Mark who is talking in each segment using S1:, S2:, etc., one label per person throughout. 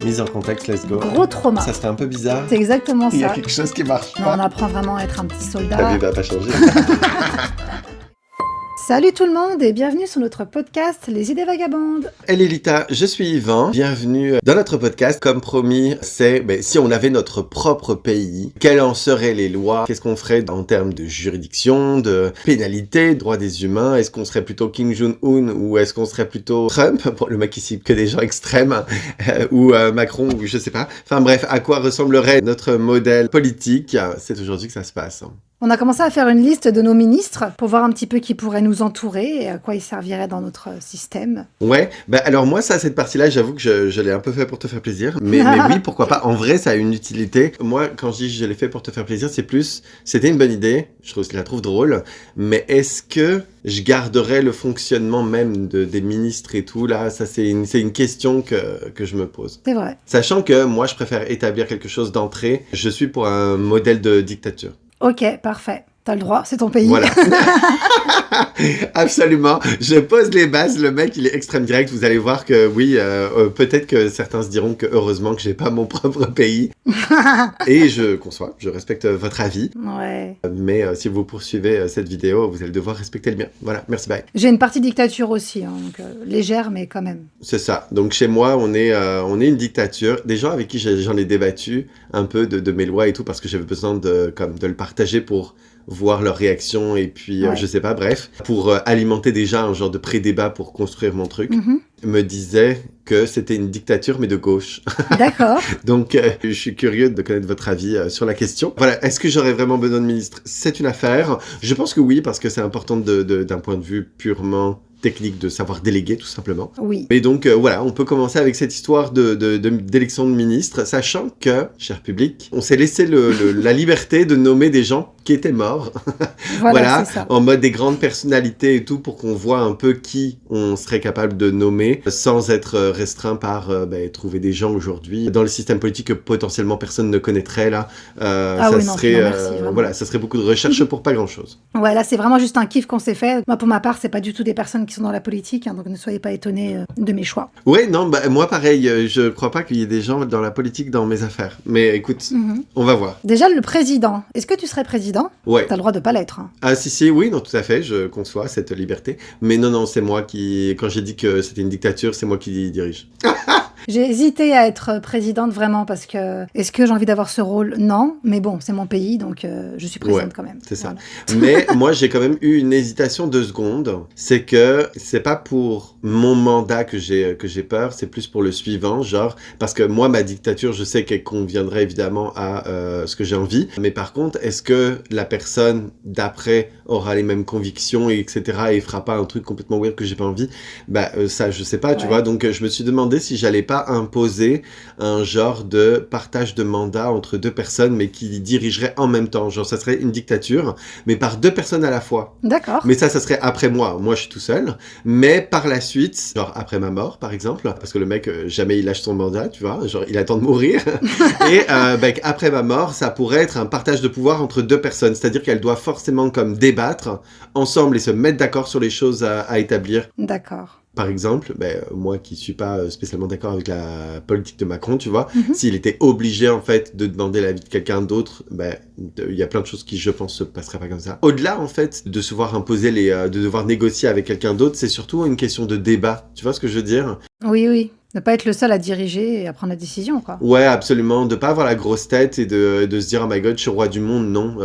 S1: Mise en contexte, let's go.
S2: Gros trauma.
S1: Ça serait un peu bizarre.
S2: C'est exactement ça.
S1: Il y a quelque chose qui marche
S2: Non,
S1: pas.
S2: on apprend vraiment à être un petit soldat.
S1: Ta vie va pas changer.
S2: Salut tout le monde et bienvenue sur notre podcast Les idées vagabondes.
S1: Hey Lilita, je suis Yvan. Bienvenue dans notre podcast. Comme promis, c'est si on avait notre propre pays, quelles en seraient les lois? Qu'est-ce qu'on ferait en termes de juridiction, de pénalité, droits des humains? Est-ce qu'on serait plutôt Kim Jong-un ou est-ce qu'on serait plutôt Trump? Bon, le mec ici, que des gens extrêmes, ou Macron, ou je sais pas. Enfin bref, à quoi ressemblerait notre modèle politique? C'est aujourd'hui que ça se passe.
S2: On a commencé à faire une liste de nos ministres pour voir un petit peu qui pourrait nous entourer et à quoi ils serviraient dans notre système.
S1: Ouais, alors moi, cette partie-là, j'avoue que je l'ai un peu fait pour te faire plaisir. Mais oui, pourquoi pas. En vrai, ça a une utilité. Moi, quand je dis je l'ai fait pour te faire plaisir, c'était une bonne idée. Je la trouve drôle. Mais est-ce que je garderais le fonctionnement même des ministres et tout? Là, ça, c'est une question que je me pose.
S2: C'est vrai.
S1: Sachant que moi, je préfère établir quelque chose d'entrée. Je suis pour un modèle de dictature.
S2: Ok, parfait. T'as le droit, c'est ton pays.
S1: Voilà. Absolument. Je pose les bases. Le mec, il est extrême direct. Vous allez voir que oui, peut-être que certains se diront que heureusement que j'ai pas mon propre pays. Et je conçois, je respecte votre avis.
S2: Ouais.
S1: Mais si vous poursuivez cette vidéo, vous allez devoir respecter le mien. Voilà, merci, bye.
S2: J'ai une partie dictature aussi, hein, donc légère, mais quand même.
S1: C'est ça. Donc chez moi, on est une dictature. Des gens avec qui j'en ai débattu un peu de mes lois et tout, parce que j'avais besoin de le partager pour voir leur réaction et puis
S2: Ouais.
S1: je sais pas, bref, pour alimenter déjà un genre de pré-débat pour construire mon truc, me disait que c'était une dictature mais de gauche.
S2: D'accord.
S1: Donc je suis curieux de connaître votre avis sur la question. Voilà, est-ce que j'aurais vraiment besoin de ministre? C'est une affaire. Je pense que oui, parce que c'est important d'un point de vue purement technique de savoir déléguer, tout simplement.
S2: Oui.
S1: Et donc, voilà, on peut commencer avec cette histoire d'élection de ministre, sachant que, cher public, on s'est laissé la liberté de nommer des gens qui étaient morts.
S2: Voilà, c'est ça.
S1: En mode des grandes personnalités et tout, pour qu'on voit un peu qui on serait capable de nommer, sans être restreint par trouver des gens aujourd'hui dans le système politique que potentiellement personne ne connaîtrait, là. Ça serait beaucoup de recherche pour pas grand-chose.
S2: Ouais, là, c'est vraiment juste un kiff qu'on s'est fait. Moi, pour ma part, c'est pas du tout des personnes qui sont dans la politique, hein, donc ne soyez pas étonnés de mes choix.
S1: Ouais, non, moi pareil, je crois pas qu'il y ait des gens dans la politique dans mes affaires. Mais écoute, on va voir.
S2: Déjà, le président. Est-ce que tu serais président?
S1: Ouais.
S2: T'as le droit de pas l'être. Hein.
S1: Ah si, oui, non, tout à fait, je conçois cette liberté. Mais non, c'est moi qui, quand j'ai dit que c'était une dictature, c'est moi qui dirige.
S2: J'ai hésité à être présidente vraiment parce que est-ce que j'ai envie d'avoir ce rôle? Non, mais bon, c'est mon pays, donc je suis présidente quand même.
S1: C'est ça.
S2: Voilà.
S1: Mais moi, j'ai quand même eu une hésitation 2 secondes. C'est que c'est pas pour mon mandat que j'ai peur, c'est plus pour le suivant, genre, parce que moi, ma dictature, je sais qu'elle conviendrait évidemment à ce que j'ai envie. Mais par contre, est-ce que la personne d'après aura les mêmes convictions, etc., et fera pas un truc complètement weird que j'ai pas envie? Ça, je sais pas, tu vois. Donc, je me suis demandé si j'allais pas imposer un genre de partage de mandat entre 2 personnes, mais qui dirigeraient en même temps. Genre, ça serait une dictature, mais par 2 personnes à la fois.
S2: D'accord.
S1: Mais ça serait après moi. Moi, je suis tout seul. Mais par la suite, genre après ma mort, par exemple, parce que le mec, jamais il lâche son mandat, tu vois, genre il attend de mourir. Et après ma mort, ça pourrait être un partage de pouvoir entre 2 personnes. C'est-à-dire qu'elles doivent forcément comme débattre ensemble et se mettre d'accord sur les choses à établir.
S2: D'accord.
S1: Par exemple, moi qui suis pas spécialement d'accord avec la politique de Macron, tu vois, s'il était obligé en fait de demander l'avis de quelqu'un d'autre, il y a plein de choses qui, je pense, se passeraient pas comme ça. Au-delà en fait de se voir imposer de devoir négocier avec quelqu'un d'autre, c'est surtout une question de débat. Tu vois ce que je veux dire?
S2: Oui. Ne pas être le seul à diriger et à prendre la décision, quoi.
S1: Ouais, absolument. De pas avoir la grosse tête et de se dire, oh my god, je suis roi du monde. Non,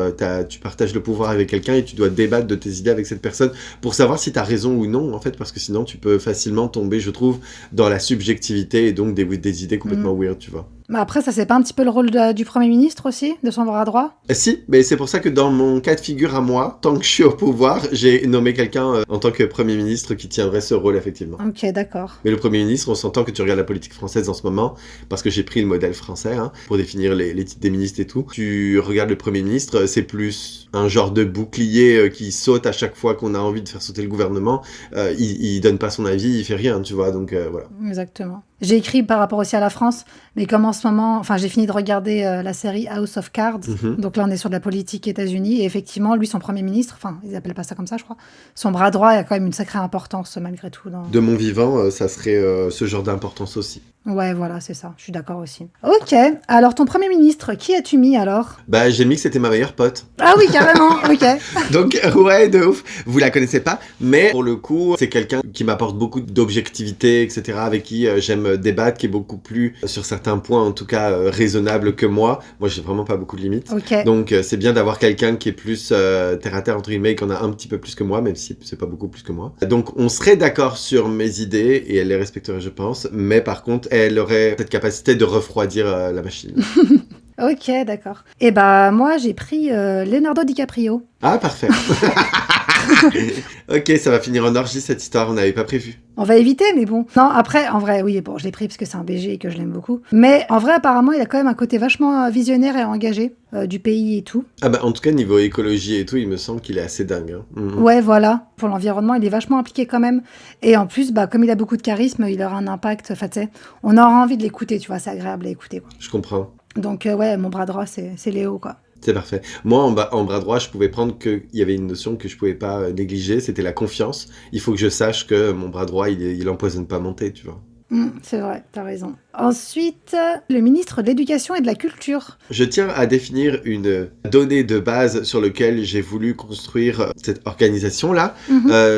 S1: tu partages le pouvoir avec quelqu'un et tu dois débattre de tes idées avec cette personne pour savoir si t'as raison ou non, en fait, parce que sinon tu peux facilement tomber, je trouve, dans la subjectivité et donc des idées complètement weird, tu vois.
S2: Mais après, ça, c'est pas un petit peu le rôle du Premier ministre aussi, de son bras droit?
S1: Si, mais c'est pour ça que dans mon cas de figure à moi, tant que je suis au pouvoir, j'ai nommé quelqu'un en tant que Premier ministre qui tiendrait ce rôle, effectivement.
S2: Ok, d'accord.
S1: Mais le Premier ministre, on s'entend que tu regardes la politique française en ce moment, parce que j'ai pris le modèle français pour définir les titres des ministres et tout. Tu regardes le Premier ministre, c'est plus un genre de bouclier qui saute à chaque fois qu'on a envie de faire sauter le gouvernement. Il donne pas son avis, il fait rien, tu vois, donc voilà.
S2: Exactement. J'ai écrit par rapport aussi à la France, mais comme en ce moment, enfin j'ai fini de regarder la série House of Cards, donc là on est sur de la politique États-Unis, et effectivement lui son Premier ministre, enfin ils appellent pas ça comme ça je crois, son bras droit a quand même une sacrée importance malgré tout.
S1: De mon vivant, ça serait ce genre d'importance aussi.
S2: Ouais, voilà, c'est ça. Je suis d'accord aussi. Ok. Alors, ton premier ministre, qui as-tu mis alors?
S1: Bah, j'ai mis que c'était ma meilleure pote.
S2: Ah oui, carrément. Ok.
S1: Donc, ouais, de ouf. Vous la connaissez pas, mais pour le coup, c'est quelqu'un qui m'apporte beaucoup d'objectivité, etc., avec qui j'aime débattre, qui est beaucoup plus, sur certains points, en tout cas, raisonnable que moi. Moi, j'ai vraiment pas beaucoup de limites.
S2: Ok.
S1: Donc, c'est bien d'avoir quelqu'un qui est plus terre à terre, entre guillemets, et qu'on a un petit peu plus que moi, même si c'est pas beaucoup plus que moi. Donc, on serait d'accord sur mes idées, et elle les respecterait, je pense, mais par contre, elle aurait cette capacité de refroidir la machine.
S2: Ok, d'accord. Et bah, moi, j'ai pris Leonardo DiCaprio.
S1: Ah, parfait. Ok, ça va finir en orgie cette histoire, on n'avait pas prévu.
S2: On va éviter, mais bon. Non, après, en vrai, oui, bon, je l'ai pris parce que c'est un BG et que je l'aime beaucoup. Mais en vrai, apparemment, il a quand même un côté vachement visionnaire et engagé du pays et tout.
S1: Ah bah en tout cas niveau écologie et tout, il me semble qu'il est assez dingue. Hein.
S2: Ouais, voilà. Pour l'environnement, il est vachement impliqué quand même. Et en plus, bah, comme il a beaucoup de charisme, il aura un impact. Enfin, tu sais, on aura envie de l'écouter, tu vois, c'est agréable à écouter, quoi.
S1: Je comprends.
S2: Donc, ouais, mon bras droit, c'est Léo, quoi.
S1: C'est parfait. Moi, en bras droit, je pouvais prendre qu'il y avait une notion que je pouvais pas négliger, c'était la confiance. Il faut que je sache que mon bras droit, il empoisonne pas mon thé, tu vois.
S2: C'est vrai, t'as raison. Ensuite, le ministre de l'Éducation et de la Culture.
S1: Je tiens à définir une donnée de base sur laquelle j'ai voulu construire cette organisation-là.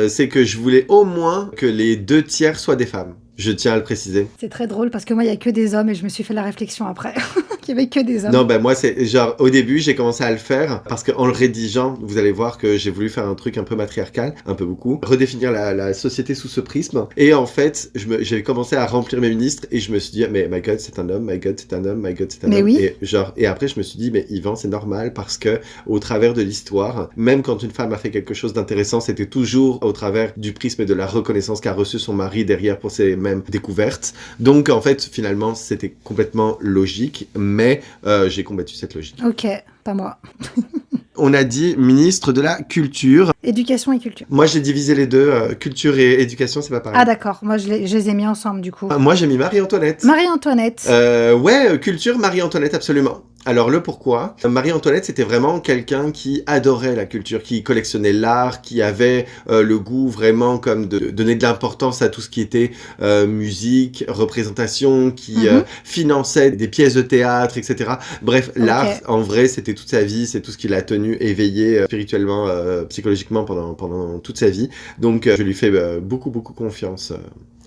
S1: C'est que je voulais au moins que les 2/3 soient des femmes. Je tiens à le préciser.
S2: C'est très drôle parce que moi, il y a que des hommes et je me suis fait la réflexion après qu'il y avait que des hommes.
S1: Non, ben moi, c'est genre, au début, j'ai commencé à le faire parce qu'en le rédigeant, vous allez voir que j'ai voulu faire un truc un peu matriarcal, un peu beaucoup, redéfinir la société sous ce prisme. Et en fait, j'ai commencé à remplir mes ministres et je me suis dit, mais my god, c'est un homme, my god, c'est un homme, my god, c'est un
S2: Mais
S1: homme.
S2: oui.
S1: Et après, je me suis dit, mais Yvan, c'est normal parce que au travers de l'histoire, même quand une femme a fait quelque chose d'intéressant, c'était toujours au travers du prisme et de la reconnaissance qu'a reçu son mari derrière pour ses mêmes découvertes. Donc, en fait, finalement, c'était complètement logique, mais j'ai combattu cette logique.
S2: Ok, pas moi.
S1: On a dit ministre de la culture.
S2: Éducation et culture.
S1: Moi, j'ai divisé les deux. Culture et éducation, c'est pas pareil.
S2: Ah d'accord, moi je les ai mis ensemble du coup.
S1: Moi, j'ai mis Marie-Antoinette.
S2: Marie-Antoinette.
S1: Ouais, culture, Marie-Antoinette, absolument. Alors le pourquoi, Marie-Antoinette c'était vraiment quelqu'un qui adorait la culture, qui collectionnait l'art, qui avait le goût vraiment comme de donner de l'importance à tout ce qui était musique, représentation, qui finançait des pièces de théâtre, etc. Bref, l'art en vrai c'était toute sa vie, c'est tout ce qui l'a tenu éveillé spirituellement, psychologiquement pendant toute sa vie. Donc je lui fais beaucoup confiance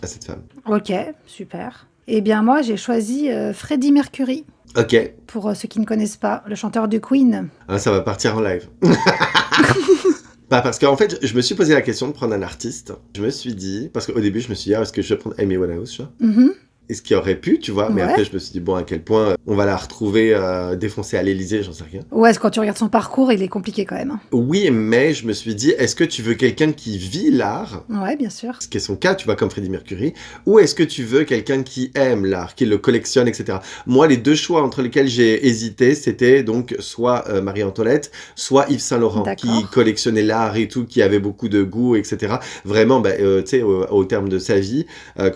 S1: à cette femme.
S2: Ok, super. Eh bien moi j'ai choisi Freddie Mercury.
S1: Ok.
S2: Pour ceux qui ne connaissent pas, le chanteur de Queen.
S1: Ah, ça va partir en live. Bah parce qu'en fait, je me suis posé la question de prendre un artiste. Je me suis dit, parce qu'au début, je me suis dit, est-ce que je vais prendre Amy Winehouse, tu vois Et ce qui aurait pu, tu vois, mais après je me suis dit, bon, à quel point on va la retrouver défoncée à l'Élysée, j'en sais rien.
S2: Ouais, quand tu regardes son parcours, il est compliqué quand même.
S1: Oui, mais je me suis dit, est-ce que tu veux quelqu'un qui vit l'art?
S2: Ouais, bien sûr.
S1: Ce qui est son cas, tu vois, comme Freddie Mercury. Ou est-ce que tu veux quelqu'un qui aime l'art, qui le collectionne, etc. Moi, les deux choix entre lesquels j'ai hésité, c'était donc soit Marie-Antoinette, soit Yves Saint-Laurent, qui collectionnait l'art et tout, qui avait beaucoup de goût, etc. Vraiment, tu sais, au terme de sa vie,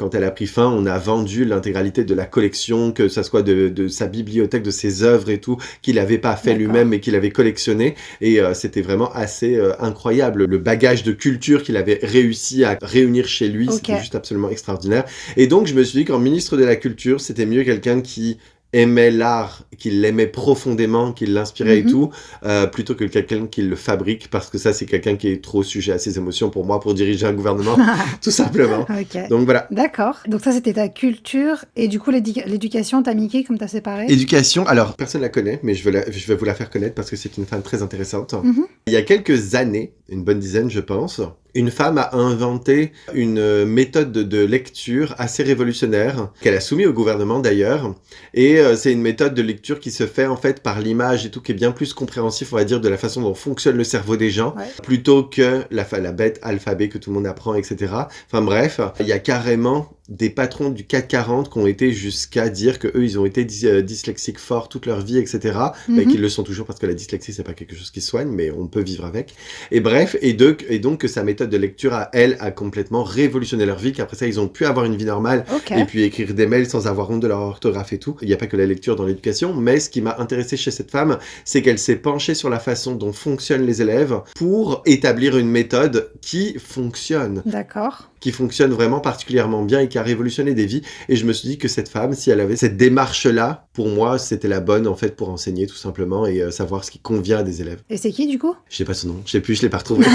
S1: quand elle a pris fin, on a vendu l'intégralité de la collection, que ça soit de sa bibliothèque, de ses œuvres et tout, qu'il n'avait pas fait lui-même, mais qu'il avait collectionné. Et c'était vraiment assez incroyable. Le bagage de culture qu'il avait réussi à réunir chez lui, c'était juste absolument extraordinaire. Et donc, je me suis dit qu'en ministre de la Culture, c'était mieux quelqu'un qui aimait l'art, qu'il l'aimait profondément, qu'il l'inspirait et tout, plutôt que quelqu'un qui le fabrique, parce que ça, c'est quelqu'un qui est trop sujet à ses émotions pour moi, pour diriger un gouvernement, tout simplement. Donc voilà.
S2: D'accord. Donc ça, c'était ta culture, et du coup, l'éducation, t'as mis qui, comme t'as séparé?
S1: Éducation, alors, personne la connaît, mais je vais vous la faire connaître, parce que c'est une femme très intéressante. Il y a quelques années, une bonne dizaine, je pense, une femme a inventé une méthode de lecture assez révolutionnaire, qu'elle a soumise au gouvernement d'ailleurs, et c'est une méthode de lecture qui se fait en fait par l'image et tout, qui est bien plus compréhensif, on va dire, de la façon dont fonctionne le cerveau des gens, plutôt que la bête alphabet que tout le monde apprend, etc. Enfin bref, il y a carrément des patrons du CAC 40 qui ont été jusqu'à dire que eux ils ont été dyslexiques forts toute leur vie, etc. Mais qu'ils le sont toujours, parce que la dyslexie c'est pas quelque chose qui se soigne, mais on peut vivre avec. Et bref, et donc que sa méthode de lecture à elle a complètement révolutionné leur vie, qu'après ça ils ont pu avoir une vie normale et puis écrire des mails sans avoir honte de leur orthographe et tout. Il n'y a pas que la lecture dans l'éducation, mais ce qui m'a intéressé chez cette femme, c'est qu'elle s'est penchée sur la façon dont fonctionnent les élèves pour établir une méthode qui fonctionne.
S2: D'accord.
S1: qui fonctionne vraiment particulièrement bien et qui a révolutionné des vies. Et je me suis dit que cette femme, si elle avait cette démarche-là, pour moi, c'était la bonne en fait pour enseigner tout simplement et savoir ce qui convient à des élèves.
S2: Et c'est qui du coup?
S1: Je sais pas son nom, je sais plus, je l'ai pas retrouvé.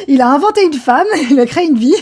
S2: Il a inventé une femme, il a créé une vie.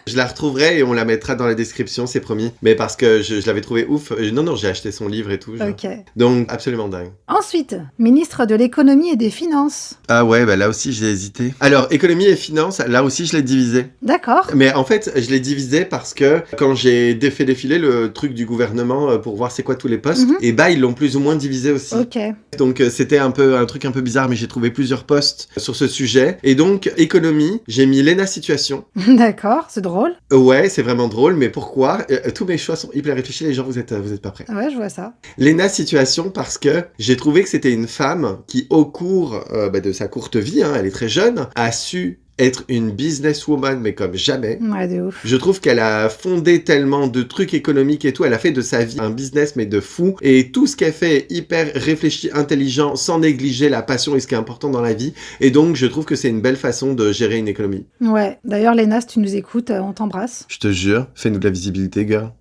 S1: Je la retrouverai et on la mettra dans la description, c'est promis. Mais parce que je l'avais trouvé ouf. Non, j'ai acheté son livre et tout. Genre.
S2: Ok.
S1: Donc, absolument dingue.
S2: Ensuite, ministre de l'économie et des finances.
S1: Ah ouais, bah là aussi j'ai hésité. Alors, économie et finances, là aussi je l'ai divisé.
S2: D'accord.
S1: Mais en fait, je l'ai divisé parce que quand j'ai fait défiler le truc du gouvernement pour voir c'est quoi tous les postes, et bah ils l'ont plus ou moins divisé aussi.
S2: Ok.
S1: Donc c'était un truc un peu bizarre, mais j'ai trouvé plusieurs postes sur ce sujet. Et donc, économie, j'ai mis Léna Situation.
S2: D'accord, c'est drôle.
S1: Ouais, c'est vraiment drôle, mais pourquoi? Tous mes choix sont hyper réfléchis, les gens, vous êtes pas prêts.
S2: Ouais, je vois ça.
S1: Léna Situation, parce que j'ai trouvé que c'était une femme qui, au cours de sa courte vie, elle est très jeune, a su être une businesswoman, mais comme jamais.
S2: Ouais, de ouf.
S1: Je trouve qu'elle a fondé tellement de trucs économiques et tout. Elle a fait de sa vie un business, mais de fou. Et tout ce qu'elle fait est hyper réfléchi, intelligent, sans négliger la passion et ce qui est important dans la vie. Et donc, je trouve que c'est une belle façon de gérer une économie.
S2: Ouais. D'ailleurs, Léna, si tu nous écoutes, on t'embrasse.
S1: Je te jure, fais-nous de la visibilité, girl.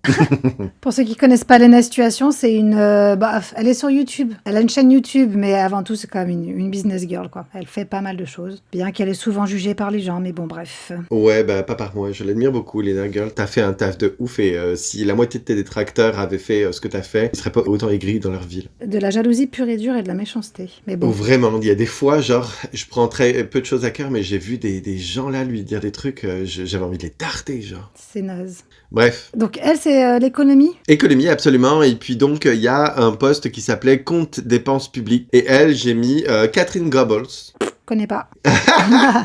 S2: Pour ceux qui connaissent pas Léna Situation, c'est une... elle est sur YouTube. Elle a une chaîne YouTube, mais avant tout, c'est quand même une business girl, quoi. Elle fait pas mal de choses. Bien qu'elle est souvent jugée par les gens, mais bon, bref.
S1: Ouais, bah pas par moi, je l'admire beaucoup, Léna Girl. T'as fait un taf de ouf et si la moitié de tes détracteurs avaient fait ce que t'as fait, ils seraient pas autant aigris dans leur ville.
S2: De la jalousie pure et dure et de la méchanceté. Mais bon.
S1: Oh, vraiment, il y a des fois, genre, je prends très peu de choses à cœur, mais j'ai vu des gens là lui dire des trucs, j'avais envie de les tarter, genre.
S2: C'est naze.
S1: Bref.
S2: Donc elle, c'est l'économie?
S1: Économie, absolument. Et puis donc, il y a un poste qui s'appelait compte dépenses publiques. Et elle, j'ai mis Catherine Goebbels.
S2: Connais pas.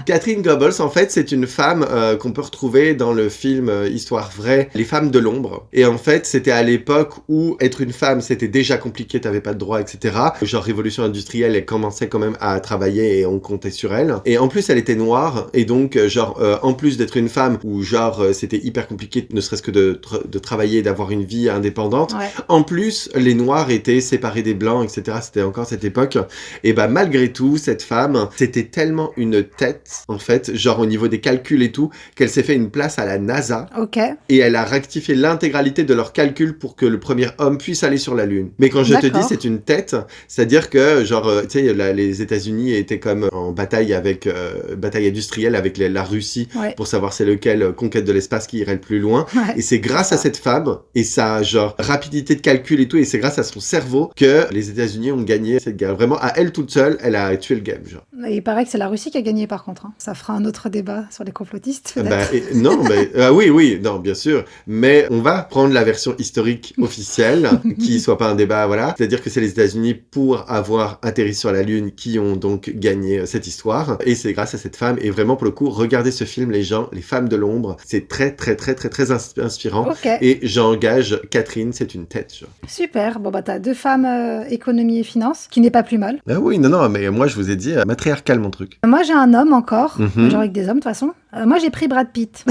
S1: Catherine Goebbels, en fait, c'est une femme qu'on peut retrouver dans le film Histoire vraie, Les femmes de l'ombre. Et en fait, c'était à l'époque où être une femme, c'était déjà compliqué, t'avais pas de droits, etc. Genre révolution industrielle, elle commençait quand même à travailler et on comptait sur elle. Et en plus, elle était noire. Et donc, en plus d'être une femme où, c'était hyper compliqué, ne serait-ce que de travailler, d'avoir une vie indépendante.
S2: Ouais.
S1: En plus, les noirs étaient séparés des blancs, etc. C'était encore cette époque. Et bah, malgré tout, cette femme, c'était tellement une tête, en fait, genre au niveau des calculs et tout, qu'elle s'est fait une place à la NASA.
S2: Ok.
S1: Et elle a rectifié l'intégralité de leurs calculs pour que le premier homme puisse aller sur la Lune. Mais quand je te dis c'est une tête, c'est-à-dire que, tu sais, les États-Unis étaient comme en bataille industrielle avec la Russie pour savoir c'est lequel conquête de l'espace qui irait le plus loin. Ouais. Et c'est grâce à cette femme et sa, rapidité de calcul et tout, et c'est grâce à son cerveau que les États-Unis ont gagné cette guerre. Vraiment, à elle toute seule, elle a tué le game, genre.
S2: Et il paraît que c'est la Russie qui a gagné par contre. Hein. Ça fera un autre débat sur les complotistes.
S1: Oui, non, bien sûr. Mais on va prendre la version historique officielle, qui soit pas un débat, voilà. C'est-à-dire que c'est les États-Unis pour avoir atterri sur la Lune qui ont donc gagné cette histoire. Et c'est grâce à cette femme. Et vraiment, pour le coup, regardez ce film, les gens, les femmes de l'ombre. C'est très, très, très, très, très inspirant.
S2: Okay.
S1: Et j'engage Catherine, c'est une tête, genre.
S2: Super. Bon, bah, t'as deux femmes économie et finance, qui n'est pas plus mal.
S1: Ah oui, non, mais moi, je vous ai dit, matriarcal, mon truc.
S2: Moi, j'ai un homme encore, genre avec des hommes, de toute façon. Moi, j'ai pris Brad Pitt.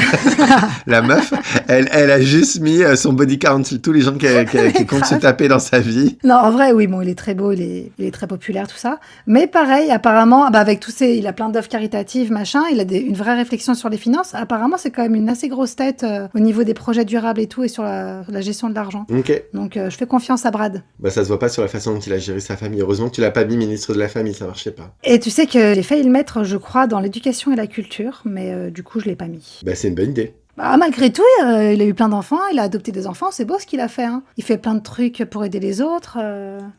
S1: La meuf, elle a juste mis son body count, tous les gens qui comptent se taper dans sa vie.
S2: Non, en vrai, oui, bon, il est très beau, il est très populaire, tout ça. Mais pareil, apparemment, avec tous il a plein d'œuvres caritatives, machin, il a une vraie réflexion sur les finances. Apparemment, c'est quand même une assez grosse tête au niveau des projets durables et tout, et sur la gestion de l'argent.
S1: Ok.
S2: Donc, je fais confiance à Brad.
S1: Bah, ça se voit pas sur la façon dont il a géré sa famille. Heureusement que tu l'as pas mis ministre de la famille, ça marchait pas.
S2: Et tu sais que j'ai failli le mettre, je crois, dans l'éducation et la culture, mais du coup, je l'ai pas mis.
S1: Bah, c'est une bonne idée.
S2: Bah, malgré tout, il a eu plein d'enfants, il a adopté des enfants, c'est beau ce qu'il a fait. Hein. Il fait plein de trucs pour aider les autres.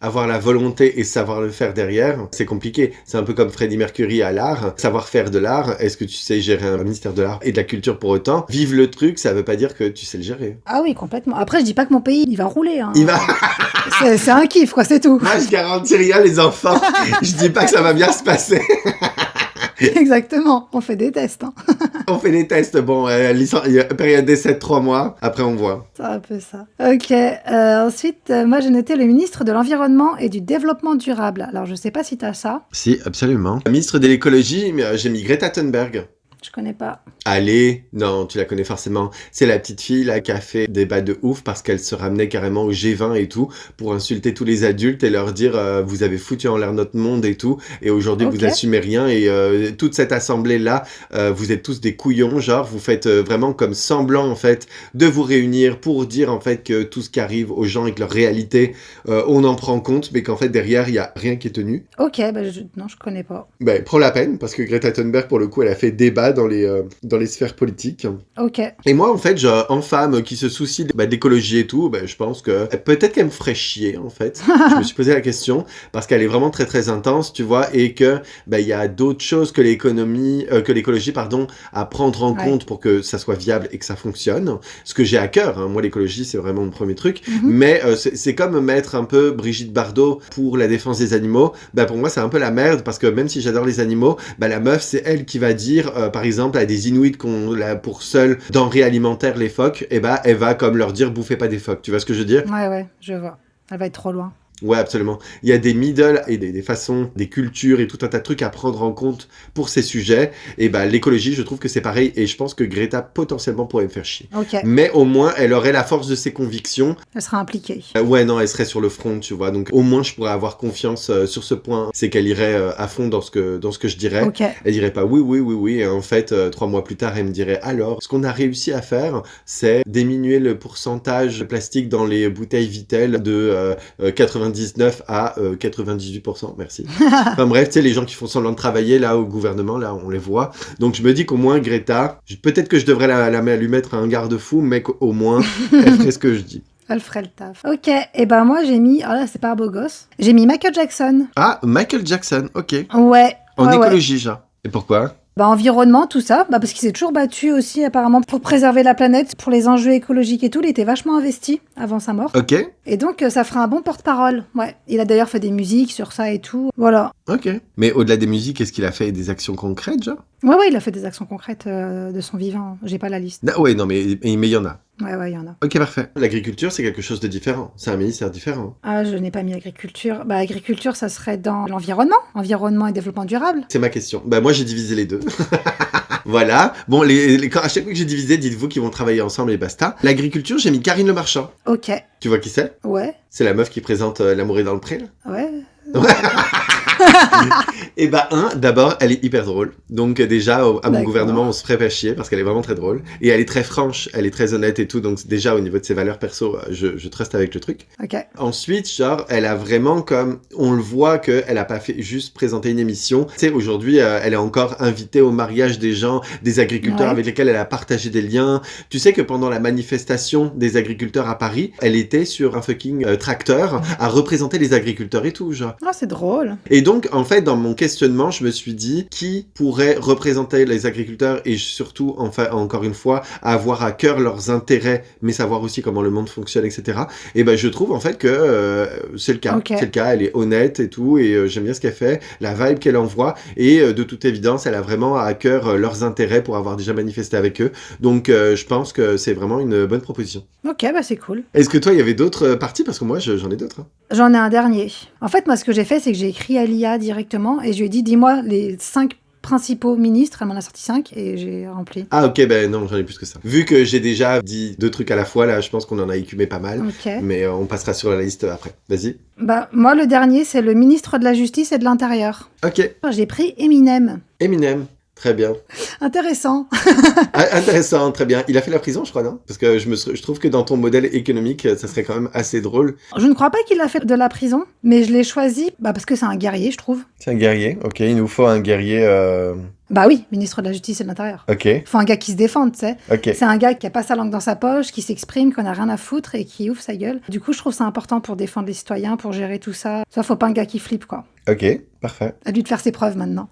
S1: Avoir la volonté et savoir le faire derrière, c'est compliqué. C'est un peu comme Freddie Mercury à l'art. Savoir faire de l'art, est-ce que tu sais gérer un ministère de l'art et de la culture pour autant? Vivre le truc, ça veut pas dire que tu sais le gérer.
S2: Ah oui, complètement. Après, je dis pas que mon pays, il va rouler. Hein.
S1: Il va...
S2: c'est un kiff, quoi, c'est tout.
S1: Moi, je garantis rien, les enfants. Je dis pas que ça va bien se passer.
S2: Exactement, on fait des tests. Hein.
S1: On fait des tests, bon, période d'essai de 3 mois, après on voit.
S2: C'est un peu ça. Ok, ensuite, moi j'ai noté le ministre de l'Environnement et du Développement Durable. Alors je sais pas si t'as ça.
S1: Si, absolument. Ministre de l'écologie, j'ai mis Greta Thunberg.
S2: Je connais pas.
S1: Allez, non, tu la connais forcément. C'est la petite fille là qui a fait des débat de ouf parce qu'elle se ramenait carrément au G20 et tout pour insulter tous les adultes et leur dire vous avez foutu en l'air notre monde et tout et aujourd'hui vous assumez rien et toute cette assemblée là vous êtes tous des couillons, genre vous faites vraiment comme semblant en fait de vous réunir pour dire en fait que tout ce qui arrive aux gens et que leur réalité on en prend compte mais qu'en fait derrière il y a rien qui est tenu.
S2: Ok, non je connais pas.
S1: Prends la peine parce que Greta Thunberg pour le coup elle a fait débat dans les sphères politiques.
S2: Ok.
S1: Et moi, en fait, en femme qui se soucie de l'écologie et tout, je pense que peut-être qu'elle me ferait chier, en fait. Je me suis posé la question parce qu'elle est vraiment très très intense, tu vois, et que il y a d'autres choses que l'écologie, pardon, à prendre en compte pour que ça soit viable et que ça fonctionne. Ce que j'ai à cœur, hein. Moi, l'écologie, c'est vraiment mon premier truc. Mais c'est comme mettre un peu Brigitte Bardot pour la défense des animaux. Pour moi, c'est un peu la merde parce que même si j'adore les animaux, la meuf, c'est elle qui va dire, par exemple, à des Inuits qu'on a pour seule denrée alimentaire les phoques, elle va comme leur dire bouffez pas des phoques. Tu vois ce que je veux dire?
S2: Ouais, je vois. Elle va être trop loin.
S1: Ouais, absolument. Il y a des middle et des façons, des cultures et tout un tas de trucs à prendre en compte pour ces sujets. Et l'écologie, je trouve que c'est pareil. Et je pense que Greta, potentiellement, pourrait me faire chier.
S2: Ok.
S1: Mais au moins, elle aurait la force de ses convictions.
S2: Elle sera impliquée.
S1: Ouais, non, elle serait sur le front, tu vois. Donc, au moins, je pourrais avoir confiance sur ce point. C'est qu'elle irait à fond dans ce que je dirais.
S2: Ok.
S1: Elle dirait pas oui. Et en fait, 3 mois plus tard, elle me dirait alors, ce qu'on a réussi à faire, c'est diminuer le pourcentage de plastique dans les bouteilles Vittel de 99 à 98%, merci. Enfin bref, tu sais, les gens qui font semblant de travailler là au gouvernement, là, on les voit. Donc je me dis qu'au moins Greta, peut-être que je devrais lui mettre un garde-fou, mais qu'au moins, elle ferait ce que je dis.
S2: Elle ferait le taf. Ok, et moi j'ai mis, là c'est pas un beau gosse, j'ai mis Michael Jackson.
S1: Ah, Michael Jackson, ok.
S2: Ouais.
S1: En écologie, genre. Et pourquoi ?
S2: Environnement, tout ça, parce qu'il s'est toujours battu aussi apparemment pour préserver la planète, pour les enjeux écologiques et tout, il était vachement investi avant sa mort.
S1: Ok.
S2: Et donc ça fera un bon porte-parole, ouais. Il a d'ailleurs fait des musiques sur ça et tout, voilà.
S1: Ok. Mais au-delà des musiques, est-ce qu'il a fait des actions concrètes, genre ?
S2: Ouais, il a fait des actions concrètes de son vivant, j'ai pas la liste.
S1: Ouais, non, mais il y en a.
S2: Ouais, il y en a.
S1: Ok, parfait. L'agriculture, c'est quelque chose de différent. C'est un ministère différent.
S2: Ah, je n'ai pas mis agriculture. Agriculture, ça serait dans l'environnement. Environnement et développement durable.
S1: C'est ma question. Moi, j'ai divisé les deux. Voilà. Bon, à chaque fois que j'ai divisé, dites-vous qu'ils vont travailler ensemble et basta. L'agriculture, j'ai mis Karine Le Marchand.
S2: Ok.
S1: Tu vois qui c'est ?
S2: Ouais.
S1: C'est la meuf qui présente L'amour est dans le pré, là ?
S2: Ouais.
S1: Et d'abord, elle est hyper drôle. Donc déjà, à mon gouvernement, on se ferait pas chier parce qu'elle est vraiment très drôle. Et elle est très franche, elle est très honnête et tout. Donc déjà, au niveau de ses valeurs perso, je truste avec le truc.
S2: Ok.
S1: Ensuite, genre, elle a vraiment comme... On le voit qu'elle a pas fait juste présenter une émission. Tu sais, aujourd'hui, elle est encore invitée au mariage des gens, des agriculteurs avec lesquels elle a partagé des liens. Tu sais que pendant la manifestation des agriculteurs à Paris, elle était sur un fucking tracteur à représenter les agriculteurs et tout, genre.
S2: Ah, c'est drôle.
S1: Et donc, en fait, dans mon questionnement, je me suis dit, qui pourrait représenter les agriculteurs et surtout, enfin, encore une fois, avoir à cœur leurs intérêts, mais savoir aussi comment le monde fonctionne, etc. Et je trouve, en fait, que c'est le cas.
S2: Okay.
S1: C'est le cas, elle est honnête et tout, et j'aime bien ce qu'elle fait, la vibe qu'elle envoie, et de toute évidence, elle a vraiment à cœur leurs intérêts pour avoir déjà manifesté avec eux. Donc, je pense que c'est vraiment une bonne proposition.
S2: Ok, c'est cool.
S1: Est-ce que toi, il y avait d'autres parties ? Parce que moi, j'en ai d'autres. Hein.
S2: J'en ai un dernier. En fait, moi, ce que j'ai fait, c'est que j'ai écrit à l'IA directement et je lui ai dit, dis-moi les 5 principaux ministres. Elle m'en a sorti 5 et j'ai rempli.
S1: Ah ok, non, j'en ai plus que ça. Vu que j'ai déjà dit 2 trucs à la fois, là, je pense qu'on en a écumé pas mal.
S2: Okay.
S1: Mais on passera sur la liste après. Vas-y.
S2: Moi, le dernier, c'est le ministre de la Justice et de l'Intérieur.
S1: Ok.
S2: J'ai pris Eminem.
S1: Eminem. Très bien.
S2: Intéressant.
S1: Intéressant, très bien. Il a fait la prison, je crois, non ? Parce que je trouve que dans ton modèle économique, ça serait quand même assez drôle.
S2: Je ne crois pas qu'il a fait de la prison, mais je l'ai choisi parce que c'est un guerrier, je trouve.
S1: C'est un guerrier, ok. Il nous faut un guerrier...
S2: Oui, ministre de la Justice et de l'Intérieur.
S1: Ok.
S2: Il faut un gars qui se défende, tu sais.
S1: Okay.
S2: C'est un gars qui a pas sa langue dans sa poche, qui s'exprime, qu'on a rien à foutre et qui ouvre sa gueule. Du coup, je trouve ça important pour défendre les citoyens, pour gérer tout ça. Ça, faut pas un gars qui flippe, quoi.
S1: Ok, parfait.
S2: À lui de faire ses preuves maintenant.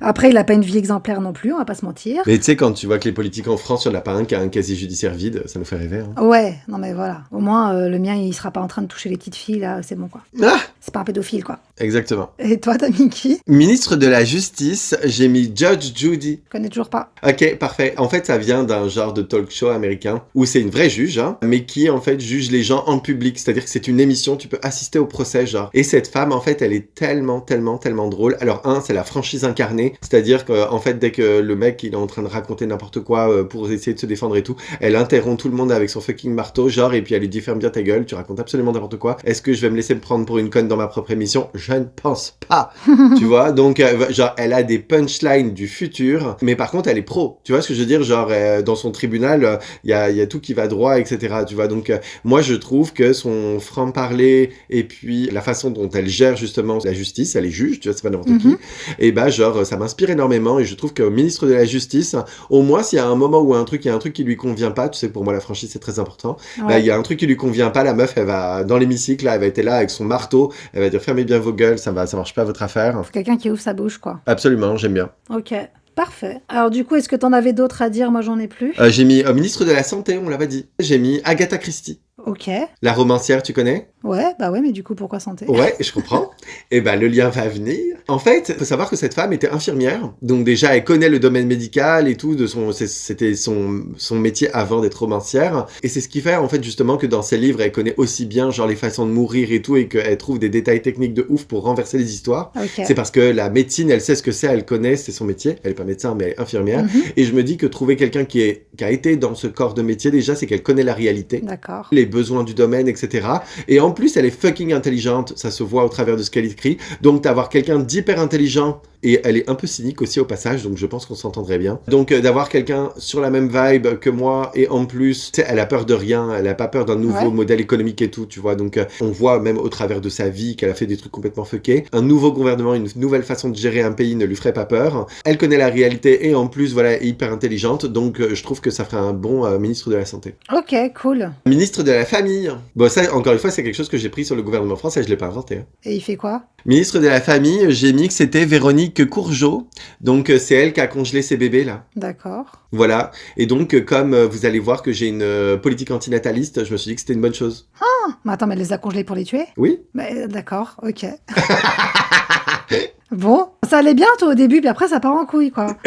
S2: Après, il a pas une vie exemplaire non plus, on va pas se mentir.
S1: Mais tu sais, quand tu vois que les politiques en France, il n'y en a pas un qui a un casier judiciaire vide, ça nous fait rêver. Hein.
S2: Ouais, non mais voilà. Au moins, le mien, il sera pas en train de toucher les petites filles, là, c'est bon, quoi.
S1: Ah !
S2: C'est pas un pédophile, quoi.
S1: Exactement.
S2: Et toi, t'as mis qui ?
S1: Ministre de la Justice, j'ai mis Judge Judy.
S2: Je connais toujours pas.
S1: Ok, parfait. En fait, ça vient d'un genre de talk show américain où c'est une vraie juge, mais qui, en fait, juge les gens en public. C'est-à-dire que c'est une émission, tu peux assister au procès, genre. Et cette femme, en fait, elle est tellement, tellement, tellement drôle. Alors, c'est la franchise incarnée. C'est-à-dire qu'en fait, dès que le mec, il est en train de raconter n'importe quoi pour essayer de se défendre et tout, elle interrompt tout le monde avec son fucking marteau, genre, et puis elle lui dit, ferme bien ta gueule, tu racontes absolument n'importe quoi. Est-ce que je vais me laisser me prendre pour une conne dans ma propre émission? Je ne pense pas. Tu vois? Donc, genre, elle a des punchlines du futur, mais par contre, elle est pro. Tu vois ce que je veux dire? Genre, dans son tribunal, il y a tout qui va droit, etc. Tu vois? Donc, moi, je trouve que son franc-parler et puis la façon dont elle gère justement la justice, elle est juge, tu vois, c'est pas n'importe qui, et bah, genre, ça m'inspire énormément et je trouve que ministre de la Justice, au moins, s'il y a un moment où il y a un truc qui lui convient pas, tu sais, pour moi, la franchise, c'est très important, bah, il y a un truc qui lui convient pas, la meuf, elle va dans l'hémicycle, là, elle va être là avec son marteau, elle va dire, fermez bien vos gueules, ça marche pas votre affaire.
S2: Faut quelqu'un qui ouvre sa bouche, quoi.
S1: Absolument, j'aime bien.
S2: Ok. Parfait. Alors du coup, est-ce que t'en avais d'autres à dire? Moi, j'en ai plus.
S1: J'ai mis ministre de la Santé, on l'avait dit. J'ai mis Agatha Christie.
S2: Ok.
S1: La romancière, tu connais?
S2: Ouais, bah ouais, mais du coup, pourquoi santé?
S1: Ouais, je comprends. Et ben, le lien va venir. En fait, il faut savoir que cette femme était infirmière. Donc déjà, elle connaît le domaine médical et tout. C'était son métier avant d'être romancière. Et c'est ce qui fait, en fait, justement, que dans ses livres, elle connaît aussi bien, genre, les façons de mourir et tout, et qu'elle trouve des détails techniques de ouf pour renverser les histoires.
S2: Okay.
S1: C'est parce que la médecine, elle sait ce que c'est, elle connaît, c'est son métier. Elle est pas médecin, mais elle est infirmière. Et je me dis que trouver quelqu'un qui a été dans ce corps de métier, déjà, c'est qu'elle connaît la réalité.
S2: D'accord.
S1: Les besoins du domaine, etc. Et en plus, elle est fucking intelligente, ça se voit au travers de ce qu'elle écrit. Donc, d'avoir quelqu'un d'hyper intelligent, et elle est un peu cynique aussi au passage, donc je pense qu'on s'entendrait bien. Donc, d'avoir quelqu'un sur la même vibe que moi, et en plus, tu sais, elle a peur de rien, elle a pas peur d'un nouveau modèle économique et tout, tu vois. Donc, on voit même au travers de sa vie qu'elle a fait des trucs complètement fuckés. Un nouveau gouvernement, une nouvelle façon de gérer un pays ne lui ferait pas peur. Elle connaît la réalité, et en plus, voilà, est hyper intelligente. Donc, je trouve que ça ferait un bon ministre de la Santé.
S2: Ok, cool.
S1: Ministre de la Famille. Bon, ça, encore une fois, c'est quelque chose que j'ai pris sur le gouvernement français, je l'ai pas inventé. Hein.
S2: Et il fait quoi?
S1: Ministre de la Famille, j'ai mis que c'était Véronique Courgeot. Donc, c'est elle qui a congelé ses bébés, là.
S2: D'accord.
S1: Voilà. Et donc, comme vous allez voir que j'ai une politique antinataliste, je me suis dit que c'était une bonne chose.
S2: Ah, mais attends, mais elle les a congelés pour les tuer?
S1: Oui.
S2: Mais d'accord, ok. Bon, ça allait bien toi au début, puis après ça part en couille, quoi.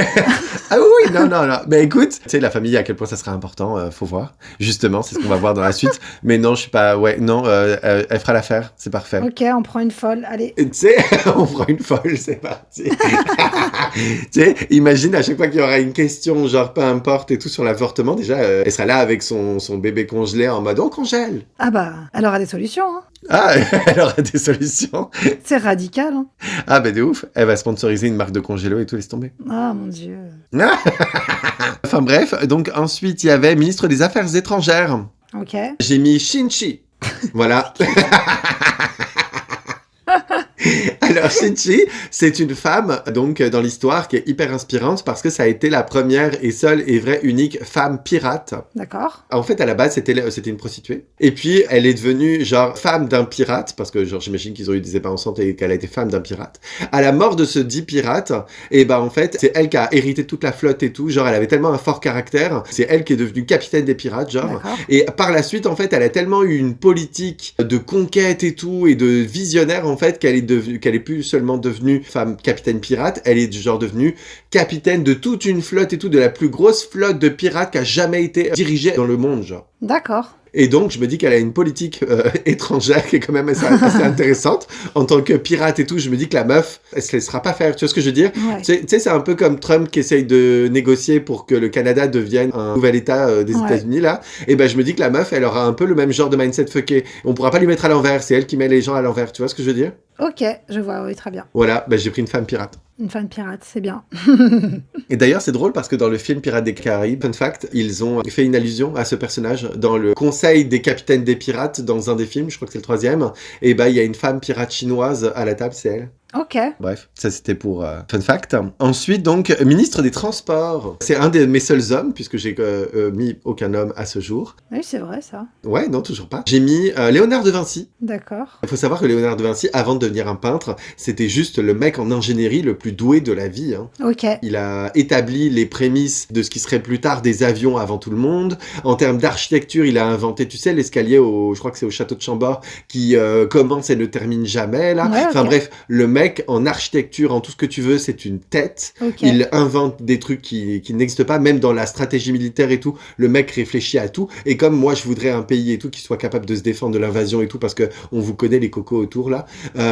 S1: Ah oui, non. Mais écoute, tu sais, la famille, à quel point ça serait important, faut voir. Justement, c'est ce qu'on va voir dans la suite. Mais non, je suis pas... Ouais, non, elle fera l'affaire, c'est parfait.
S2: Ok, on prend une folle, allez.
S1: Tu sais, on prend une folle, c'est parti. Tu sais, imagine à chaque fois qu'il y aura une question, genre peu importe et tout sur l'avortement, déjà, elle sera là avec son bébé congelé en mode on congèle.
S2: Ah bah, elle aura des solutions, hein.
S1: Ah, elle aura des solutions.
S2: C'est radical, hein.
S1: Ah, ben de ouf. Elle va sponsoriser une marque de congélo et tout, laisse tomber.
S2: Ah, mon Dieu.
S1: Enfin bref, donc ensuite, il y avait ministre des Affaires étrangères.
S2: Ok.
S1: J'ai mis Shinchi. Voilà. Alors, Shinchi, c'est une femme, donc, dans l'histoire, qui est hyper inspirante parce que ça a été la première et seule et vraie unique femme pirate.
S2: D'accord.
S1: En fait, à la base, c'était une prostituée. Et puis, elle est devenue, genre, femme d'un pirate, parce que, genre, j'imagine qu'ils ont eu des éparençantes et qu'elle a été femme d'un pirate. À la mort de ce dit pirate, et ben, en fait, c'est elle qui a hérité toute la flotte et tout. Genre, elle avait tellement un fort caractère. C'est elle qui est devenue capitaine des pirates, genre.
S2: D'accord.
S1: Et par la suite, en fait, elle a tellement eu une politique de conquête et tout, et de visionnaire, en fait, qu'elle est plus seulement devenue femme capitaine pirate, elle est genre devenue capitaine de toute une flotte et tout, de la plus grosse flotte de pirates qui a jamais été dirigée dans le monde, genre. D'accord. Et donc, je me dis qu'elle a une politique étrangère qui est quand même assez intéressante. En tant que pirate et tout, je me dis que la meuf, elle se laissera pas faire. Tu vois ce que je veux dire? Ouais. Tu sais, c'est un peu comme Trump qui essaye de négocier pour que le Canada devienne un nouvel État des États-Unis, là. Et ben, je me dis que la meuf, elle aura un peu le même genre de mindset fucké. On pourra pas lui mettre à l'envers. C'est elle qui met les gens à l'envers. Tu vois ce que je veux dire?
S2: Ok, je vois, oui, très bien.
S1: Voilà, ben, j'ai pris une femme pirate.
S2: Une femme pirate, c'est bien.
S1: Et d'ailleurs, c'est drôle parce que dans le film Pirates des Caraïbes, fun fact, ils ont fait une allusion à ce personnage dans le conseil des capitaines des pirates dans un des films, je crois que c'est le 3e. Et bah, il y a une femme pirate chinoise à la table, c'est elle.
S2: Ok.
S1: Bref, ça c'était pour fun fact. Ensuite, donc, ministre des Transports. C'est un de mes seuls hommes, puisque j'ai mis aucun homme à ce jour.
S2: Oui, c'est vrai, ça.
S1: Ouais, non, toujours pas. J'ai mis Léonard de Vinci.
S2: D'accord.
S1: Il faut savoir que Léonard de Vinci, avant de devenir un peintre, c'était juste le mec en ingénierie le plus doué de la vie. Hein.
S2: Ok.
S1: Il a établi les prémices de ce qui serait plus tard des avions avant tout le monde. En termes d'architecture, il a inventé, tu sais, l'escalier je crois que c'est au château de Chambord, qui commence et ne termine jamais, là. Ouais, enfin bref, le mec, mec, en architecture, en tout ce que tu veux, c'est une tête.
S2: Okay.
S1: Il invente des trucs qui n'existent pas, même dans la stratégie militaire et tout. Le mec réfléchit à tout. Et comme moi, je voudrais un pays et tout qui soit capable de se défendre de l'invasion et tout, parce que on vous connaît les cocos autour là.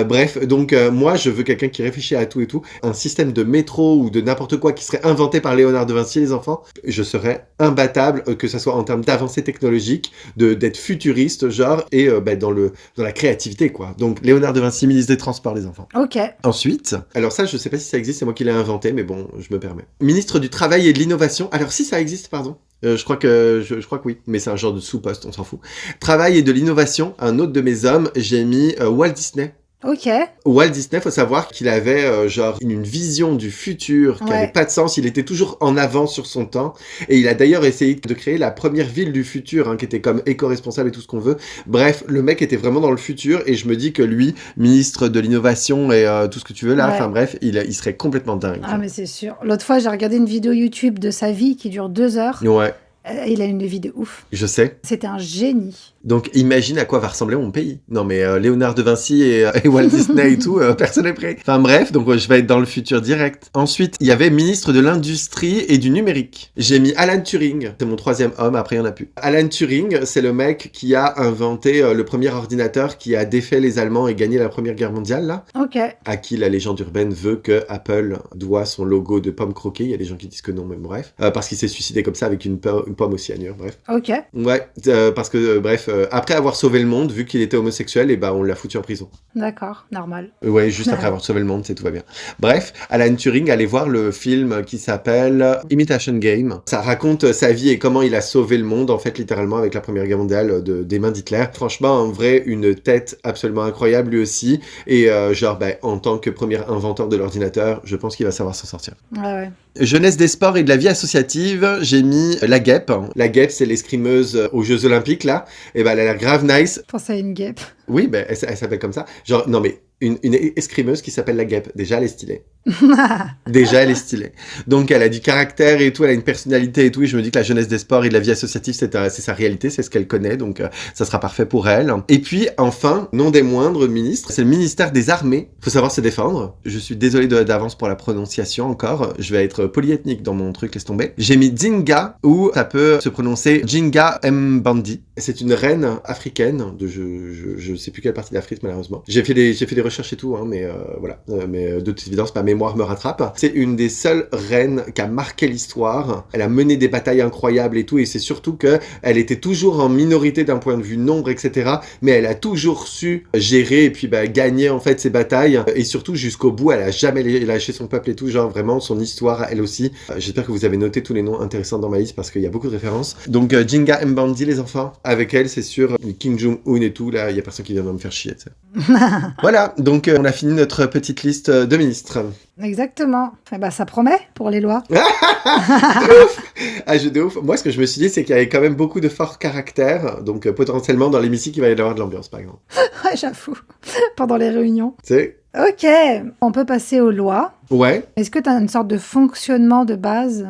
S1: Bref, donc moi, je veux quelqu'un qui réfléchit à tout et tout. Un système de métro ou de n'importe quoi qui serait inventé par Léonard de Vinci, les enfants, je serais imbattable, que ça soit en termes d'avancée technologique, d'être futuriste, genre, et dans la créativité, quoi. Donc, Léonard de Vinci, ministre des Transports, les enfants.
S2: Ok.
S1: Ensuite, alors ça, je sais pas si ça existe, c'est moi qui l'ai inventé, mais bon, je me permets. Ministre du Travail et de l'Innovation. Alors, si ça existe, pardon. Je crois que oui, mais c'est un genre de sous-poste, on s'en fout. Travail et de l'innovation, un autre de mes hommes, j'ai mis Walt Disney.
S2: Ok.
S1: Walt Disney, faut savoir qu'il avait une vision du futur qui avait pas de sens. Il était toujours en avance sur son temps. Et il a d'ailleurs essayé de créer la première ville du futur, qui était comme éco-responsable et tout ce qu'on veut. Bref, le mec était vraiment dans le futur. Et je me dis que lui, ministre de l'innovation et tout ce que tu veux là, enfin bref, il serait complètement dingue.
S2: Ah mais c'est sûr. L'autre fois, j'ai regardé une vidéo YouTube de sa vie qui dure 2 heures.
S1: Ouais.
S2: Il a une vie de ouf.
S1: Je sais.
S2: C'était un génie.
S1: Donc imagine à quoi va ressembler mon pays. Non mais Léonard de Vinci et Walt Disney et tout, personne n'est prêt. Enfin bref, donc je vais être dans le futur direct. Ensuite, il y avait ministre de l'Industrie et du Numérique. J'ai mis Alan Turing, c'est mon 3e homme, après il n'y en a plus. Alan Turing, c'est le mec qui a inventé le premier ordinateur qui a défait les Allemands et gagné la Première Guerre mondiale, là.
S2: Ok.
S1: À qui la légende urbaine veut que Apple doit son logo de pomme croquée. Il y a des gens qui disent que non, mais bref. Parce qu'il s'est suicidé comme ça avec une pomme au cyanure, bref.
S2: Ok.
S1: Ouais, parce que, bref, après avoir sauvé le monde, vu qu'il était homosexuel, et on l'a foutu en prison.
S2: D'accord, normal.
S1: Ouais, juste après avoir sauvé le monde, tout va bien. Bref, Alan Turing, allez voir le film qui s'appelle Imitation Game. Ça raconte sa vie et comment il a sauvé le monde, en fait, littéralement, avec la Première Guerre mondiale des mains d'Hitler. Franchement, en vrai, une tête absolument incroyable, lui aussi. Et en tant que premier inventeur de l'ordinateur, je pense qu'il va savoir s'en sortir.
S2: Ouais.
S1: Jeunesse des sports et de la vie associative, j'ai mis la guêpe. La guêpe, c'est l'escrimeuse aux Jeux Olympiques, là. Et elle a l'air grave nice.
S2: Je pensais à une guêpe.
S1: Oui, elle s'appelle comme ça. Genre, non mais, une escrimeuse qui s'appelle la guêpe. Déjà, elle est stylée. Déjà, elle est stylée. Donc, elle a du caractère et tout, elle a une personnalité et tout. Et je me dis que la jeunesse des sports et de la vie associative, c'est sa réalité, c'est ce qu'elle connaît. Donc, ça sera parfait pour elle. Et puis, enfin, non des moindres ministres, c'est le ministère des Armées. Faut savoir se défendre. Je suis désolé d'avance pour la prononciation encore. Je vais être polyethnique dans mon truc, laisse tomber. J'ai mis Djinga, ou ça peut se prononcer Djinga Mbandi. C'est une reine africaine de je sais plus quelle partie d'Afrique, malheureusement. J'ai fait des recherches et tout, mais voilà. Mais de toute évidence, ma mémoire me rattrape. C'est une des seules reines qui a marqué l'histoire. Elle a mené des batailles incroyables et tout, et c'est surtout que elle était toujours en minorité d'un point de vue nombre, etc. Mais elle a toujours su gérer et puis gagner en fait ses batailles. Et surtout jusqu'au bout, elle a jamais lâché son peuple et tout. Genre vraiment son histoire, elle aussi. J'espère que vous avez noté tous les noms intéressants dans ma liste parce qu'il y a beaucoup de références. Donc Djinga Mbandi, les enfants. Avec elle, c'est sûr, Kim Jong-un et tout. Là, il y a personne qui vient me faire chier. Voilà, donc on a fini notre petite liste de ministres.
S2: Exactement. Ça promet pour les lois.
S1: De ouf. De ouf. Moi, ce que je me suis dit, c'est qu'il y avait quand même beaucoup de forts caractères. Donc, potentiellement, dans l'hémicycle, il va y avoir de l'ambiance, par exemple.
S2: Ouais, j'avoue. Pendant les réunions.
S1: Tu sais.
S2: Ok. On peut passer aux lois.
S1: Ouais.
S2: Est-ce que tu as une sorte de fonctionnement de base ?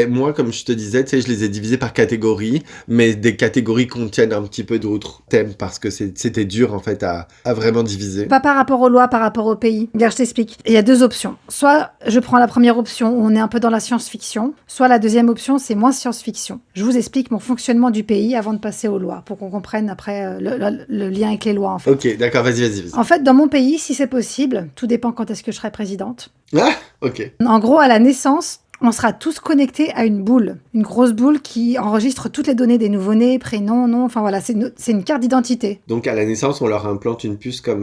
S1: Moi, comme je te disais, tu sais, je les ai divisés par catégories, mais des catégories contiennent un petit peu d'autres thèmes parce que c'était dur, en fait, à vraiment diviser.
S2: Pas par rapport aux lois, par rapport au pays. Regarde, je t'explique. Il y a 2 options. Soit je prends la première option où on est un peu dans la science-fiction, soit la deuxième option, c'est moins science-fiction. Je vous explique mon fonctionnement du pays avant de passer aux lois, pour qu'on comprenne après le lien avec les lois, en fait.
S1: Ok, d'accord, vas-y.
S2: En fait, dans mon pays, si c'est possible, tout dépend quand est-ce que je serai présidente.
S1: Ah, ok.
S2: En gros, à la naissance, on sera tous connectés à une boule, une grosse boule qui enregistre toutes les données des nouveau-nés, prénoms, noms, enfin voilà, c'est une carte d'identité.
S1: Donc à la naissance, on leur implante une puce comme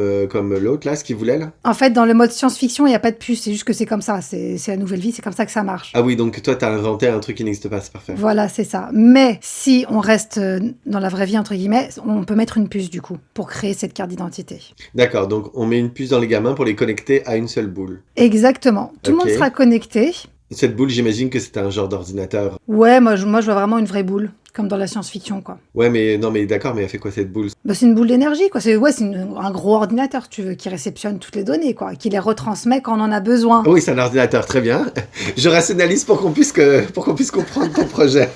S1: l'autre là, ce qu'ils voulaient là.
S2: En fait, dans le mode science-fiction, il n'y a pas de puce, c'est juste que c'est comme ça, c'est la nouvelle vie, c'est comme ça que ça marche.
S1: Ah oui, donc toi t'as inventé un truc qui n'existe pas, c'est parfait.
S2: Voilà, c'est ça. Mais si on reste dans la vraie vie, entre guillemets, on peut mettre une puce du coup, pour créer cette carte d'identité.
S1: D'accord, donc on met une puce dans les gamins pour les connecter à une seule boule.
S2: Exactement. Tout le monde sera connecté.
S1: Cette boule, j'imagine que c'est un genre d'ordinateur.
S2: Ouais, moi je vois vraiment une vraie boule. comme dans la science-fiction, quoi.
S1: Ouais, mais non, mais d'accord, mais elle fait quoi cette boule?
S2: Bah, c'est une boule d'énergie, quoi. Un gros ordinateur, si tu veux, qui réceptionne toutes les données, quoi, qui les retransmet quand on en a besoin.
S1: Ah oui, c'est un ordinateur, très bien. Je rationalise pour qu'on puisse comprendre ton projet.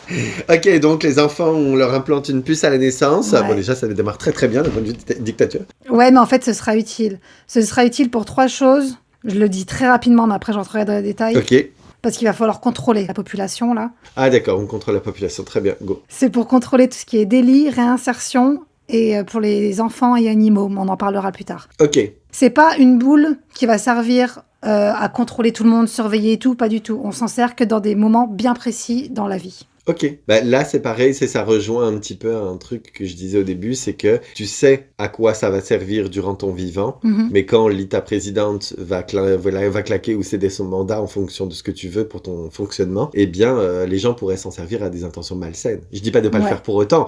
S1: Ok, donc les enfants, on leur implante une puce à la naissance.
S2: Ouais.
S1: Bon, déjà, ça démarre très très bien, d'un point de vue dictature.
S2: Ouais, mais en fait, ce sera utile. Ce sera utile pour 3 choses. Je le dis très rapidement, mais après, j'entrerai dans les détails.
S1: Ok.
S2: Parce qu'il va falloir contrôler la population, là.
S1: Ah d'accord, on contrôle la population, très bien, go.
S2: C'est pour contrôler tout ce qui est délit, réinsertion, et pour les enfants et animaux. On en parlera plus tard.
S1: Ok,
S2: C'est pas une boule qui va servir à contrôler tout le monde, surveiller et tout, pas du tout. On s'en sert que dans des moments bien précis dans la vie.
S1: ok. Bah, là, c'est pareil, ça rejoint un petit peu un truc que je disais au début, c'est que tu sais à quoi ça va servir durant ton vivant, mais quand l'ITA présidente va claquer ou céder son mandat en fonction de ce que tu veux pour ton fonctionnement, eh bien, les gens pourraient s'en servir à des intentions malsaines. Je dis pas de pas le faire pour autant,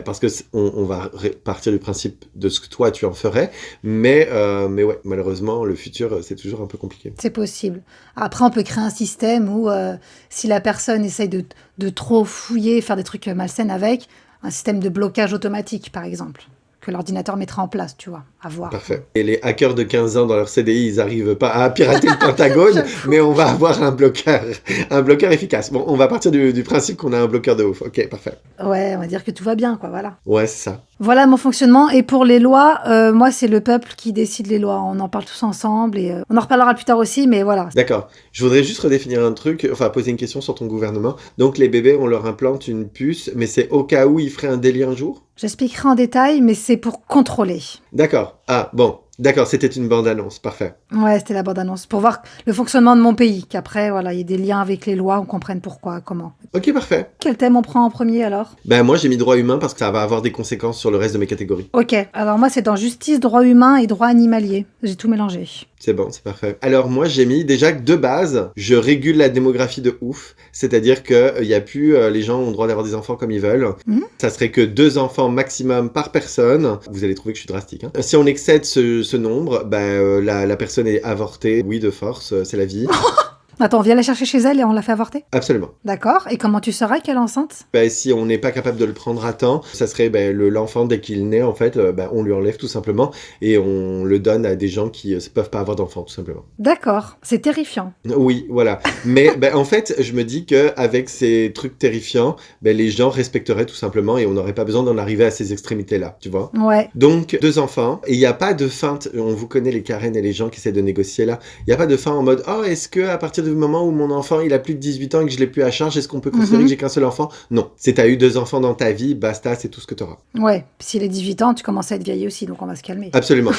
S1: parce que on va partir du principe de ce que toi tu en ferais, mais ouais, malheureusement, le futur, c'est toujours un peu compliqué.
S2: C'est possible. Après, on peut créer un système où, si la personne essaye de trop fouiller, faire des trucs malsains avec, un système de blocage automatique, par exemple, que l'ordinateur mettra en place, tu vois, à voir.
S1: Parfait. Et les hackers de 15 ans dans leur CDI, ils n'arrivent pas à pirater le Pentagone, mais on va avoir un bloqueur efficace. Bon, on va partir du principe qu'on a un bloqueur de ouf. Ok, parfait.
S2: Ouais, on va dire que tout va bien, quoi, voilà.
S1: Ouais, c'est ça.
S2: Voilà mon fonctionnement. Et pour les lois, moi, c'est le peuple qui décide les lois. On en parle tous ensemble et on en reparlera plus tard aussi, mais voilà.
S1: D'accord. Je voudrais juste redéfinir un truc, enfin poser une question sur ton gouvernement. Donc les bébés, on leur implante une puce, mais c'est au cas où ils feraient un délit un jour?
S2: J'expliquerai en détail, mais c'est pour contrôler.
S1: D'accord. Ah, bon. D'accord, c'était une bande-annonce. Parfait.
S2: Ouais, c'était la bande-annonce. Pour voir le fonctionnement de mon pays. Qu'après, voilà, il y ait des liens avec les lois, on comprenne pourquoi, comment.
S1: Ok, parfait.
S2: Quel thème on prend en premier, alors?
S1: Ben moi, j'ai mis droit humain parce que ça va avoir des conséquences sur le reste de mes catégories.
S2: Ok. Alors moi, c'est dans justice, droit humain et droit animalier. J'ai tout mélangé.
S1: C'est bon, c'est parfait. Alors moi, j'ai mis déjà que de base, je régule la démographie de ouf. C'est-à-dire que y a plus les gens ont le droit d'avoir des enfants comme ils veulent. Ça serait que 2 enfants maximum par personne. Vous allez trouver que je suis drastique. Hein. Si on excède ce nombre, la personne est avortée. Oui, de force, c'est la vie.
S2: Attends, on vient la chercher chez elle et on la fait avorter?
S1: Absolument.
S2: D'accord. Et comment tu sauras qu'elle est enceinte?
S1: Si on n'est pas capable de le prendre à temps, ça serait l'enfant dès qu'il naît, en fait, on lui enlève tout simplement et on le donne à des gens qui ne peuvent pas avoir d'enfants, tout simplement.
S2: D'accord. C'est terrifiant.
S1: Oui, voilà. Mais en fait, je me dis qu'avec ces trucs terrifiants, les gens respecteraient tout simplement et on n'aurait pas besoin d'en arriver à ces extrémités-là, tu vois.
S2: Ouais.
S1: Donc, 2 enfants, et il n'y a pas de feinte, on vous connaît les Karen et les gens qui essaient de négocier là, il n'y a pas de fin en mode « Oh, est-ce que à partir du moment où mon enfant il a plus de 18 ans et que je l'ai plus à charge, est-ce qu'on peut considérer que j'ai qu'un seul enfant ?» Non. Si t'as eu 2 enfants dans ta vie, basta, c'est tout ce que t'auras.
S2: Ouais. S'il est 18 ans, tu commences à être vieille aussi, donc on va se calmer.
S1: Absolument.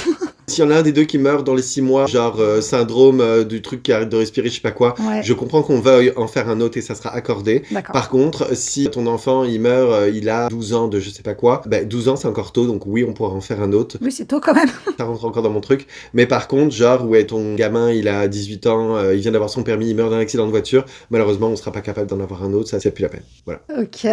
S1: S'il y en a un des deux qui meurt dans les 6 mois, genre syndrome du truc qui arrête de respirer, je sais pas quoi, je comprends qu'on veuille en faire un autre et ça sera accordé.
S2: D'accord.
S1: Par contre, si ton enfant il meurt, il a 12 ans de je sais pas quoi, 12 ans c'est encore tôt, donc oui, on pourra en faire un autre.
S2: Oui, c'est tôt quand même.
S1: Ça rentre encore dans mon truc. Mais par contre, genre, ouais, ton gamin, il a 18 ans, il vient d'avoir son permis, il meurt d'un accident de voiture, malheureusement, on sera pas capable d'en avoir un autre, ça, c'est plus la peine. Voilà.
S2: Ok.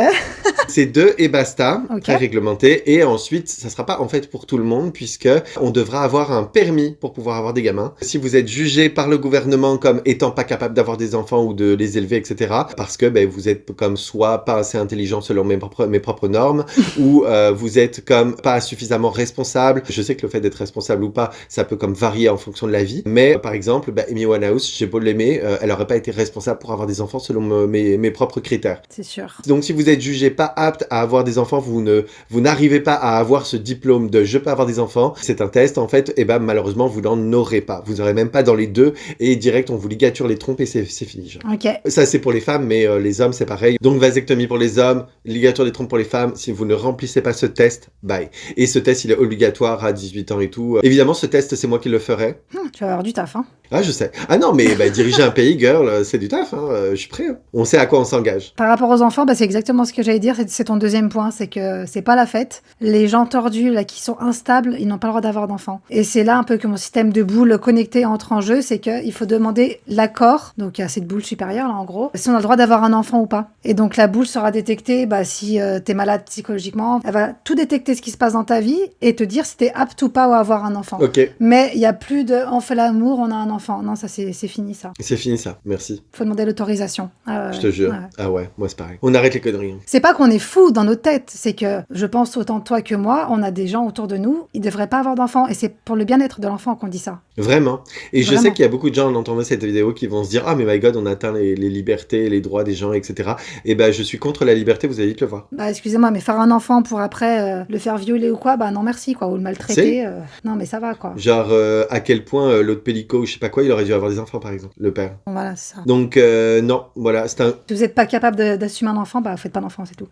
S1: C'est 2 et basta,
S2: Ok.
S1: très réglementé. Et ensuite, ça sera pas en fait pour tout le monde, puisque on devra avoir un permis pour pouvoir avoir des gamins. Si vous êtes jugé par le gouvernement comme étant pas capable d'avoir des enfants ou de les élever, etc., parce que vous êtes comme soit pas assez intelligent selon mes propres normes, ou vous êtes comme pas suffisamment responsable. Je sais que le fait d'être responsable ou pas, ça peut comme varier en fonction de la vie. Mais par exemple, Amy Winehouse, j'ai beau l'aimer, elle aurait pas été responsable pour avoir des enfants selon mes propres critères.
S2: C'est sûr.
S1: Donc si vous êtes jugé pas apte à avoir des enfants, vous n'arrivez pas à avoir ce diplôme de je peux avoir des enfants, c'est un test en fait, et malheureusement vous n'en aurez pas. Vous n'aurez même pas dans les 2 et direct on vous ligature les trompes et c'est fini. Genre.
S2: Ok.
S1: Ça c'est pour les femmes, mais les hommes c'est pareil. Donc vasectomie pour les hommes, ligature des trompes pour les femmes. Si vous ne remplissez pas ce test, bye. Et ce test il est obligatoire à 18 ans et tout. Évidemment ce test c'est moi qui le ferai.
S2: Tu vas avoir du taf, hein.
S1: Ah je sais. Ah non mais diriger un pays, girl, c'est du taf. Hein. Je suis prêt. Hein. On sait à quoi on s'engage.
S2: Par rapport aux enfants, c'est exactement ce que j'allais dire. C'est ton deuxième point, c'est que c'est pas la fête. Les gens tordus là qui sont instables, ils n'ont pas le droit d'avoir d'enfants. Et c'est là un peu que mon système de boules connectées entre en jeu, c'est qu'il faut demander l'accord. Donc il y a cette boule supérieure là en gros, si on a le droit d'avoir un enfant ou pas. Et donc la boule sera détectée si t'es malade psychologiquement. Elle va tout détecter ce qui se passe dans ta vie et te dire si t'es apte ou pas à avoir un enfant.
S1: Ok.
S2: Mais il y a plus de on fait l'amour, on a un enfant. enfant. Non, ça c'est fini ça.
S1: C'est fini ça, merci.
S2: Faut demander l'autorisation.
S1: Je te jure. Ah ouais, moi c'est pareil. On arrête les conneries.
S2: C'est pas qu'on est fou dans nos têtes, c'est que je pense autant toi que moi, on a des gens autour de nous, ils devraient pas avoir d'enfants, et c'est pour le bien-être de l'enfant qu'on dit ça.
S1: Vraiment. Et je sais qu'il y a beaucoup de gens en entendant cette vidéo qui vont se dire « Ah mais my god, on atteint les libertés, les droits des gens, etc. » Et ben je suis contre la liberté, vous allez vite le voir.
S2: Bah excusez-moi, mais faire un enfant pour après le faire violer ou quoi, bah non merci quoi, ou le maltraiter, non mais ça va quoi.
S1: Genre à quel point l'autre pélico ou je sais pas quoi, il aurait dû avoir des enfants par exemple, le père.
S2: Voilà, c'est ça.
S1: Donc non, voilà, c'est un...
S2: Si vous n'êtes pas capable d'assumer un enfant, bah faites pas d'enfant, c'est tout.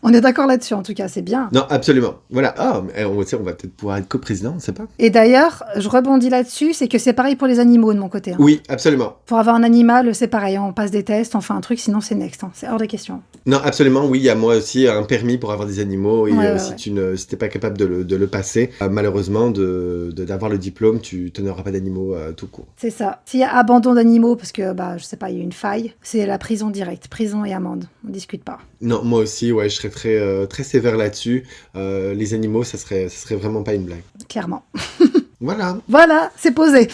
S2: On est d'accord là-dessus en tout cas, c'est bien.
S1: Non, absolument. Voilà. Ah, mais on va peut-être pouvoir être coprésident, on sait pas.
S2: Et d'ailleurs, je rebondis là-dessus, c'est que c'est pareil pour les animaux de mon côté. Hein.
S1: Oui, absolument.
S2: Pour avoir un animal, c'est pareil, on passe des tests, on fait un truc, sinon c'est next, hein. C'est hors de question.
S1: Non, absolument, oui, il y a moi aussi un permis pour avoir des animaux, et si tu n'es pas capable de le passer, malheureusement, d'avoir le diplôme, tu n'auras pas d'animaux tout court.
S2: C'est ça. S'il y a abandon d'animaux, parce que, bah, je sais pas, il y a une faille, c'est la prison directe, prison et amende, on discute pas.
S1: Non, moi aussi, ouais, je serais très sévère là-dessus. Les animaux, ça serait vraiment pas une blague.
S2: Clairement.
S1: Voilà.
S2: Voilà, c'est posé.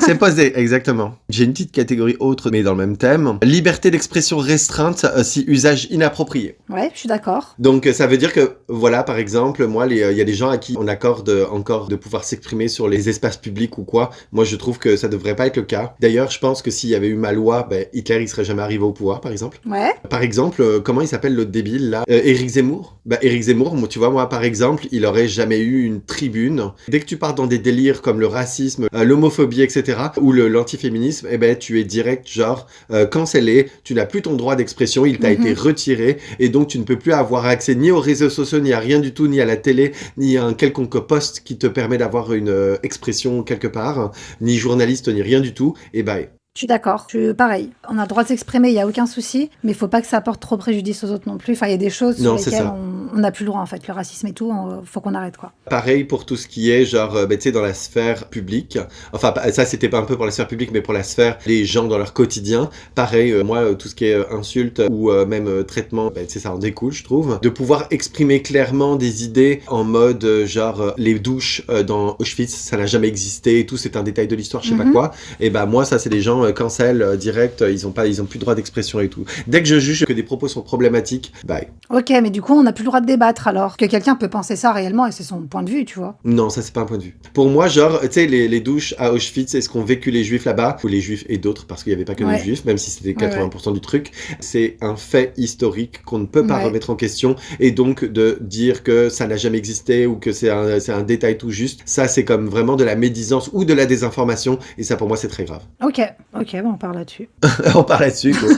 S1: C'est posé, exactement. J'ai une petite catégorie autre, mais dans le même thème. Liberté d'expression restreinte si usage inapproprié.
S2: Ouais, je suis d'accord.
S1: Donc, ça veut dire que, voilà, par exemple, moi, il y a des gens à qui on accorde encore de pouvoir s'exprimer sur les espaces publics ou quoi. Moi, je trouve que ça devrait pas être le cas. D'ailleurs, je pense que s'il y avait eu ma loi, Hitler, il serait jamais arrivé au pouvoir, par exemple.
S2: Ouais.
S1: Par exemple, comment il s'appelle l'autre débile, là Éric Zemmour. Éric Zemmour, tu vois, moi, par exemple, il aurait jamais eu une tribune. Dès que tu pars dans des délires comme le racisme, l'homophobie, etc., ou l'antiféminisme, tu es direct, genre, cancellé, tu n'as plus ton droit d'expression, il t'a été retiré, et donc tu ne peux plus avoir accès ni aux réseaux sociaux, ni à rien du tout, ni à la télé, ni à un quelconque poste qui te permet d'avoir une expression quelque part, ni journaliste, ni rien du tout,
S2: Je suis d'accord, pareil. On a le droit de s'exprimer, il n'y a aucun souci, mais il faut pas que ça apporte trop préjudice aux autres non plus. Enfin, il y a des choses sur lesquelles on n'a plus le droit, en fait. Le racisme et tout, faut qu'on arrête, quoi.
S1: Pareil pour tout ce qui est, genre, tu sais, dans la sphère publique. Enfin, ça, c'était pas un peu pour la sphère publique, mais pour la sphère des gens dans leur quotidien. Pareil, moi, tout ce qui est insulte ou même traitement, tu sais, ça en découle, je trouve. De pouvoir exprimer clairement des idées en mode, genre, les douches dans Auschwitz, ça n'a jamais existé et tout, c'est un détail de l'histoire, je sais pas quoi. Et moi, ça, c'est des gens cancel direct, ils ont plus droit d'expression et tout. Dès que je juge que des propos sont problématiques, bye.
S2: Ok, mais du coup, on n'a plus le droit de débattre alors. Que quelqu'un peut penser ça réellement et c'est son point de vue, tu vois.
S1: Non, ça c'est pas un point de vue. Pour moi, genre, tu sais, les douches à Auschwitz, est-ce qu'ont vécu les juifs là-bas, ou les juifs et d'autres, parce qu'il y avait pas que les juifs, même si c'était 80% du truc, c'est un fait historique qu'on ne peut pas remettre en question, et donc de dire que ça n'a jamais existé ou que c'est un détail tout juste, ça c'est comme vraiment de la médisance ou de la désinformation, et ça pour moi c'est très grave.
S2: Ok, bon, on parle là-dessus.
S1: On parle là-dessus, quoi.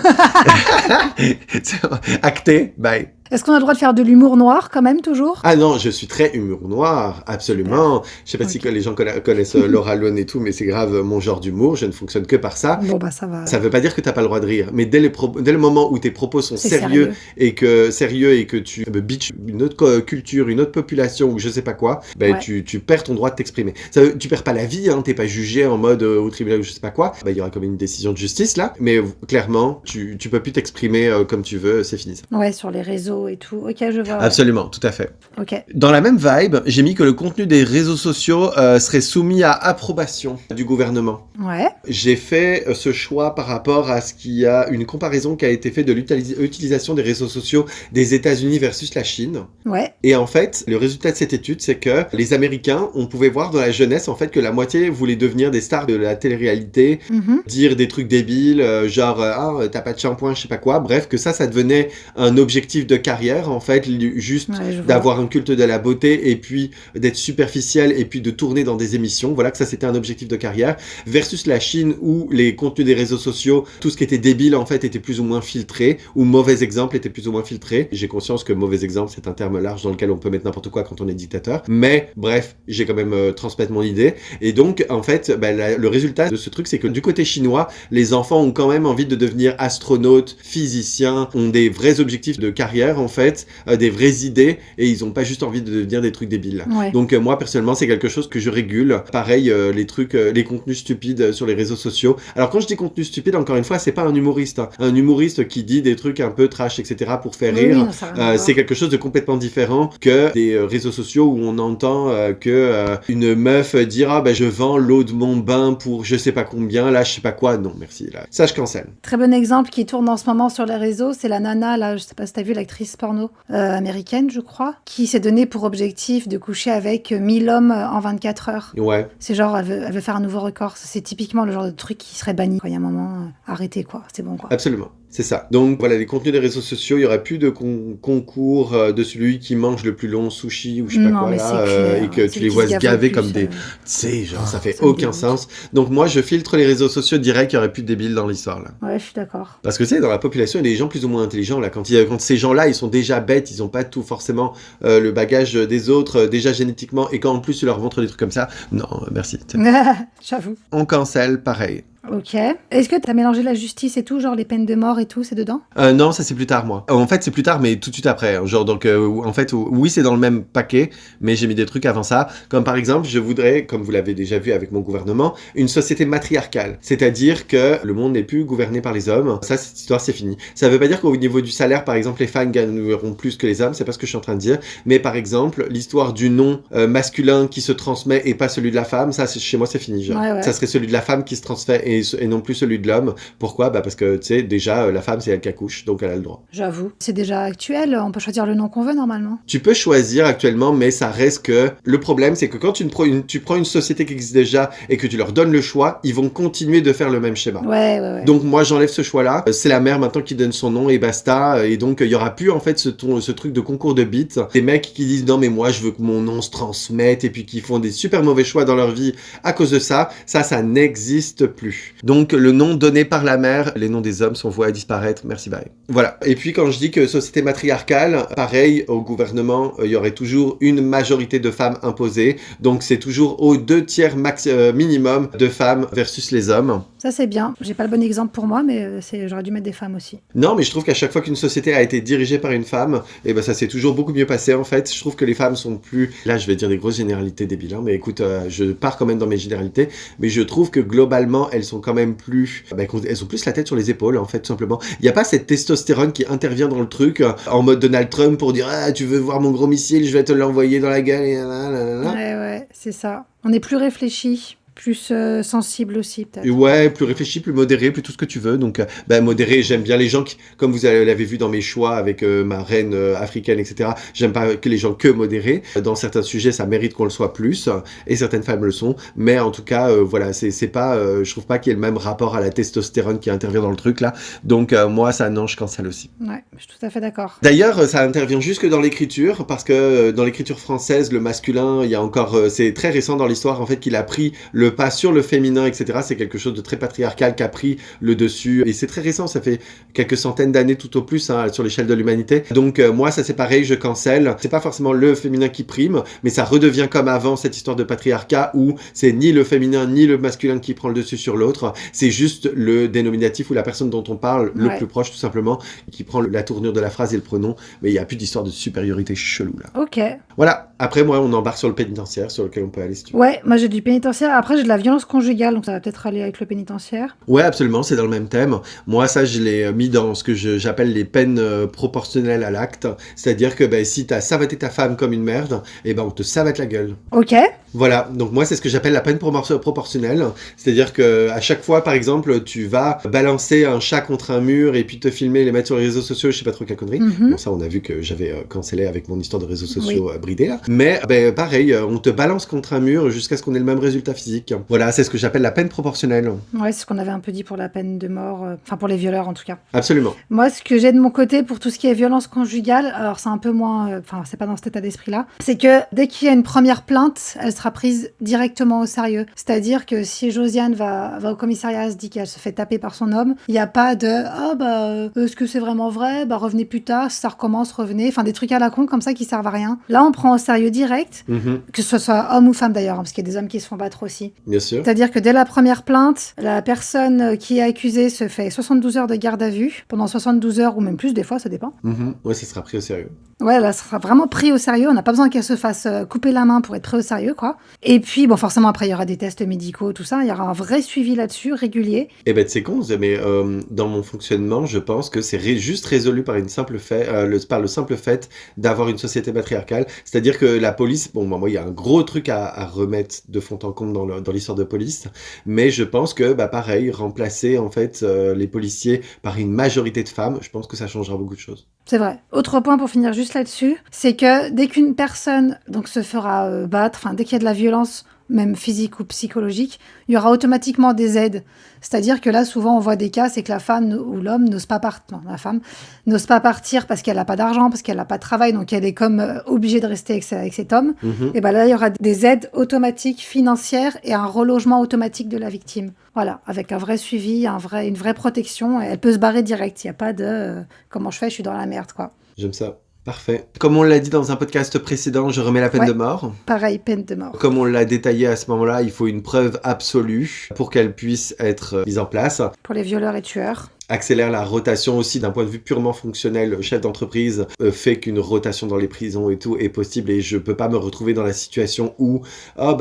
S1: Acté, bye.
S2: Est-ce qu'on a le droit de faire de l'humour noir quand même, toujours?
S1: Ah non, je suis très humour noir, absolument. Je sais pas si les gens connaissent Laura Lone et tout, mais c'est grave mon genre d'humour, je ne fonctionne que par ça.
S2: Bon, ça va.
S1: Ça veut pas dire que t'as pas le droit de rire, mais dès le moment où tes propos sont sérieux et que tu bitches une autre culture, une autre population ou je sais pas quoi, tu perds ton droit de t'exprimer. Tu perds pas la vie, hein, t'es pas jugé en mode au tribunal ou je sais pas quoi. Il y aura comme une décision de justice là, mais clairement, tu peux plus t'exprimer comme tu veux, c'est fini ça.
S2: Ouais, sur les réseaux et tout. Ok, je vois.
S1: Absolument, tout à fait.
S2: Ok.
S1: Dans la même vibe, j'ai mis que le contenu des réseaux sociaux serait soumis à approbation du gouvernement.
S2: Ouais.
S1: J'ai fait ce choix par rapport à ce qu'il y a une comparaison qui a été faite de l'utilisation des réseaux sociaux des États-Unis versus la Chine.
S2: Ouais.
S1: Et en fait, le résultat de cette étude, c'est que les Américains, on pouvait voir dans la jeunesse en fait que la moitié voulait devenir des stars de la télé-réalité, dire des trucs débiles, genre t'as pas de shampoing, je sais pas quoi. Bref, que ça devenait un objectif de carrière en fait, juste d'avoir un culte de la beauté et puis d'être superficiel et puis de tourner dans des émissions. Voilà que ça c'était un objectif de carrière. Versus la Chine où les contenus des réseaux sociaux, tout ce qui était débile en fait était plus ou moins filtré ou mauvais exemple était plus ou moins filtré. J'ai conscience que mauvais exemple c'est un terme large dans lequel on peut mettre n'importe quoi quand on est dictateur. Mais bref, j'ai quand même transmettre mon idée. Et donc en fait, le résultat de ce truc c'est que du côté chinois, les enfants ont quand même envie de devenir astronautes, physiciens, ont des vrais objectifs de carrière derrière, en fait, des vraies idées et ils ont pas juste envie de devenir des trucs débiles.
S2: Ouais.
S1: Donc moi, personnellement, c'est quelque chose que je régule. Pareil, les trucs, les contenus stupides sur les réseaux sociaux. Alors quand je dis contenu stupide, encore une fois, c'est pas un humoriste. Hein. Un humoriste qui dit des trucs un peu trash, etc. pour faire rire,
S2: non, ça a rien à voir.
S1: c'est quelque chose de complètement différent que des réseaux sociaux où on entend que une meuf dire ah ben je vends l'eau de mon bain pour je sais pas combien, là je sais pas quoi. Non merci, là ça je cancelle.
S2: Très bon exemple qui tourne en ce moment sur les réseaux, c'est la nana, là, je sais pas si t'as vu, l'actrice porno américaine, je crois, qui s'est donné pour objectif de coucher avec 1000 hommes en 24 heures.
S1: Ouais.
S2: C'est genre, elle veut faire un nouveau record. C'est typiquement le genre de truc qui serait banni. Il y a un moment, arrêtez quoi, c'est bon quoi.
S1: Absolument. C'est ça. Donc voilà, les contenus des réseaux sociaux, il y aurait plus de concours de celui qui mange le plus long sushi ou je sais pas quoi là, et que tu les vois se gaver comme des... Tu sais, genre ça fait aucun sens. Donc moi je filtre les réseaux sociaux direct, il y aurait plus de débiles dans l'histoire là.
S2: Ouais, je suis d'accord.
S1: Parce que tu sais, dans la population, il y a des gens plus ou moins intelligents là. Quand ces gens-là, ils sont déjà bêtes, ils ont pas tout forcément le bagage des autres déjà génétiquement, et quand en plus tu leur montres des trucs comme ça, non, merci.
S2: J'avoue.
S1: On cancelle, pareil.
S2: Ok. Est-ce que t'as mélangé la justice et tout, genre les peines de mort et tout, c'est dedans?
S1: Non, ça c'est plus tard, moi. En fait, c'est plus tard, mais tout de suite après. Hein. Genre, donc, en fait, oui, c'est dans le même paquet, mais j'ai mis des trucs avant ça. Comme par exemple, je voudrais, comme vous l'avez déjà vu avec mon gouvernement, une société matriarcale. C'est-à-dire que le monde n'est plus gouverné par les hommes. Ça, cette histoire, c'est fini. Ça veut pas dire qu'au niveau du salaire, par exemple, les femmes gagneront plus que les hommes. C'est pas ce que je suis en train de dire. Mais par exemple, l'histoire du nom masculin qui se transmet et pas celui de la femme, ça, chez moi, c'est fini. Genre. Ouais. Ça serait celui de la femme qui se transmet et non plus celui de l'homme. Pourquoi ? Bah parce que, tu sais, déjà, la femme, c'est elle qui accouche, donc elle a le droit.
S2: J'avoue. C'est déjà actuel, on peut choisir le nom qu'on veut, normalement.
S1: Tu peux choisir actuellement, mais ça reste que... Le problème, c'est que quand tu prends une société qui existe déjà et que tu leur donnes le choix, ils vont continuer de faire le même schéma.
S2: Ouais.
S1: Donc moi, j'enlève ce choix-là. C'est la mère maintenant qui donne son nom et basta. Et donc, il y aura plus, en fait, ce truc de concours de bits. Des mecs qui disent, non, mais moi, je veux que mon nom se transmette et puis qui font des super mauvais choix dans leur vie à cause de ça. Ça n'existe plus. Donc, le nom donné par la mère, les noms des hommes sont voués à disparaître. Merci, bye. Voilà. Et puis, quand je dis que société matriarcale, pareil, au gouvernement, il y aurait toujours une majorité de femmes imposées. Donc, c'est toujours aux 2/3 minimum de femmes versus les hommes.
S2: Ça, c'est bien. J'ai pas le bon exemple pour moi, mais j'aurais dû mettre des femmes aussi.
S1: Non, mais je trouve qu'à chaque fois qu'une société a été dirigée par une femme, et ben ça s'est toujours beaucoup mieux passé, en fait. Je trouve que les femmes sont plus... Là, je vais dire des grosses généralités débiles, hein, mais écoute, je pars quand même dans mes généralités, mais je trouve que globalement, elles sont quand même plus... elles ont plus la tête sur les épaules, en fait, tout simplement. Il n'y a pas cette testostérone qui intervient dans le truc, en mode Donald Trump, pour dire « Ah, tu veux voir mon gros missile, je vais te l'envoyer dans la gueule, et là. »
S2: Ouais, c'est ça. On est plus réfléchi. Plus sensible aussi, peut-être.
S1: Ouais, plus réfléchi, plus modéré, plus tout ce que tu veux. Donc, modéré, j'aime bien les gens qui, comme vous l'avez vu dans mes choix avec ma reine africaine, etc., j'aime pas que les gens que modérés. Dans certains sujets, ça mérite qu'on le soit plus, et certaines femmes le sont. Mais en tout cas, voilà, c'est pas, je trouve pas qu'il y ait le même rapport à la testostérone qui intervient dans le truc, là. Donc, moi, ça, non, je cancelle aussi.
S2: Ouais, je suis tout à fait d'accord.
S1: D'ailleurs, ça intervient jusque dans l'écriture, parce que dans l'écriture française, le masculin, il y a encore, c'est très récent dans l'histoire, en fait, qu'il a pris le pas sur le féminin, etc. C'est quelque chose de très patriarcal qui a pris le dessus. Et c'est très récent, ça fait quelques centaines d'années tout au plus hein, sur l'échelle de l'humanité. Donc moi, ça c'est pareil, je cancelle. C'est pas forcément le féminin qui prime, mais ça redevient comme avant cette histoire de patriarcat où c'est ni le féminin ni le masculin qui prend le dessus sur l'autre. C'est juste le dénominatif ou la personne dont on parle, le plus proche tout simplement, qui prend la tournure de la phrase et le pronom. Mais il n'y a plus d'histoire de supériorité chelou là.
S2: Ok.
S1: Voilà. Après, moi, on embarque sur le pénitentiaire, sur lequel on peut aller si tu veux.
S2: Ouais, moi j'ai du pénitentiaire. Après, j'ai de la violence conjugale, donc ça va peut-être aller avec le pénitentiaire.
S1: Ouais, absolument, c'est dans le même thème. Moi, ça, je l'ai mis dans ce que j'appelle les peines proportionnelles à l'acte. C'est-à-dire que si t'as savaté ta femme comme une merde, on te savate la gueule.
S2: Ok.
S1: Voilà, donc moi, c'est ce que j'appelle la peine proportionnelle. C'est-à-dire que à chaque fois, par exemple, tu vas balancer un chat contre un mur et puis te filmer, les mettre sur les réseaux sociaux, je sais pas trop quelle connerie. Bon, ça, on a vu que j'avais cancellé avec mon histoire de réseaux sociaux bridée, là. Mais, pareil, on te balance contre un mur jusqu'à ce qu'on ait le même résultat physique. Voilà, c'est ce que j'appelle la peine proportionnelle.
S2: Ouais, c'est ce qu'on avait un peu dit pour la peine de mort, enfin pour les violeurs en tout cas.
S1: Absolument.
S2: Moi, ce que j'ai de mon côté pour tout ce qui est violence conjugale, alors c'est un peu moins, enfin c'est pas dans cet état d'esprit-là, c'est que dès qu'il y a une première plainte, elle sera prise directement au sérieux. C'est-à-dire que si Josiane va au commissariat, se dit qu'elle se fait taper par son homme, il n'y a pas de est-ce que c'est vraiment vrai, revenez plus tard, si ça recommence, revenez, enfin des trucs à la con comme ça qui servent à rien. Là, on prend au sérieux direct, que ce soit homme ou femme d'ailleurs, hein, parce qu'il y a des hommes qui se font battre aussi.
S1: Bien sûr.
S2: C'est-à-dire que dès la première plainte, la personne qui est accusée se fait 72 heures de garde à vue, pendant 72 heures ou même plus des fois, ça dépend.
S1: Ouais, ça sera pris au sérieux.
S2: Ouais, là, ça sera vraiment pris au sérieux. On n'a pas besoin qu'elle se fasse couper la main pour être pris au sérieux, quoi. Et puis, bon, forcément, après, il y aura des tests médicaux, tout ça. Il y aura un vrai suivi là-dessus, régulier.
S1: Eh ben, c'est con, mais dans mon fonctionnement, je pense que c'est juste résolu par par le simple fait d'avoir une société patriarcale. C'est-à-dire que la police, bon, moi, il y a un gros truc à remettre de fond en comble dans l'histoire de police, mais je pense que, pareil, remplacer, en fait, les policiers par une majorité de femmes, je pense que ça changera beaucoup de choses.
S2: C'est vrai. Autre point pour finir juste là-dessus, c'est que dès qu'une personne donc se fera battre, enfin dès qu'il y a de la violence, même physique ou psychologique, il y aura automatiquement des aides. C'est-à-dire que là, souvent, on voit des cas, c'est que la femme ou l'homme n'ose pas partir. Non, la femme n'ose pas partir parce qu'elle n'a pas d'argent, parce qu'elle n'a pas de travail, donc elle est comme obligée de rester avec cet homme. Et ben là, il y aura des aides automatiques financières et un relogement automatique de la victime. Voilà, avec un vrai suivi, une vraie protection. Et elle peut se barrer direct. Il n'y a pas de comment je fais, je suis dans la merde, quoi.
S1: J'aime ça. Parfait. Comme on l'a dit dans un podcast précédent, je remets la peine de mort.
S2: Pareil, peine de mort.
S1: Comme on l'a détaillé à ce moment-là, il faut une preuve absolue pour qu'elle puisse être mise en place.
S2: Pour les violeurs et tueurs.
S1: Accélère la rotation aussi d'un point de vue purement fonctionnel. Le chef d'entreprise fait qu'une rotation dans les prisons et tout est possible et je peux pas me retrouver dans la situation où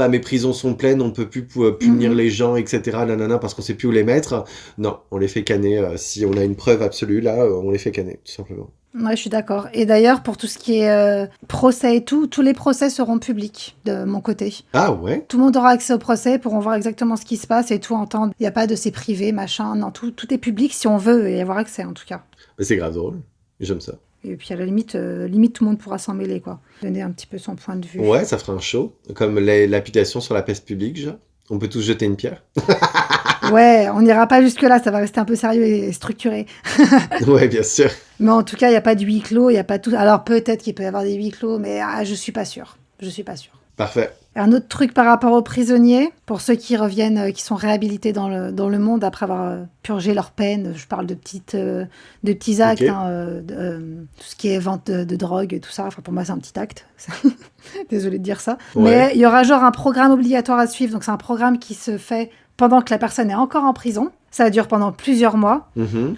S1: mes prisons sont pleines, on peut plus punir les gens, etc. Nanana, parce qu'on sait plus où les mettre. Non, on les fait canner. Si on a une preuve absolue, là, on les fait canner, tout simplement.
S2: Ouais, je suis d'accord. Et d'ailleurs, pour tout ce qui est procès et tout, tous les procès seront publics de mon côté.
S1: Ah ouais?
S2: Tout le monde aura accès au procès, pourront voir exactement ce qui se passe et tout entendre. Il n'y a pas de c'est privé, machin. Non, tout est public si on veut y avoir accès, en tout cas.
S1: Mais c'est grave drôle. J'aime ça.
S2: Et puis à la limite, tout le monde pourra s'en mêler, quoi. Donner un petit peu son point de vue.
S1: Ouais, ça fera un show. Comme l'application sur la peste publique, genre. On peut tous jeter une pierre.
S2: Ouais, on n'ira pas jusque-là, ça va rester un peu sérieux et structuré.
S1: Ouais, bien sûr.
S2: Mais en tout cas, il n'y a pas de huis clos, il n'y a pas tout. Alors peut-être qu'il peut y avoir des huis clos, mais je suis pas sûre. Je suis pas sûre.
S1: Parfait.
S2: Un autre truc par rapport aux prisonniers, pour ceux qui reviennent, qui sont réhabilités dans le monde après avoir purgé leur peine, je parle de petits actes,
S1: Okay.
S2: Tout ce qui est vente de drogue, tout ça. Enfin, pour moi, c'est un petit acte. Désolée de dire ça.
S1: Ouais.
S2: Mais il y aura genre un programme obligatoire à suivre. Donc, c'est un programme qui se fait pendant que la personne est encore en prison. Ça dure pendant plusieurs mois.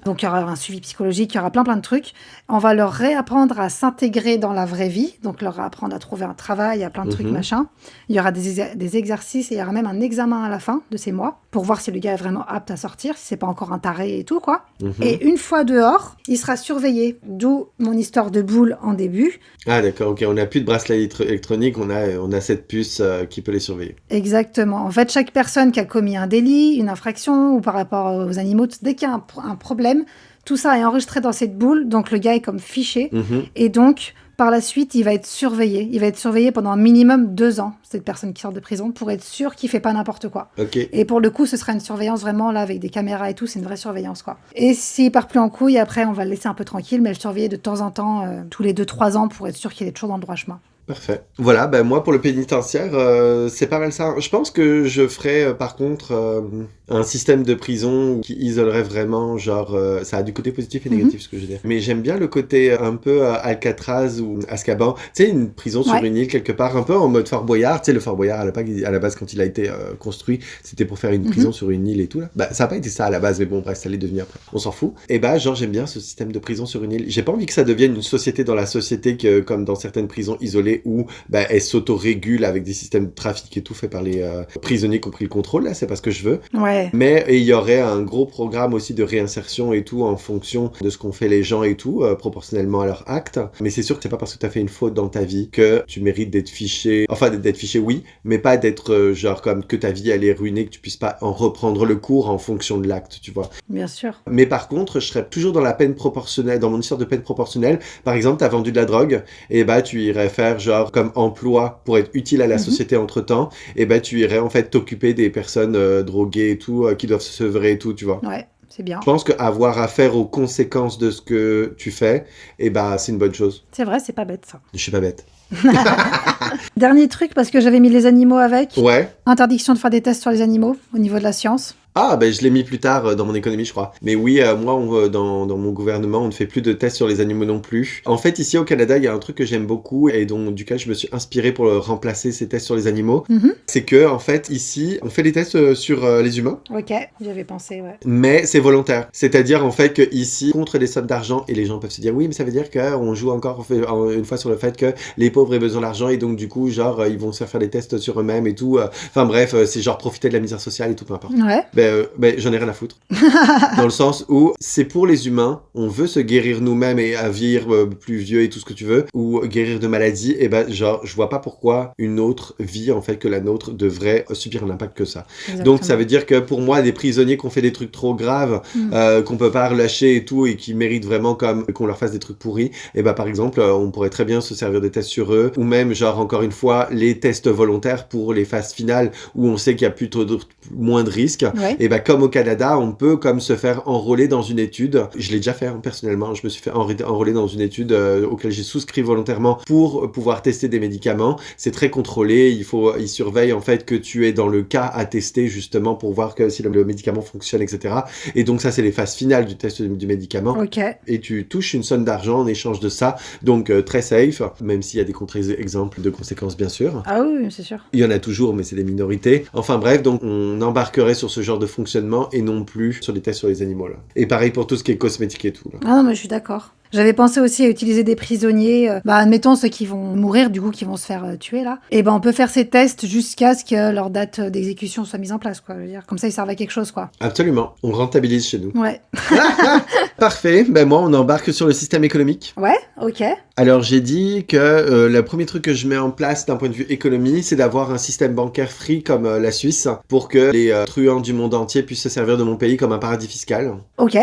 S2: Donc, il y aura un suivi psychologique, il y aura plein de trucs. On va leur réapprendre à s'intégrer dans la vraie vie. Donc, leur apprendre à trouver un travail, à plein de trucs, machin. Il y aura des exercices et il y aura même un examen à la fin de ces mois pour voir si le gars est vraiment apte à sortir, si c'est pas encore un taré et tout, quoi. Et une fois dehors, il sera surveillé. D'où mon histoire de boule en début.
S1: Ah d'accord, ok. On n'a plus de bracelet électronique, on a cette puce qui peut les surveiller.
S2: Exactement. En fait, chaque personne qui a commis un délit, une infraction ou par rapport aux animaux, dès qu'il y a un problème, tout ça est enregistré dans cette boule, donc le gars est comme fiché. Et donc, par la suite, il va être surveillé. Il va être surveillé pendant un minimum 2 ans, cette personne qui sort de prison, pour être sûr qu'il fait pas n'importe quoi.
S1: Ok.
S2: Et pour le coup, ce sera une surveillance vraiment, là, avec des caméras et tout, c'est une vraie surveillance, quoi. Et s'il part plus en couille, après, on va le laisser un peu tranquille, mais le surveiller de temps en temps, tous les 2-3 ans, pour être sûr qu'il est toujours dans le droit chemin.
S1: Parfait. Voilà, moi pour le pénitentiaire, c'est pas mal ça. Je pense que je ferais par contre un système de prison qui isolerait vraiment, genre, ça a du côté positif et négatif ce que je veux dire. Mais j'aime bien le côté un peu Alcatraz ou Azkaban. Tu sais, une prison sur une île quelque part, un peu en mode Fort Boyard. Tu sais, le Fort Boyard à la base quand il a été construit, c'était pour faire une prison sur une île et tout là. Ça a pas été ça à la base, mais bon, bref, ça allait devenir après. On s'en fout. Et genre j'aime bien ce système de prison sur une île. J'ai pas envie que ça devienne une société dans la société comme dans certaines prisons isolées où elle s'auto-régule avec des systèmes de trafic et tout fait par les prisonniers qui ont pris le contrôle, là, c'est pas ce que je veux.
S2: Ouais.
S1: Mais il y aurait un gros programme aussi de réinsertion et tout en fonction de ce qu'ont fait les gens et tout, proportionnellement à leurs actes. Mais c'est sûr que c'est pas parce que t'as fait une faute dans ta vie que tu mérites d'être fiché. Enfin, d'être fiché, oui, mais pas d'être genre comme que ta vie elle est ruinée, que tu puisses pas en reprendre le cours en fonction de l'acte, tu vois.
S2: Bien sûr.
S1: Mais par contre, je serais toujours dans la peine proportionnelle, dans mon histoire de peine proportionnelle. Par exemple, t'as vendu de la drogue, et tu irais faire genre comme emploi pour être utile à la société entre-temps, et tu irais en fait t'occuper des personnes droguées et tout, qui doivent se sevrer et tout, tu vois.
S2: Ouais, c'est bien.
S1: Je pense qu'avoir affaire aux conséquences de ce que tu fais, c'est une bonne chose.
S2: C'est vrai, c'est pas bête, ça.
S1: Je suis pas bête.
S2: Dernier truc, parce que j'avais mis les animaux avec.
S1: Ouais.
S2: Interdiction de faire des tests sur les animaux, au niveau de la science.
S1: Ah, ben je l'ai mis plus tard dans mon économie, je crois. Mais oui, moi, dans mon gouvernement, on ne fait plus de tests sur les animaux non plus. En fait, ici au Canada, il y a un truc que j'aime beaucoup et duquel je me suis inspiré pour remplacer ces tests sur les animaux. C'est que, en fait, ici, on fait des tests sur les humains.
S2: Ok, j'avais pensé, ouais.
S1: Mais c'est volontaire. C'est-à-dire, en fait, que ici, contre des sommes d'argent, et les gens peuvent se dire, oui, mais ça veut dire qu'on joue encore une fois sur le fait que les pauvres aient besoin d'argent et donc, du coup, genre, ils vont se faire des tests sur eux-mêmes et tout. Enfin, bref, c'est genre profiter de la misère sociale et tout, peu importe.
S2: Ouais.
S1: Ben, j'en ai rien à foutre. Dans le sens où c'est pour les humains, on veut se guérir nous-mêmes et à vivre plus vieux et tout ce que tu veux, ou guérir de maladies, et ben, genre, je vois pas pourquoi une autre vie, en fait, que la nôtre devrait subir un impact que ça.
S2: Exactement.
S1: Donc, ça veut dire que pour moi, des prisonniers qui ont fait des trucs trop graves, qu'on peut pas relâcher et tout, et qui méritent vraiment comme qu'on leur fasse des trucs pourris, et ben, par exemple, on pourrait très bien se servir des tests sur eux, ou même, genre, encore une fois, les tests volontaires pour les phases finales où on sait qu'il y a moins de risques.
S2: Ouais.
S1: Et ben, comme au Canada, on peut comme se faire enrôler dans une étude. Je l'ai déjà fait personnellement. Je me suis fait enrôler dans une étude auquel j'ai souscrit volontairement pour pouvoir tester des médicaments. C'est très contrôlé. Ils surveillent en fait que tu es dans le cas à tester justement pour voir que si le médicament fonctionne, etc. Et donc ça, c'est les phases finales du test du médicament.
S2: Ok.
S1: Et tu touches une somme d'argent en échange de ça. Donc très safe, même s'il y a des contre-exemples de conséquences, bien sûr.
S2: Ah oui, c'est sûr.
S1: Il y en a toujours, mais c'est des minorités. Enfin bref, donc on embarquerait sur ce genre de fonctionnement et non plus sur les tests sur les animaux. Là. Et pareil pour tout ce qui est cosmétique et tout. Là.
S2: Ah non, mais je suis d'accord. J'avais pensé aussi à utiliser des prisonniers, admettons ceux qui vont mourir, du coup, qui vont se faire tuer, là. Et ben, on peut faire ces tests jusqu'à ce que leur date d'exécution soit mise en place, quoi. Je veux dire, comme ça, ils servent à quelque chose, quoi.
S1: Absolument. On rentabilise chez nous.
S2: Ouais.
S1: Parfait. Ben moi, on embarque sur le système économique.
S2: Ouais, ok.
S1: Alors, j'ai dit que le premier truc que je mets en place d'un point de vue économie, c'est d'avoir un système bancaire free comme la Suisse pour que les truands du monde entier puissent se servir de mon pays comme un paradis fiscal.
S2: Ok.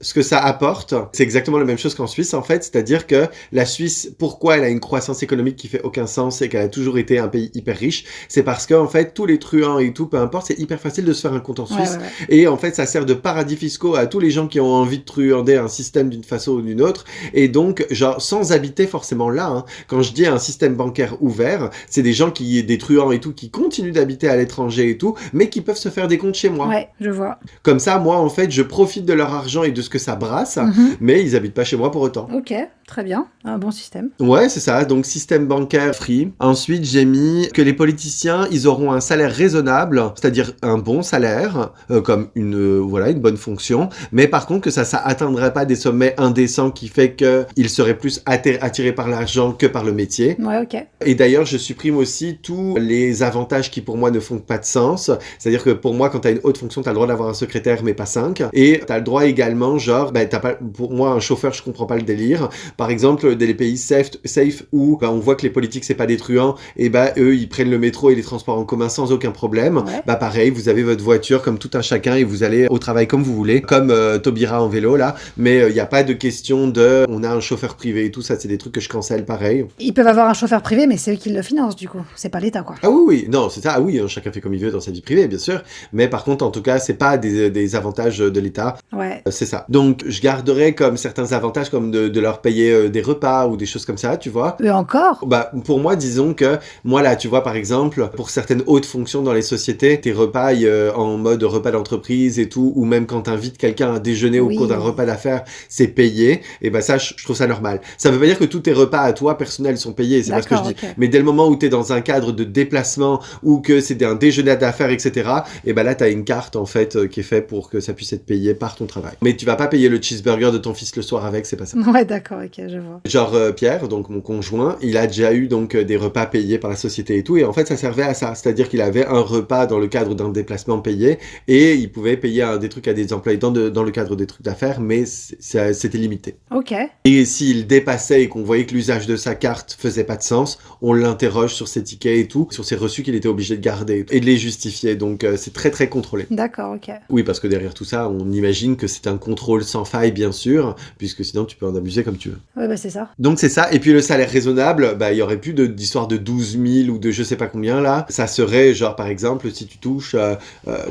S1: Ce que ça apporte, c'est exactement la même chose qu'en Suisse, en fait. C'est-à-dire que la Suisse, pourquoi elle a une croissance économique qui fait aucun sens et qu'elle a toujours été un pays hyper riche, c'est parce qu'en fait, tous les truands et tout, peu importe, c'est hyper facile de se faire un compte en Suisse.
S2: Ouais.
S1: Et en fait, ça sert de paradis fiscaux à tous les gens qui ont envie de truander un système d'une façon ou d'une autre. Et donc, genre, sans habiter forcément là, hein. Quand je dis un système bancaire ouvert, c'est des gens des truands et tout, qui continuent d'habiter à l'étranger et tout, mais qui peuvent se faire des comptes chez moi.
S2: Ouais, je vois.
S1: Comme ça, moi, en fait, je profite de leur argent et de ce que ça brasse, mais ils habitent pas chez moi pour autant.
S2: Ok, très bien. Un bon système.
S1: Ouais, c'est ça. Donc, système bancaire free. Ensuite, j'ai mis que les politiciens, ils auront un salaire raisonnable, c'est-à-dire un bon salaire, comme une bonne fonction. Mais par contre, que ça atteindrait pas des sommets indécents qui fait qu'ils seraient plus attirés par l'argent que par le métier.
S2: Ouais, ok.
S1: Et d'ailleurs, je supprime aussi tous les avantages qui, pour moi, ne font pas de sens. C'est-à-dire que pour moi, quand t'as une haute fonction, t'as le droit d'avoir un secrétaire, mais pas 5. Et t'as le droit également, genre, t'as pas, pour moi, un chauffeur, je comprends pas le délire. Par exemple, des pays safe où on voit que les politiques, c'est pas des truands, et eux, ils prennent le métro et les transports en commun sans aucun problème.
S2: Ouais.
S1: Pareil, vous avez votre voiture comme tout un chacun et vous allez au travail comme vous voulez, comme Taubira en vélo, là. Mais il n'y a pas de question on a un chauffeur privé et tout, ça, c'est des trucs que je cancelle pareil.
S2: Ils peuvent avoir un chauffeur privé, mais c'est eux qui le financent, du coup. C'est pas l'État, quoi.
S1: Ah oui, non, c'est ça, ah oui, hein, chacun fait comme il veut dans sa vie privée, bien sûr. Mais par contre, en tout cas, c'est pas des avantages de l'État.
S2: Ouais.
S1: C'est ça. Donc, je garderai comme certains avantages, comme de leur payer des repas ou des choses comme ça, tu vois.
S2: Eux encore?
S1: Pour moi, disons que, moi là, tu vois, par exemple, pour certaines hautes fonctions dans les sociétés, tes repas en mode repas d'entreprise et tout, ou même quand t'invites quelqu'un à déjeuner au cours d'un repas d'affaires, c'est payé, et ça, je trouve ça normal. Ça veut pas dire que tous tes repas à toi, personnels, sont payés, c'est pas ce que je dis. Okay. Mais dès le moment où t'es dans un cadre de déplacement, ou que c'est un déjeuner d'affaires, etc., et là, t'as une carte, en fait, qui est faite pour que ça puisse être payé par ton travail. Mais tu vas pas payer le cheeseburger de ton fils le soir avec, c'est pas ça.
S2: Ouais, d'accord, ok, je vois.
S1: Genre, Pierre, donc mon conjoint, il a déjà eu donc des repas payés par la société et tout, et en fait, ça servait à ça. C'est-à-dire qu'il avait un repas dans le cadre d'un déplacement payé, et il pouvait payer des trucs à des employés dans le cadre des trucs d'affaires, mais c'était limité.
S2: Ok.
S1: Et s'il dépassait et qu'on voyait que l'usage de sa carte faisait pas de sens, on l'interroge sur ses tickets et tout, sur ses reçus qu'il était obligé de garder et de les justifier. Donc, c'est très très contrôlé.
S2: D'accord, ok.
S1: Oui, parce que derrière tout ça, on imagine que c'est un contrôle sans faille, bien sûr, puisque sinon tu peux en abuser comme tu veux.
S2: Ouais, c'est ça.
S1: Donc c'est ça, et puis le salaire raisonnable, bah il y aurait plus d'histoire de 12 000 ou de je sais pas combien là, ça serait genre par exemple si tu touches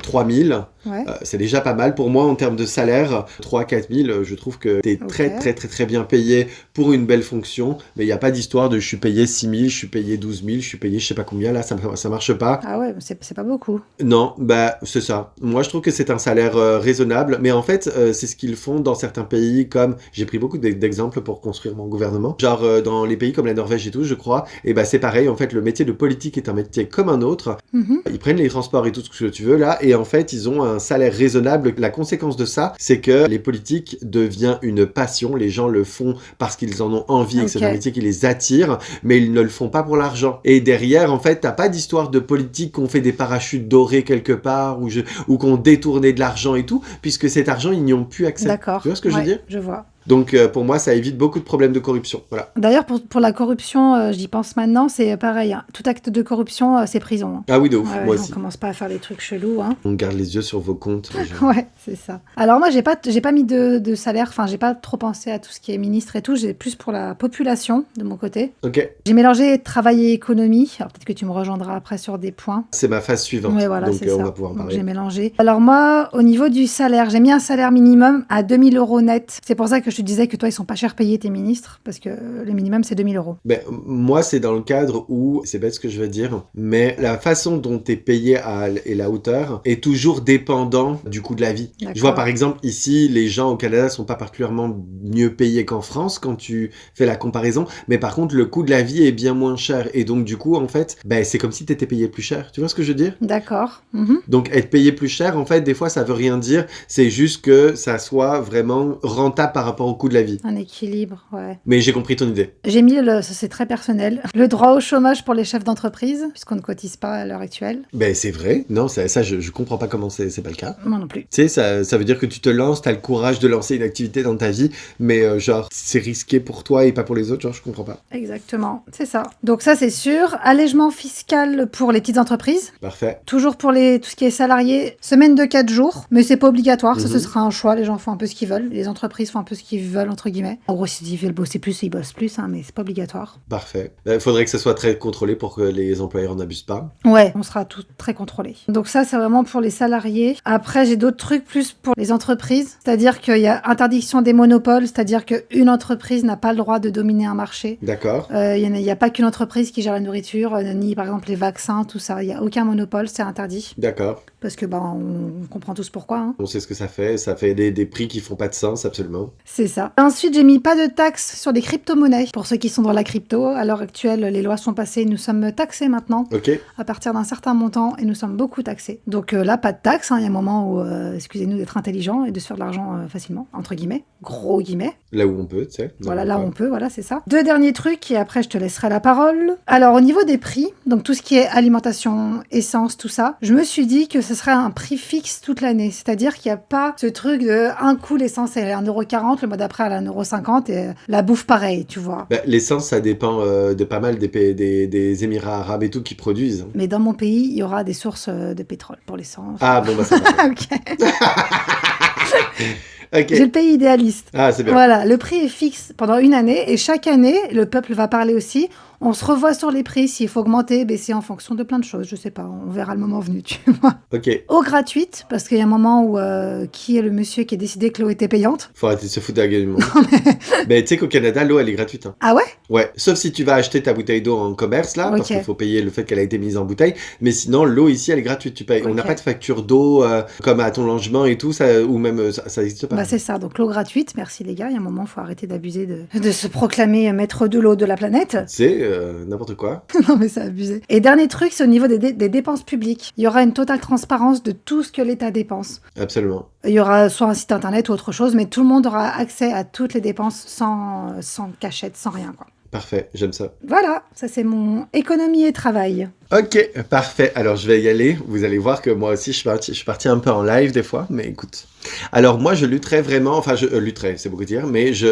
S1: 3 000,
S2: Ouais.
S1: c'est déjà pas mal pour moi en termes de salaire, 3 000 à 4 000, je trouve que t'es très
S2: Ok.
S1: très très très bien payé pour une belle fonction, mais il n'y a pas d'histoire de je suis payé 6 000, je suis payé 12 000, je suis payé je sais pas combien là, ça marche pas.
S2: Ah ouais, mais c'est pas beaucoup.
S1: Non, bah c'est ça. Moi je trouve que c'est un salaire raisonnable, mais en fait c'est ce qu'ils font dans certains pays comme, j'ai pris beaucoup d'exemples pour construire mon gouvernement, genre dans les pays comme la Norvège et tout je crois, et bah c'est pareil en fait, le métier de politique est un métier comme un autre,
S2: Mhm.
S1: ils prennent les transports et tout ce que tu veux là, et en fait ils ont un salaire raisonnable. La conséquence de ça, c'est que les politiques devient une passion, les gens le font parce qu'ils en ont envie et que c'est un
S2: Ok.
S1: métier qui les attire, mais ils ne le font pas pour l'argent. Et derrière, en fait, t'as pas d'histoire de politique qu'on fait des parachutes dorés quelque part ou qu'on détournait de l'argent et tout, puisque cet argent, ils n'y ont plus accès.
S2: D'accord.
S1: Tu vois ce que je veux
S2: Ouais,
S1: dire?
S2: je vois.
S1: Donc pour moi, ça évite beaucoup de problèmes de corruption. Voilà.
S2: D'ailleurs, pour la corruption, j'y pense maintenant, c'est pareil, hein. Tout acte de corruption, c'est prison, hein.
S1: Ah oui, de ouf,
S2: Ouais,
S1: moi
S2: ouais, on
S1: aussi.
S2: commence pas à faire des trucs chelous, hein.
S1: On garde les yeux sur vos comptes. Les gens.
S2: Ouais, c'est ça. Alors moi, j'ai pas mis de salaire, enfin, j'ai pas trop pensé à tout ce qui est ministre et tout, j'ai plus pour la population de mon côté.
S1: Ok,
S2: J'ai mélangé travail et économie. Alors peut-être que tu me rejoindras après sur des points.
S1: c'est ma phase suivante.
S2: Ouais, voilà,
S1: Donc
S2: c'est
S1: on
S2: ça.
S1: va pouvoir en
S2: Donc
S1: parler.
S2: j'ai mélangé. Alors moi, au niveau du salaire, j'ai mis un salaire minimum à 2 000 euros net. C'est pour ça que je te disais que toi, ils sont pas cher payés tes ministres, parce que le minimum, c'est 2 000 euros.
S1: Ben, moi, c'est dans le cadre où, c'est bête ce que je veux dire, mais la façon dont tu es payé et la hauteur est toujours dépendant du coût de la vie.
S2: D'accord.
S1: Je vois par exemple ici, les gens au Canada sont pas particulièrement mieux payés qu'en France quand tu fais la comparaison, mais par contre, le coût de la vie est bien moins cher. Et donc, du coup, en fait, ben, c'est comme si tu étais payé plus cher. Tu vois ce que je veux dire?
S2: D'accord. Mhm.
S1: Donc, être payé plus cher, en fait, des fois, ça veut rien dire. C'est juste que ça soit vraiment rentable par rapport au coût de la vie.
S2: Un équilibre, ouais.
S1: Mais j'ai compris ton idée.
S2: J'ai mis, ça c'est très personnel, le droit au chômage pour les chefs d'entreprise, puisqu'on ne cotise pas à l'heure actuelle.
S1: Ben, c'est vrai. Non, ça je comprends pas comment c'est pas le cas.
S2: Moi non plus.
S1: Tu sais, ça veut dire que tu te lances, t'as le courage de lancer une activité dans ta vie, mais genre, c'est risqué pour toi et pas pour les autres, genre, je comprends pas.
S2: Exactement, c'est ça. Donc ça c'est sûr. Allègement fiscal pour les petites entreprises.
S1: Parfait.
S2: Toujours pour tout ce qui est salarié, semaine de 4 jours, mais c'est pas obligatoire, ça ce
S1: Mhm.
S2: sera un choix, les gens font un peu ce qu'ils veulent, les entreprises font un peu ce qu'ils veulent, entre guillemets. En gros, s'ils veulent bosser plus, ils bossent plus, hein, mais c'est pas obligatoire.
S1: Parfait. Il faudrait que ça soit très contrôlé pour que les employeurs en abusent pas.
S2: Ouais, on sera tout très contrôlé. Donc ça, c'est vraiment pour les salariés. Après, j'ai d'autres trucs plus pour les entreprises, c'est-à-dire qu'il y a interdiction des monopoles, c'est-à-dire qu'une entreprise n'a pas le droit de dominer un marché.
S1: D'accord.
S2: Il n'y a pas qu'une entreprise qui gère la nourriture, ni par exemple les vaccins, tout ça. Il n'y a aucun monopole, c'est interdit.
S1: D'accord.
S2: Parce que on comprend tous pourquoi, hein.
S1: On sait ce que ça fait des prix qui font pas de sens, absolument.
S2: C'est ça. Ensuite, j'ai mis pas de taxes sur les crypto-monnaies. Pour ceux qui sont dans la crypto, à l'heure actuelle, les lois sont passées, nous sommes taxés maintenant
S1: Ok.
S2: à partir d'un certain montant et nous sommes beaucoup taxés. Donc là, pas de taxes, hein. Il y a un moment où, excusez-nous d'être intelligent et de se faire de l'argent facilement, entre guillemets, gros guillemets.
S1: Là où on peut, tu sais.
S2: Voilà, là on peut, voilà, c'est ça. Deux derniers trucs et après je te laisserai la parole. Alors au niveau des prix, donc tout ce qui est alimentation, essence, tout ça, je me suis dit que ce serait un prix fixe toute l'année. C'est-à-dire qu'il n'y a pas ce truc de un coup l'essence elle est à 1,40 €, le mois d'après elle est à 1,50 € et la bouffe pareil, tu vois.
S1: Bah, l'essence, ça dépend de pas mal des Émirats arabes et tout qui produisent.
S2: Mais dans mon pays, il y aura des sources de pétrole pour l'essence.
S1: Ah bon, bah ça va.
S2: Ok.
S1: Ok.
S2: J'ai le pays idéaliste.
S1: Ah, c'est bien.
S2: Voilà, le prix est fixe pendant une année et chaque année, le peuple va parler aussi. On se revoit sur les prix, s'il faut augmenter, baisser en fonction de plein de choses. Je sais pas, on verra le moment venu, tu vois.
S1: Ok.
S2: Eau gratuite, parce qu'il y a un moment où qui est le monsieur qui a décidé que l'eau était payante.
S1: Faut arrêter de se foutre de la gueule du monde. Mais tu sais qu'au Canada, l'eau, elle est gratuite. Hein.
S2: Ah ouais?
S1: Ouais, sauf si tu vas acheter ta bouteille d'eau en commerce, là, parce
S2: Ok.
S1: qu'il faut payer le fait qu'elle a été mise en bouteille. Mais sinon, l'eau ici, elle est gratuite. Tu payes. On n'a
S2: Ok.
S1: pas de facture d'eau comme à ton logement et tout, ça, ou même ça n'existe pas.
S2: Bah c'est ça, donc l'eau gratuite, merci les gars. Il y a un moment, il faut arrêter d'abuser de se proclamer maître de l'eau de la planète.
S1: C'est n'importe quoi.
S2: Non mais c'est abusé. Et dernier truc, c'est au niveau des dépenses publiques. Il y aura une totale transparence de tout ce que l'État dépense.
S1: Absolument.
S2: Il y aura soit un site internet ou autre chose, mais tout le monde aura accès à toutes les dépenses sans cachette, sans rien, quoi.
S1: Parfait, j'aime ça.
S2: Voilà, ça c'est mon économie et travail.
S1: Ok, parfait. Alors, je vais y aller. Vous allez voir que moi aussi, je suis parti un peu en live des fois, mais écoute. Alors, moi, je lutterais vraiment, enfin, je lutterais, c'est beaucoup dire, mais je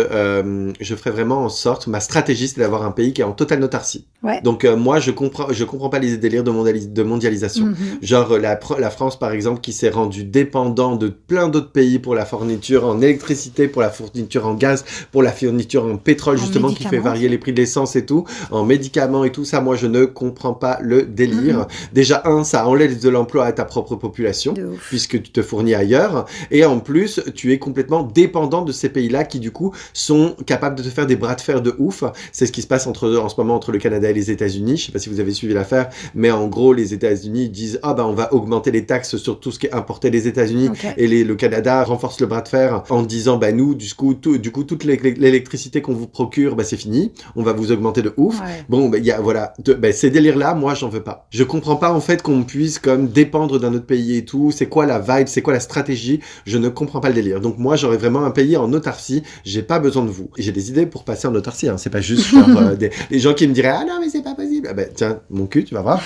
S1: ferais vraiment en sorte, ma stratégie, c'est d'avoir un pays qui est en totale autarcie.
S2: Ouais.
S1: Donc, moi, je comprends pas les délires de mondialisation. Genre, la France, par exemple, qui s'est rendue dépendant de plein d'autres pays pour la fourniture en électricité, pour la fourniture en gaz, pour la fourniture en pétrole, justement, qui fait varier les prix de l'essence et tout, en médicaments et tout ça, moi, je ne comprends pas le délire. Déjà, ça enlève de l'emploi à ta propre population, puisque tu te fournis ailleurs, et en plus, tu es complètement dépendant de ces pays-là qui, du coup, sont capables de te faire des bras de fer de ouf. C'est ce qui se passe en ce moment entre le Canada et les États-Unis. Je sais pas si vous avez suivi l'affaire, mais en gros, les États-Unis disent on va augmenter les taxes sur tout ce qui est importé des États-Unis, et le Canada renforce le bras de fer en disant nous, du coup, toute l'électricité qu'on vous procure, c'est fini. On va vous augmenter de ouf. Ouais. Bon, voilà, ces délires-là, moi, j'en veux pas. Je comprends pas en fait qu'on puisse comme dépendre d'un autre pays et tout. C'est quoi la vibe, c'est quoi la stratégie? Je ne comprends pas le délire. Donc moi, j'aurais vraiment un pays en autarcie. J'ai pas besoin de vous. Et j'ai des idées pour passer en autarcie. Hein. C'est pas juste genre des gens qui me diraient non mais c'est pas possible. Tiens, mon cul, tu vas voir.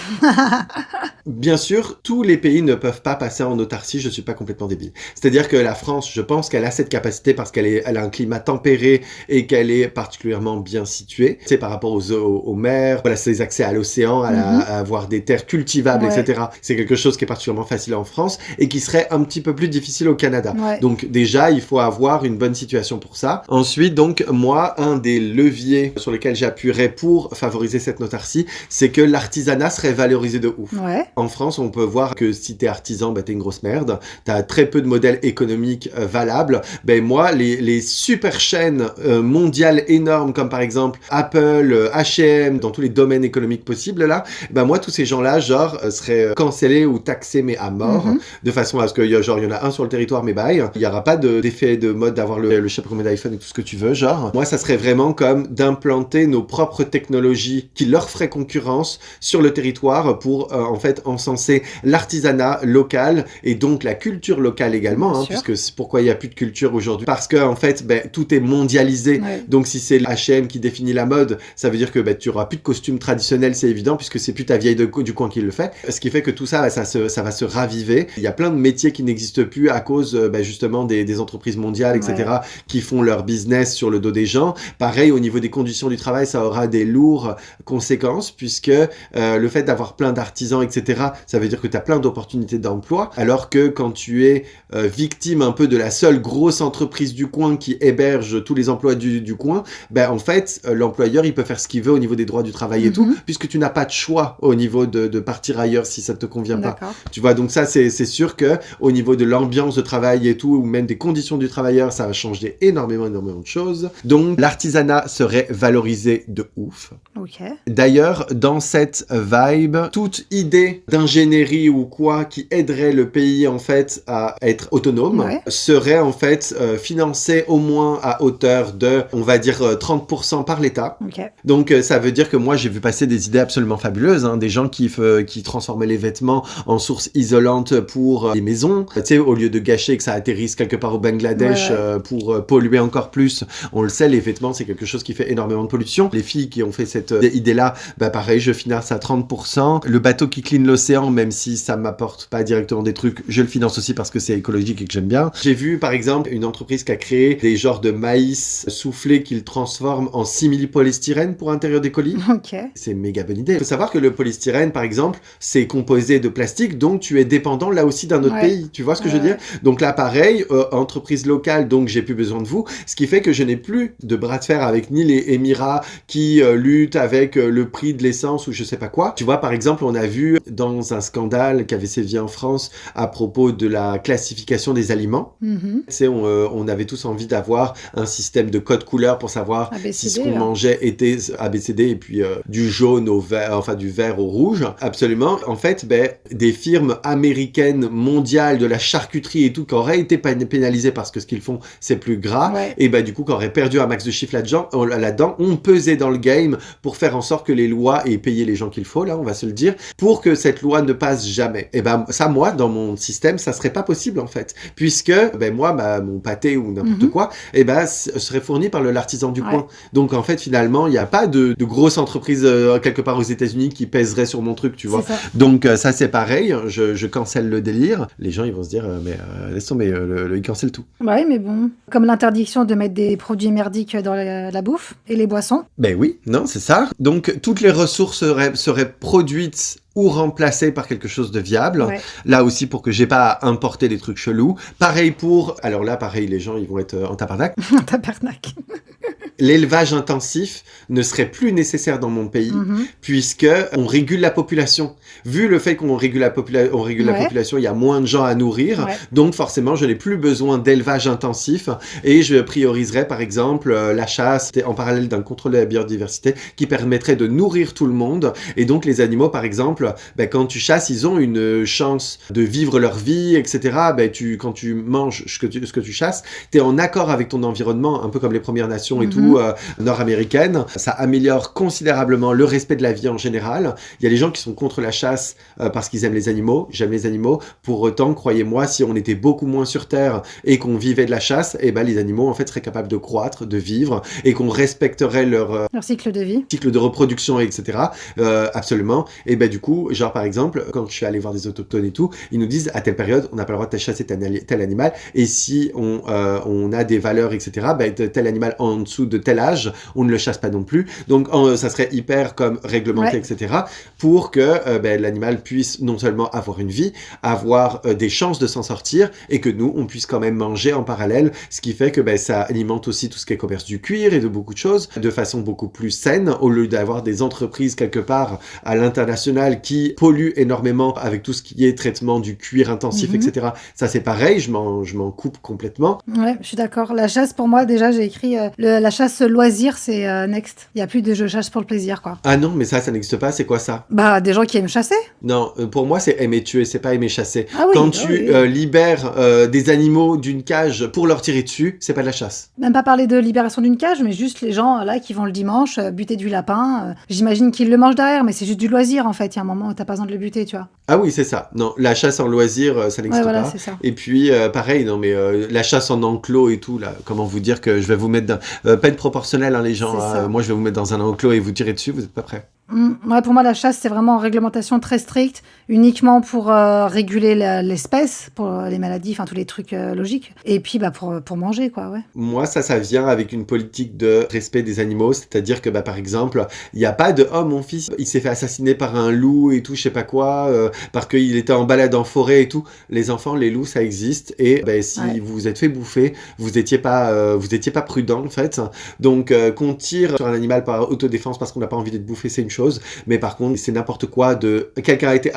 S1: Bien sûr, tous les pays ne peuvent pas passer en autarcie. Je suis pas complètement débile. C'est-à-dire que la France, je pense qu'elle a cette capacité parce elle a un climat tempéré et qu'elle est particulièrement bien située. C'est par rapport aux mers, voilà, ses accès à l'océan, à avoir des terres cultivables, etc. C'est quelque chose qui est particulièrement facile en France et qui serait un petit peu plus difficile au Canada. Ouais. Donc déjà, il faut avoir une bonne situation pour ça. Ensuite, donc, moi, un des leviers sur lesquels j'appuierais pour favoriser cette autarcie, c'est que l'artisanat serait valorisé de ouf. Ouais. En France, on peut voir que si t'es artisan, t'es une grosse merde. T'as très peu de modèles économiques valables. Moi, les super chaînes mondiales énormes, comme par exemple Apple, H&M, dans tous les domaines économiques possibles, là, moi, tous ces gens-là, seraient cancellés ou taxés, mais à mort, de façon à ce qu'il y en a un sur le territoire, mais bye. Il n'y aura pas d'effet de mode d'avoir le chaperon d'iPhone et tout ce que tu veux, Moi, ça serait vraiment comme d'implanter nos propres technologies qui leur feraient concurrence sur le territoire pour, en fait, encenser l'artisanat local et donc la culture locale également, puisque c'est pourquoi il n'y a plus de culture aujourd'hui. Parce que, en fait, tout est mondialisé. Ouais. Donc, si c'est H&M qui définit la mode, ça veut dire que tu n'auras plus de costumes traditionnels, c'est évident, puisque c'est plus ta vieille du coin qui le fait. Ce qui fait que tout ça, ça va se raviver. Il y a plein de métiers qui n'existent plus à cause, justement, des entreprises mondiales, etc., qui font leur business sur le dos des gens. Pareil, au niveau des conditions du travail, ça aura des lourdes conséquences, puisque le fait d'avoir plein d'artisans, etc., ça veut dire que tu as plein d'opportunités d'emploi, alors que quand tu es victime un peu de la seule grosse entreprise du coin qui héberge tous les emplois du coin, en fait, l'employeur, il peut faire ce qu'il veut au niveau des droits du travail et tout, puisque tu n'as pas de choix au niveau de partir ailleurs si ça te convient pas. Tu vois, donc ça, c'est sûr que au niveau de l'ambiance de travail et tout, ou même des conditions du travailleur, ça va changer énormément de choses. Donc, l'artisanat serait valorisé de ouf. Okay. D'ailleurs, dans cette vibe, toute idée d'ingénierie ou quoi qui aiderait le pays, en fait, à être autonome, serait, en fait, financée au moins à hauteur de, on va dire, 30% par l'État. Okay. Donc, ça veut dire que moi, j'ai vu passer des idées absolument fabuleuses, des gens qui transformaient les vêtements en source isolante pour les maisons. Tu sais, au lieu de gâcher que ça atterrisse quelque part au Bangladesh pour polluer encore plus, on le sait, les vêtements, c'est quelque chose qui fait énormément de pollution. Les filles qui ont fait cette idée-là, pareil, je finance à 30%. Le bateau qui clean l'océan, même si ça m'apporte pas directement des trucs, je le finance aussi parce que c'est écologique et que j'aime bien. J'ai vu, par exemple, une entreprise qui a créé des genres de maïs soufflé qu'ils transforment en simili-polystyrène pour intérieur des colis. Okay. C'est une méga bonne idée. Il faut savoir que le polystyrène, par exemple, c'est composé de plastique, donc tu es dépendant là aussi d'un autre pays. Tu vois ce que je veux dire? Donc là, pareil, entreprise locale, donc j'ai plus besoin de vous. Ce qui fait que je n'ai plus de bras de fer avec ni les Émirats qui luttent avec le prix de l'essence ou je sais pas quoi. Tu vois, par exemple, on a vu dans un scandale qui avait sévi en France à propos de la classification des aliments. Tu sais, on avait tous envie d'avoir un système de code couleur pour savoir ABCD, si ce qu'on mangeait était ABCD et puis du jaune au vert, enfin du vert au rouge. Absolument. En fait, des firmes américaines, mondiales, de la charcuterie et tout, qui auraient été pénalisées parce que ce qu'ils font, c'est plus gras, et du coup, qui auraient perdu un max de chiffre là-dedans, on pesait dans le game pour faire en sorte que les lois et payer les gens qu'il faut, là, on va se le dire, pour que cette loi ne passe jamais. Et ça, moi, dans mon système, ça serait pas possible, en fait. Puisque, moi, mon pâté ou n'importe quoi, serait fourni par l'artisan du coin. Donc, en fait, finalement, il n'y a pas de grosse entreprise quelque part aux États-Unis qui paie pèserait sur mon truc, tu vois.
S2: C'est ça.
S1: Donc ça c'est pareil, je cancelle le délire. Les gens ils vont se dire laisse tomber, il cancelle tout.
S2: Bah oui, mais bon. Comme l'interdiction de mettre des produits merdiques dans la bouffe et les boissons.
S1: Ben oui, non, c'est ça. Donc toutes les ressources seraient produites ou remplacées par quelque chose de viable.
S2: Ouais.
S1: Là aussi pour que j'ai pas à importer des trucs chelous. Pareil alors là pareil, les gens ils vont être en tabarnak.
S2: Tabernacle.
S1: L'élevage intensif ne serait plus nécessaire dans mon pays, puisque on régule la population. Vu le fait qu'on régule la population, il y a moins de gens à nourrir, donc forcément, je n'ai plus besoin d'élevage intensif, et je prioriserais par exemple la chasse en parallèle d'un contrôle de la biodiversité qui permettrait de nourrir tout le monde, et donc les animaux par exemple, quand tu chasses, ils ont une chance de vivre leur vie, etc. Quand tu manges ce que tu chasses, tu es en accord avec ton environnement, un peu comme les Premières Nations et tout, nord-américaine. Ça améliore considérablement le respect de la vie en général. Il y a des gens qui sont contre la chasse parce qu'ils aiment les animaux. J'aime les animaux. Pour autant, croyez-moi, si on était beaucoup moins sur Terre et qu'on vivait de la chasse, les animaux, en fait, seraient capables de croître, de vivre, et qu'on respecterait leur
S2: cycle de vie.
S1: Cycle de reproduction, etc. Absolument. Et du coup, genre, par exemple, quand je suis allé voir des autochtones et tout, ils nous disent, à telle période, on n'a pas le droit de chasser tel animal, et si on a des valeurs, etc., tel animal en dessous de tel âge, on ne le chasse pas non plus. Donc, ça serait hyper comme réglementé, etc. Pour que l'animal puisse non seulement avoir une vie, avoir des chances de s'en sortir, et que nous, on puisse quand même manger en parallèle, ce qui fait que ça alimente aussi tout ce qui est commerce du cuir et de beaucoup de choses, de façon beaucoup plus saine, au lieu d'avoir des entreprises quelque part à l'international qui polluent énormément avec tout ce qui est traitement du cuir intensif, etc. Ça, c'est pareil, je m'en coupe complètement.
S2: Ouais, je suis d'accord. La chasse, pour moi, déjà, j'ai écrit la chasse loisir, c'est next. Il n'y a plus de jeux chasse pour le plaisir, quoi.
S1: Ah non, mais ça n'existe pas, c'est quoi ça?
S2: Des gens qui aiment chasser.
S1: Non, pour moi, c'est aimer tuer, c'est pas aimer chasser.
S2: Ah oui,
S1: quand tu libères des animaux d'une cage pour leur tirer dessus, c'est pas de la chasse.
S2: Même pas parler de libération d'une cage, mais juste les gens là qui vont le dimanche buter du lapin. J'imagine qu'ils le mangent derrière, mais c'est juste du loisir en fait. Il y a un moment où t'as pas besoin de le buter, tu vois.
S1: Ah oui, c'est ça. Non, la chasse en loisir, ça n'existe
S2: voilà,
S1: pas.
S2: C'est ça.
S1: Et puis, pareil, non, mais la chasse en enclos et tout, là, comment vous dire que je vais vous mettre dans... peine proportionnelle, hein, les gens. Moi, je vais vous mettre dans un enclos et vous tirer dessus, vous êtes pas prêts.
S2: Ouais, pour moi, la chasse, c'est vraiment une réglementation très stricte, uniquement pour réguler l'espèce, pour les maladies, enfin tous les trucs logiques. Et puis, pour manger, quoi, ouais.
S1: Moi, ça vient avec une politique de respect des animaux, c'est-à-dire que, par exemple, il n'y a pas de « Oh, mon fils, il s'est fait assassiner par un loup et tout, je sais pas quoi, parce qu'il était en balade en forêt et tout. » Les enfants, les loups, ça existe. Et si vous vous êtes fait bouffer, vous étiez pas prudent, en fait. Donc, qu'on tire sur un animal par autodéfense parce qu'on n'a pas envie d'être bouffé, c'est une chose. Mais par contre, c'est n'importe quoi quelqu'un a été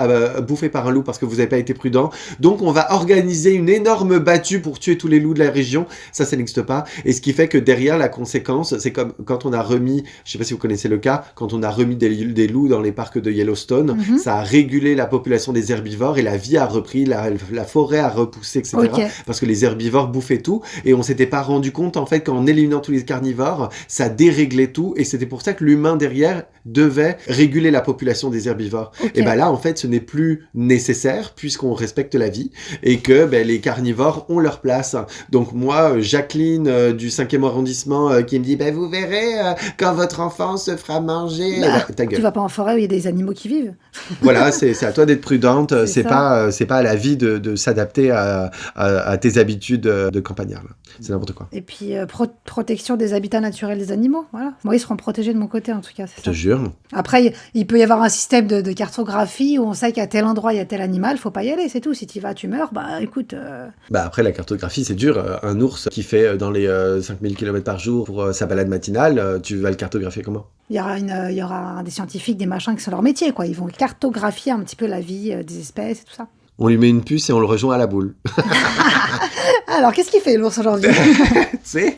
S1: bouffé par un loup parce que vous n'avez pas été prudent. Donc, on va organiser une énorme battue pour tuer tous les loups de la région. Ça n'existe pas. Et ce qui fait que derrière, la conséquence, c'est comme quand on a remis, je sais pas si vous connaissez le cas, quand on a remis des loups dans les parcs de Yellowstone, ça a régulé la population des herbivores et la vie a repris, la forêt a repoussé, etc. Okay. Parce que les herbivores bouffaient tout et on s'était pas rendu compte, en fait, qu'en éliminant tous les carnivores, ça déréglait tout et c'était pour ça que l'humain derrière devait réguler la population des herbivores. Okay. Et là, en fait, ce n'est plus nécessaire puisqu'on respecte la vie et que les carnivores ont leur place. Donc moi, Jacqueline du 5e arrondissement qui me dit vous verrez quand votre enfant se fera manger. Ta gueule.
S2: Tu vas pas en forêt où il y a des animaux qui vivent.
S1: Voilà, c'est à toi d'être prudente. C'est pas à la vie de s'adapter à tes habitudes de campagnard. Là. C'est n'importe quoi.
S2: Et puis protection des habitats naturels des animaux. Voilà. Moi, ils seront protégés de mon côté en tout cas.
S1: Je te jure.
S2: Après, il peut y avoir un système de cartographie où on sait qu'à tel endroit il y a tel animal, faut pas y aller, c'est tout. Si tu y vas, tu meurs. Écoute.
S1: Après, la cartographie, c'est dur. Un ours qui fait dans les 5000 km par jour pour sa balade matinale, tu vas le cartographier comment? Il
S2: y aura des scientifiques, des machins qui sont leur métier, quoi. Ils vont cartographier un petit peu la vie des espèces et tout ça.
S1: On lui met une puce et on le rejoint à la boule.
S2: Alors, qu'est-ce qu'il fait, l'ours, aujourd'hui?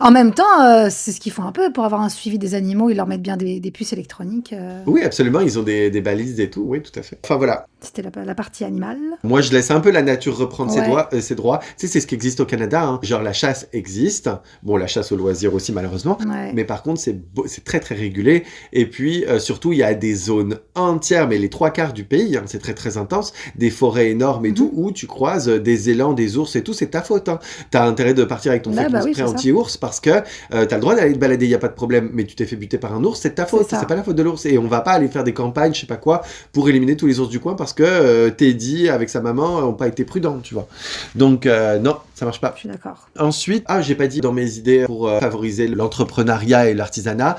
S2: En même temps, c'est ce qu'ils font un peu pour avoir un suivi des animaux. Ils leur mettent bien des puces électroniques.
S1: Oui, absolument. Ils ont des balises et tout. Oui, tout à fait. Enfin, voilà.
S2: C'était la partie animale.
S1: Moi, je laisse un peu la nature reprendre ses droits. Tu sais, c'est ce qui existe au Canada. Hein. Genre, la chasse existe. Bon, la chasse au loisir aussi, malheureusement. Ouais. Mais par contre, c'est très, très régulé. Et puis, surtout, il y a des zones entières, mais les 3/4 du pays, hein, c'est très, très intense. Des forêts énormes et et tout, où tu croises des élans, des ours et tout, c'est ta faute. Hein. T'as intérêt de partir avec ton fake news spray anti-ours parce que t'as le droit d'aller te balader, y a pas de problème, mais tu t'es fait buter par un ours, c'est ta faute, c'est pas la faute de l'ours. Et on va pas aller faire des campagnes, je sais pas quoi, pour éliminer tous les ours du coin parce que Teddy avec sa maman ont pas été prudents, tu vois. Donc non, ça marche pas.
S2: Je suis d'accord.
S1: Ensuite, j'ai pas dit dans mes idées pour favoriser l'entrepreneuriat et l'artisanat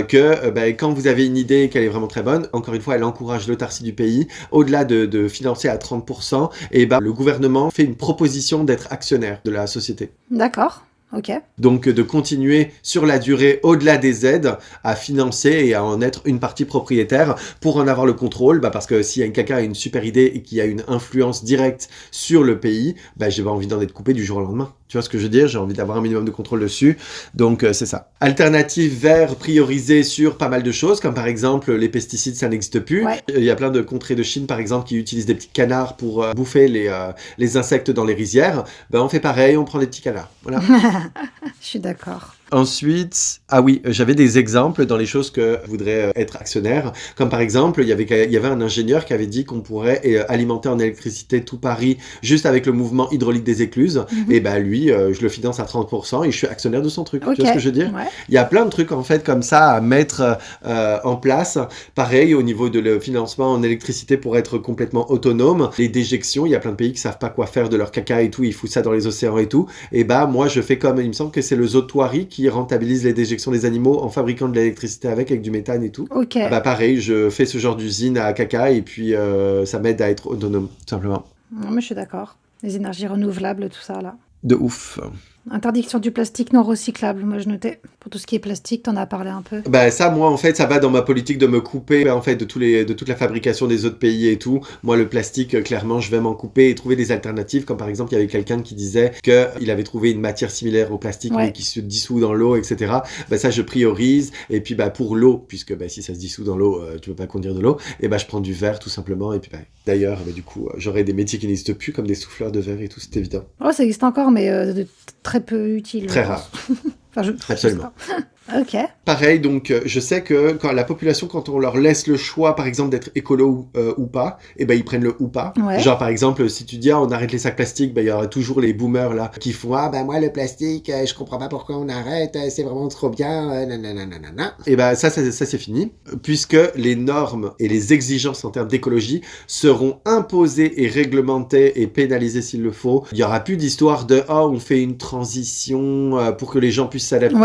S1: que quand vous avez une idée qu'elle est vraiment très bonne, encore une fois, elle encourage l'autarcie du pays. Au-delà de financer à 30%, et le gouvernement fait une proposition d'être actionnaire de la société.
S2: D'accord. Ok.
S1: Donc de continuer sur la durée, au-delà des aides, à financer et à en être une partie propriétaire pour en avoir le contrôle, parce que si quelqu'un a une super idée et qui a une influence directe sur le pays, j'ai pas envie d'en être coupé du jour au lendemain. Tu vois ce que je veux dire? J'ai envie d'avoir un minimum de contrôle dessus. Donc, c'est ça. Alternative vert priorisée sur pas mal de choses, comme par exemple, les pesticides, ça n'existe plus.
S2: Ouais.
S1: Il y a plein de contrées de Chine, par exemple, qui utilisent des petits canards pour bouffer les insectes dans les rizières. On fait pareil, on prend des petits canards. Voilà.
S2: Je suis d'accord.
S1: Ensuite, j'avais des exemples dans les choses que voudrais être actionnaire. Comme par exemple, il y avait un ingénieur qui avait dit qu'on pourrait alimenter en électricité tout Paris juste avec le mouvement hydraulique des écluses. Et lui, je le finance à 30% et je suis actionnaire de son truc.
S2: Okay.
S1: Tu vois ce que je veux dire?
S2: Ouais.
S1: Il y a plein de trucs en fait comme ça à mettre en place. Pareil, au niveau de le financement en électricité pour être complètement autonome. Les déjections, il y a plein de pays qui savent pas quoi faire de leur caca et tout. Ils foutent ça dans les océans et tout. Et moi, je fais comme, il me semble que c'est le Zotoirie qui rentabilise les déjections des animaux en fabriquant de l'électricité avec du méthane et tout.
S2: Ok.
S1: Pareil, je fais ce genre d'usine à caca et puis ça m'aide à être autonome, tout simplement.
S2: Non, mais je suis d'accord. Les énergies renouvelables, tout ça, là.
S1: De ouf.
S2: Interdiction du plastique non recyclable, moi je notais. Pour tout ce qui est plastique, t'en as parlé un peu.
S1: Ça, moi, en fait, ça va dans ma politique de me couper, en fait, de toute la fabrication des autres pays et tout. Moi, le plastique, clairement, je vais m'en couper et trouver des alternatives. Comme par exemple, il y avait quelqu'un qui disait qu'il avait trouvé une matière similaire au plastique, mais qui se dissout dans l'eau, etc. Ça, je priorise. Et puis, pour l'eau, puisque si ça se dissout dans l'eau, tu peux pas conduire de l'eau, et je prends du verre, tout simplement. Et puis, d'ailleurs, du coup, j'aurai des métiers qui n'existent plus, comme des souffleurs de verre et tout, c'est évident.
S2: Oh, ça existe encore, mais très peu utile.
S1: Très rare. Absolument.
S2: Ok.
S1: Pareil, donc je sais que quand la population, quand on leur laisse le choix, par exemple, d'être écolo ou pas, ils prennent le ou pas.
S2: Ouais.
S1: Genre, par exemple, si tu dis, on arrête les sacs plastiques, il y aura toujours les boomers là qui font, moi, le plastique, je comprends pas pourquoi on arrête, c'est vraiment trop bien, nanana. Ça c'est fini, puisque les normes et les exigences en termes d'écologie seront imposées et réglementées et pénalisées s'il le faut. Il y aura plus d'histoire de, on fait une transition pour que les gens puissent s'adapter,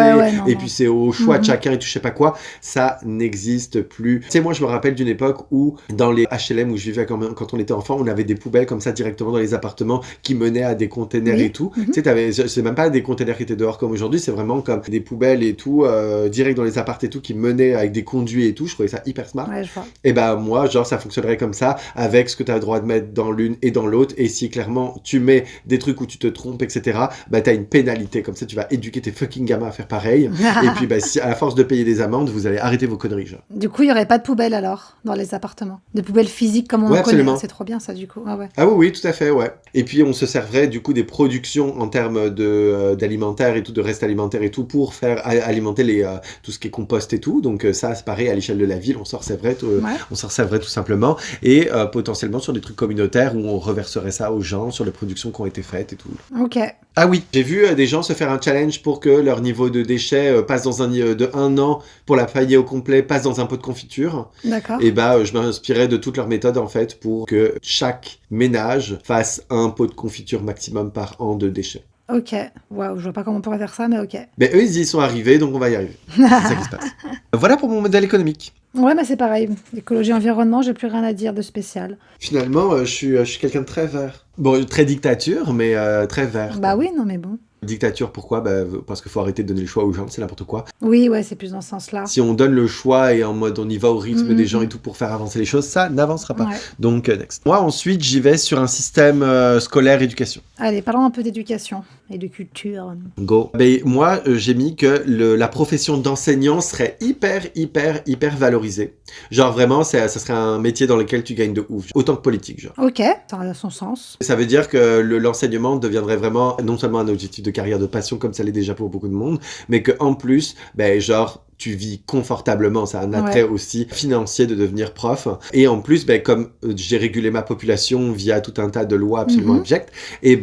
S1: puis c'est au choix de chacun et tout, je sais pas quoi, ça n'existe plus. Tu sais, moi je me rappelle d'une époque où dans les HLM où je vivais quand on était enfant, on avait des poubelles comme ça directement dans les appartements qui menaient à des containers et tout. Tu sais, c'est même pas des containers qui étaient dehors comme aujourd'hui, c'est vraiment comme des poubelles et tout, direct dans les apparts et tout, qui menaient avec des conduits et tout. Je trouvais ça hyper smart.
S2: Ouais, je vois.
S1: Moi, genre, ça fonctionnerait comme ça, avec ce que tu as le droit de mettre dans l'une et dans l'autre. Et si clairement tu mets des trucs où tu te trompes, etc., t'as une pénalité. Comme ça, tu vas éduquer tes fucking gamins à faire pareil. Et puis, si à la force de payer des amendes, vous allez arrêter vos conneries, genre.
S2: Du coup, il n'y aurait pas de poubelles alors, dans les appartements? De poubelles physiques comme on en connaît. C'est trop bien ça, du coup. Ah
S1: oui, tout à fait, ouais. Et puis, on se servrait du coup des productions en termes d'alimentaire et tout, de restes alimentaires et tout, pour faire alimenter tout ce qui est compost et tout. Donc, ça, c'est pareil, à l'échelle de la ville, on s'en servrait tout simplement. Et potentiellement sur des trucs communautaires où on reverserait ça aux gens sur les productions qui ont été faites et tout.
S2: Ok.
S1: Ah oui, j'ai vu des gens se faire un challenge pour que leur niveau de déchets passe dans de 1 an pour la pailler au complet, passe dans un pot de confiture.
S2: D'accord.
S1: Et je m'inspirais de toutes leurs méthodes en fait pour que chaque ménage fasse un pot de confiture maximum par an de déchets.
S2: Ok. Waouh, je vois pas comment on pourrait faire ça, mais ok.
S1: Mais eux, ils y sont arrivés, donc on va y arriver. C'est ça qui se passe. Voilà pour mon modèle économique.
S2: Ouais, c'est pareil. Écologie, environnement, j'ai plus rien à dire de spécial.
S1: Finalement, je suis quelqu'un de très vert. Bon, très dictature, mais très vert.
S2: Oui, non, mais bon.
S1: Dictature, pourquoi? Parce qu'il faut arrêter de donner le choix aux gens, c'est n'importe quoi.
S2: Oui, c'est plus dans ce sens-là.
S1: Si on donne le choix et en mode on y va au rythme des gens et tout pour faire avancer les choses, ça n'avancera pas. Ouais. Donc, next. Moi, ensuite, j'y vais sur un système scolaire éducation.
S2: Allez, parlons un peu d'éducation et de culture.
S1: Go. Moi, j'ai mis que la profession d'enseignant serait hyper valorisée. Genre vraiment, ça serait un métier dans lequel tu gagnes de ouf. Autant que politique, genre.
S2: Ok, ça a son sens.
S1: Ça veut dire que l'enseignement deviendrait vraiment non seulement un objectif de carrière de passion comme ça l'est déjà pour beaucoup de monde, mais qu'en plus, genre, tu vis confortablement. Ça a un attrait
S2: Ouais.
S1: aussi financier de devenir prof. Et en plus, comme j'ai régulé ma population via tout un tas de lois absolument abjectes, il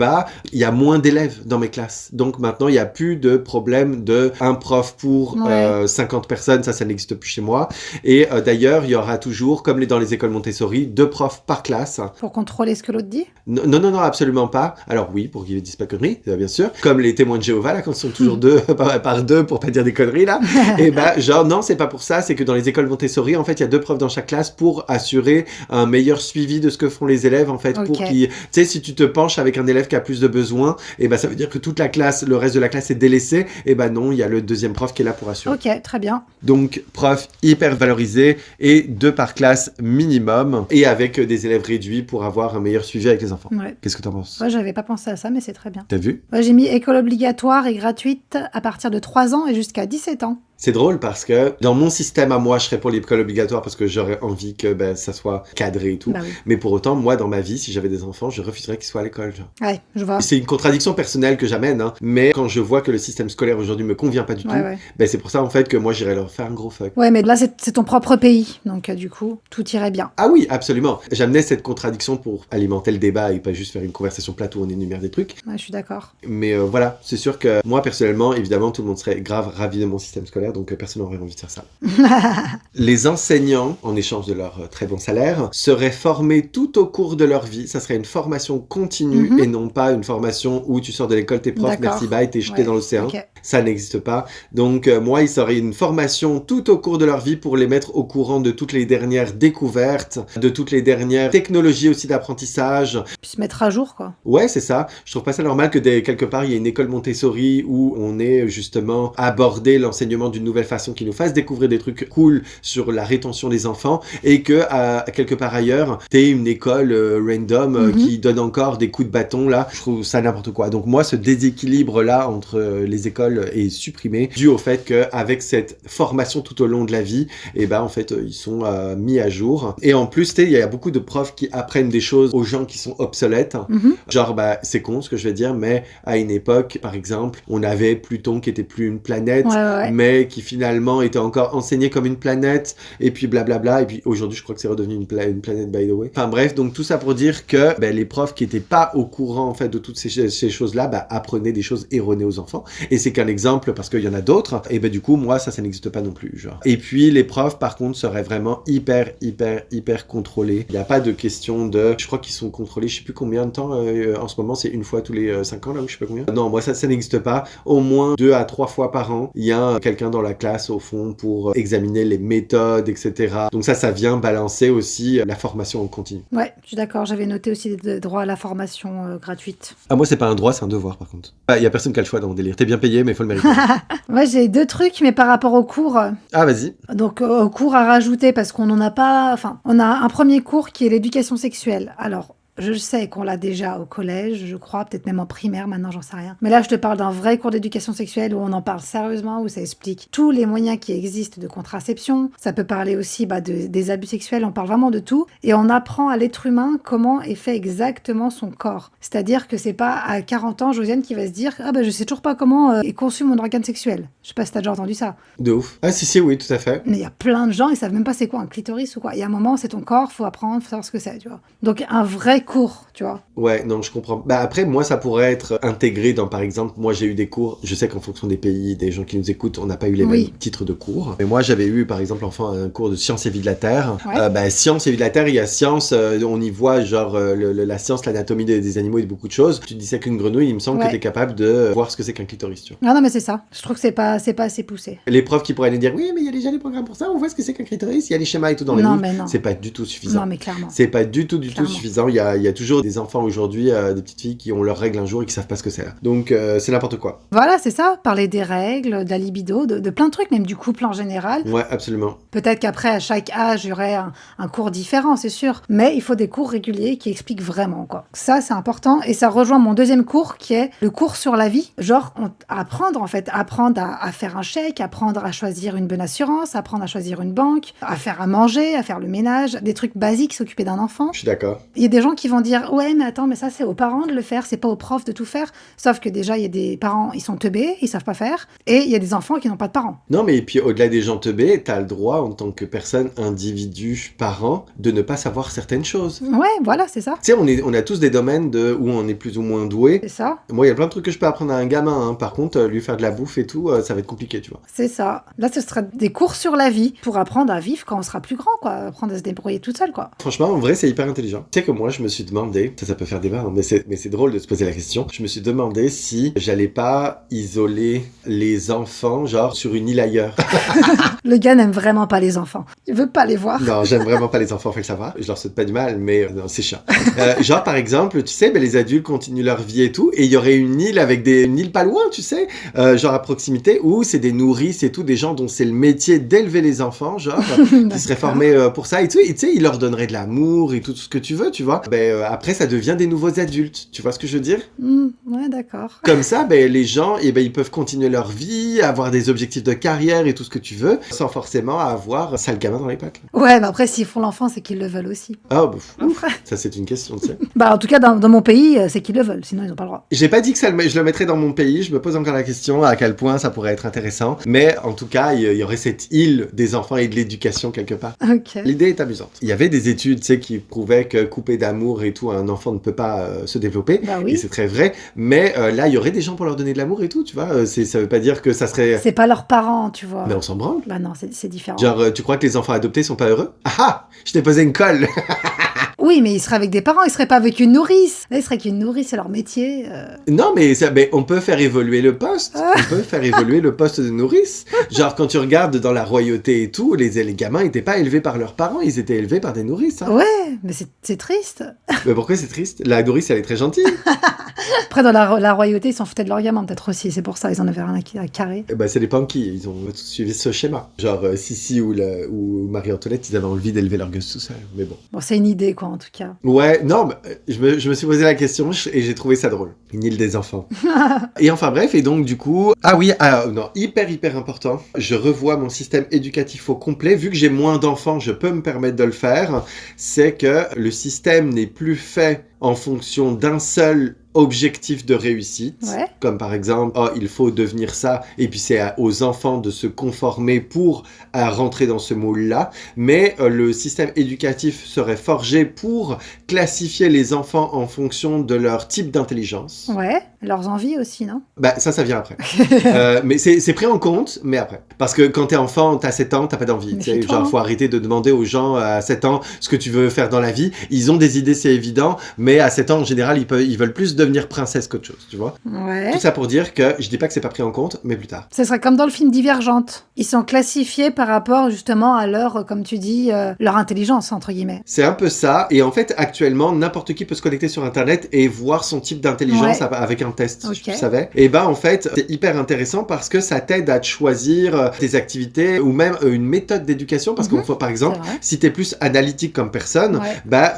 S1: y a moins d'élèves dans mes classes. Donc maintenant, il n'y a plus de problème de un prof pour 50 personnes. Ça n'existe plus chez moi. Et d'ailleurs, il y aura toujours, comme dans les écoles Montessori, 2 profs par classe.
S2: Pour contrôler ce que l'autre dit?
S1: Non, absolument pas. Alors oui, pour qu'ils ne disent pas de conneries, bien sûr. Comme les témoins de Jéhovah, là, quand ils sont toujours 2 par 2 pour pas dire des conneries, là. Et non, c'est pas pour ça. C'est que dans les écoles Montessori, en fait, il y a 2 profs dans chaque classe pour assurer un meilleur suivi de ce que font les élèves, en fait, pour qu'ils... Tu sais, si tu te penches avec un élève qui a plus de besoins, ça veut dire que toute la classe, le reste de la classe est délaissé. Non, il y a le deuxième prof qui est là pour assurer.
S2: Ok, très bien.
S1: Donc, prof hyper valorisé et 2 par classe minimum et avec des élèves réduits pour avoir un meilleur suivi avec les enfants.
S2: Ouais.
S1: Qu'est-ce que t'en penses?
S2: Ouais, j'avais pas pensé à ça, mais c'est très bien.
S1: T'as vu?
S2: Ouais, j'ai mis école obligatoire et gratuite à partir de 3 ans et jusqu'à 17 ans.
S1: C'est drôle parce que dans mon système à moi, je serais pour l'école obligatoire parce que j'aurais envie que ça soit cadré et tout.
S2: Bah oui.
S1: Mais pour autant, moi, dans ma vie, si j'avais des enfants, je refuserais qu'ils soient à l'école. Genre.
S2: Ouais, je vois.
S1: C'est une contradiction personnelle que j'amène, hein, mais quand je vois que le système scolaire aujourd'hui me convient pas du tout, c'est pour ça en fait que moi j'irais leur faire un gros fuck.
S2: Ouais, mais là c'est ton propre pays, donc du coup, tout irait bien.
S1: Ah oui, absolument. J'amenais cette contradiction pour alimenter le débat et pas juste faire une conversation plate où on énumère des trucs.
S2: Ouais, je suis d'accord.
S1: Mais voilà, c'est sûr que moi personnellement, évidemment, tout le monde serait grave ravi de mon système scolaire, donc personne n'aurait envie de faire ça. Les enseignants, en échange de leur très bon salaire, seraient formés tout au cours de leur vie. Ça serait une formation continue et non pas une formation où tu sors de l'école, t'es prof, merci, bye, t'es jeté dans l'océan. Okay. Ça n'existe pas. Donc moi, ils seraient une formation tout au cours de leur vie pour les mettre au courant de toutes les dernières découvertes, de toutes les dernières technologies aussi d'apprentissage.
S2: Puis se mettre à jour, quoi.
S1: Ouais, c'est ça. Je trouve pas ça normal que quelque part, il y ait une école Montessori où on ait justement abordé l'enseignement d'une nouvelle façon qui nous fasse découvrir des trucs cool sur la rétention des enfants et que quelque part ailleurs, t'aies une école random qui donne encore des coups de bâton là. Je trouve ça n'importe quoi. Donc moi, ce déséquilibre là entre les écoles est supprimé dû au fait qu'avec cette formation tout au long de la vie, en fait, ils sont mis à jour. Et en plus, il y a beaucoup de profs qui apprennent des choses aux gens qui sont obsolètes. Genre, c'est con ce que je vais dire, mais à une époque, par exemple, on avait Pluton qui était plus une planète, mais qui finalement était encore enseigné comme une planète, et puis blablabla. Et puis aujourd'hui, je crois que c'est redevenu une planète, by the way. Enfin bref, donc tout ça pour dire que les profs qui n'étaient pas au courant en fait de toutes ces choses-là, apprenaient des choses erronées aux enfants. Et c'est qu'un exemple parce qu'il y en a d'autres. Et du coup, moi, ça n'existe pas non plus. Genre. Et puis les profs, par contre, seraient vraiment hyper contrôlés. Il n'y a pas de question de... Je crois qu'ils sont contrôlés, je sais plus combien de temps. En ce moment, c'est une fois tous les 5 ans, là, ou je sais pas combien. Non, moi, ça n'existe pas. Au moins 2 à 3 fois par an, il y a quelqu'un dans la classe, au fond, pour examiner les méthodes, etc. Donc ça vient balancer aussi la formation en continu.
S2: Ouais, je suis d'accord. J'avais noté aussi des droits à la formation gratuite.
S1: Ah, moi, c'est pas un droit, c'est un devoir, par contre. Il y a personne qui a le choix dans mon délire. T'es bien payé, mais il faut le mériter.
S2: Moi, j'ai 2 trucs, mais par rapport au cours.
S1: Ah, vas-y.
S2: Donc, au cours à rajouter, parce qu'on n'en a pas... Enfin, on a un premier cours qui est l'éducation sexuelle. Alors... Je sais qu'on l'a déjà au collège, je crois, peut-être même en primaire, maintenant j'en sais rien. Mais là, je te parle d'un vrai cours d'éducation sexuelle où on en parle sérieusement, où ça explique tous les moyens qui existent de contraception. Ça peut parler aussi des abus sexuels, on parle vraiment de tout. Et on apprend à l'être humain comment est fait exactement son corps. C'est-à-dire que c'est pas à 40 ans, Josiane, qui va se dire « Ah je sais toujours pas comment est conçu mon organe sexuel. » Je sais pas si t'as déjà entendu ça.
S1: De ouf. Ah si, oui, tout à fait.
S2: Mais il y a plein de gens, ils savent même pas c'est quoi un clitoris ou quoi. Il y a un moment, c'est ton corps, faut apprendre, faut savoir ce que c'est, tu vois. Donc un vrai cours, tu vois.
S1: Ouais, non, je comprends. Après, moi, ça pourrait être intégré dans, par exemple, moi, j'ai eu des cours, je sais qu'en fonction des pays, des gens qui nous écoutent, on n'a pas eu les mêmes titres de cours. Mais moi, j'avais eu, par exemple, un cours de sciences et vie de la Terre. Sciences et vie de la Terre, il y a science, on y voit, genre, la science, l'anatomie des animaux et beaucoup de choses. Tu te dis ça qu'une grenouille, il me semble que tu es capable de voir ce que c'est qu'un clitoris, tu vois.
S2: Non, mais c'est ça. Je trouve que c'est pas assez poussé.
S1: Les profs qui pourraient nous dire, oui, mais il y a déjà des programmes pour ça, on voit ce que c'est qu'un clitoris, il y a les schémas et tout dans les livres. C'est pas du tout suffisant.
S2: Non, mais clairement.
S1: C'est pas du tout suffisant. Il y a toujours des enfants aujourd'hui, des petites filles qui ont leurs règles un jour et qui savent pas ce que c'est. Donc c'est n'importe quoi.
S2: Voilà, c'est ça. Parler des règles, de la libido, de plein de trucs, même du couple en général.
S1: Ouais, absolument.
S2: Peut-être qu'après, à chaque âge, il y aurait un cours différent, c'est sûr. Mais il faut des cours réguliers qui expliquent vraiment, quoi. Ça, c'est important. Et ça rejoint mon deuxième cours qui est le cours sur la vie. Genre, apprendre à faire un chèque, apprendre à choisir une bonne assurance, apprendre à choisir une banque, à faire à manger, à faire le ménage, des trucs basiques, s'occuper d'un enfant.
S1: Je suis d'accord.
S2: Il y a des gens qui vont dire « Ouais, mais attends, mais ça, c'est aux parents de le faire, c'est pas aux profs de tout faire. » Sauf que déjà, il y a des parents, ils sont teubés, ils savent pas faire. Et il y a des enfants qui n'ont pas de parents.
S1: Non, mais puis au-delà des gens teubés, t'as le droit, en tant que personne, individu, parent, de ne pas savoir certaines choses.
S2: Ouais, voilà, c'est ça.
S1: Tu sais, on a tous des domaines où on est plus ou moins doué.
S2: C'est ça.
S1: Moi, il y a plein de trucs que je peux apprendre à un gamin. Hein. Par contre, lui faire de la bouffe et tout, ça va être compliqué, tu vois.
S2: C'est ça. Là, ce sera des cours sur la vie pour apprendre à vivre quand on sera plus grand, quoi. Apprendre à se débrouiller toute seule, quoi.
S1: Franchement, en vrai, c'est hyper intelligent. Tu sais que moi, je me suis demandé, ça peut faire débat, hein, mais c'est drôle de se poser la question. Je me suis demandé si j'allais pas isoler les enfants, genre, sur une île ailleurs.
S2: Le gars n'aime vraiment pas les enfants. Il veut pas les voir.
S1: Non, j'aime vraiment pas les enfants, faut le savoir. Je leur souhaite pas du mal, mais non, c'est chiant. Genre, par exemple, tu sais, les adultes continuent leur vie et tout, et il y aurait une île avec une île pas loin, tu sais, genre à proximité, où c'est des nourrices et tout, des gens dont c'est le métier d'élever les enfants, genre, qui seraient formés pour ça et tout, et tu sais, ils leur donneraient de l'amour et tout ce que tu veux, tu vois. Après, ça devient des nouveaux adultes, tu vois ce que je veux dire?
S2: Ouais, d'accord.
S1: Comme ça, les gens, ils peuvent continuer leur vie, avoir des objectifs de carrière et tout ce que tu veux, sans forcément avoir sale gamin dans les pattes.
S2: Ouais, mais après, s'ils font l'enfant, c'est qu'ils le veulent aussi.
S1: Ah, ça c'est une question, tu sais.
S2: En tout cas, dans mon pays, c'est qu'ils le veulent, sinon ils n'ont pas le droit.
S1: J'ai pas dit que je le mettrais dans mon pays, je me pose encore la question à quel point ça pourrait être intéressant, mais en tout cas, il y aurait cette île des enfants et de l'éducation quelque part.
S2: Ok.
S1: L'idée est amusante. Il y avait des études, tu sais, qui prouvaient que coupé d'amour et tout, un enfant ne peut pas se développer,
S2: oui.
S1: Et c'est très vrai, mais là, il y aurait des gens pour leur donner de l'amour et tout, tu vois, ça veut pas dire que ça serait...
S2: C'est pas leurs parents, tu vois.
S1: Mais on s'en branle.
S2: Bah non, c'est différent.
S1: Genre, tu crois que les enfants adoptés sont pas heureux? Ah! Je t'ai posé une colle.
S2: Oui, mais ils seraient avec des parents, ils seraient pas avec une nourrice. Là, ils seraient avec une nourrice, c'est leur métier.
S1: Non, mais on peut faire évoluer le poste. On peut faire évoluer le poste de nourrice. Genre, quand tu regardes dans la royauté et tout, les gamins n'étaient pas élevés par leurs parents, ils étaient élevés par des nourrices. Hein.
S2: Ouais, mais c'est triste.
S1: Mais pourquoi c'est triste? La nourrice, elle est très gentille.
S2: Après, dans la royauté, ils s'en foutaient de leurs gamins, peut-être aussi. C'est pour ça, ils en avaient rien à carrer.
S1: Ça dépend qui. Ils ont suivi ce schéma. Genre, Sissi ou Marie-Antoinette, ils avaient envie d'élever leur gosse tout seul. Mais bon.
S2: Bon, c'est une idée, quoi, en tout cas.
S1: Ouais, non, je me suis posé la question et j'ai trouvé ça drôle. Une île des enfants. Et enfin bref, et donc du coup... Ah oui, non, hyper important. Je revois mon système éducatif au complet. Vu que j'ai moins d'enfants, je peux me permettre de le faire. C'est que le système n'est plus fait en fonction d'un seul objectif de réussite, comme par exemple, il faut devenir ça, et puis c'est aux enfants de se conformer pour rentrer dans ce moule-là, mais le système éducatif serait forgé pour classifier les enfants en fonction de leur type d'intelligence.
S2: Ouais, leurs envies aussi, non?
S1: Ça vient après. Mais c'est pris en compte, mais après. Parce que quand t'es enfant, t'as 7 ans, t'as pas d'envie. Genre, faut arrêter de demander aux gens à 7 ans ce que tu veux faire dans la vie. Ils ont des idées, c'est évident, mais à 7 ans, en général, ils veulent plus devenir princesse qu'autre chose, tu vois.
S2: Ouais.
S1: Tout ça pour dire que je dis pas que c'est pas pris en compte, mais plus tard.
S2: Ce serait comme dans le film Divergente. Ils sont classifiés par rapport justement à leur, comme tu dis, leur intelligence, entre guillemets.
S1: C'est un peu ça. Et en fait, actuellement, n'importe qui peut se connecter sur Internet et voir son type d'intelligence avec un test, tu savais. Et en fait, c'est hyper intéressant parce que ça t'aide à te choisir tes activités ou même une méthode d'éducation. Parce qu'on faut, par exemple, si t'es plus analytique comme personne,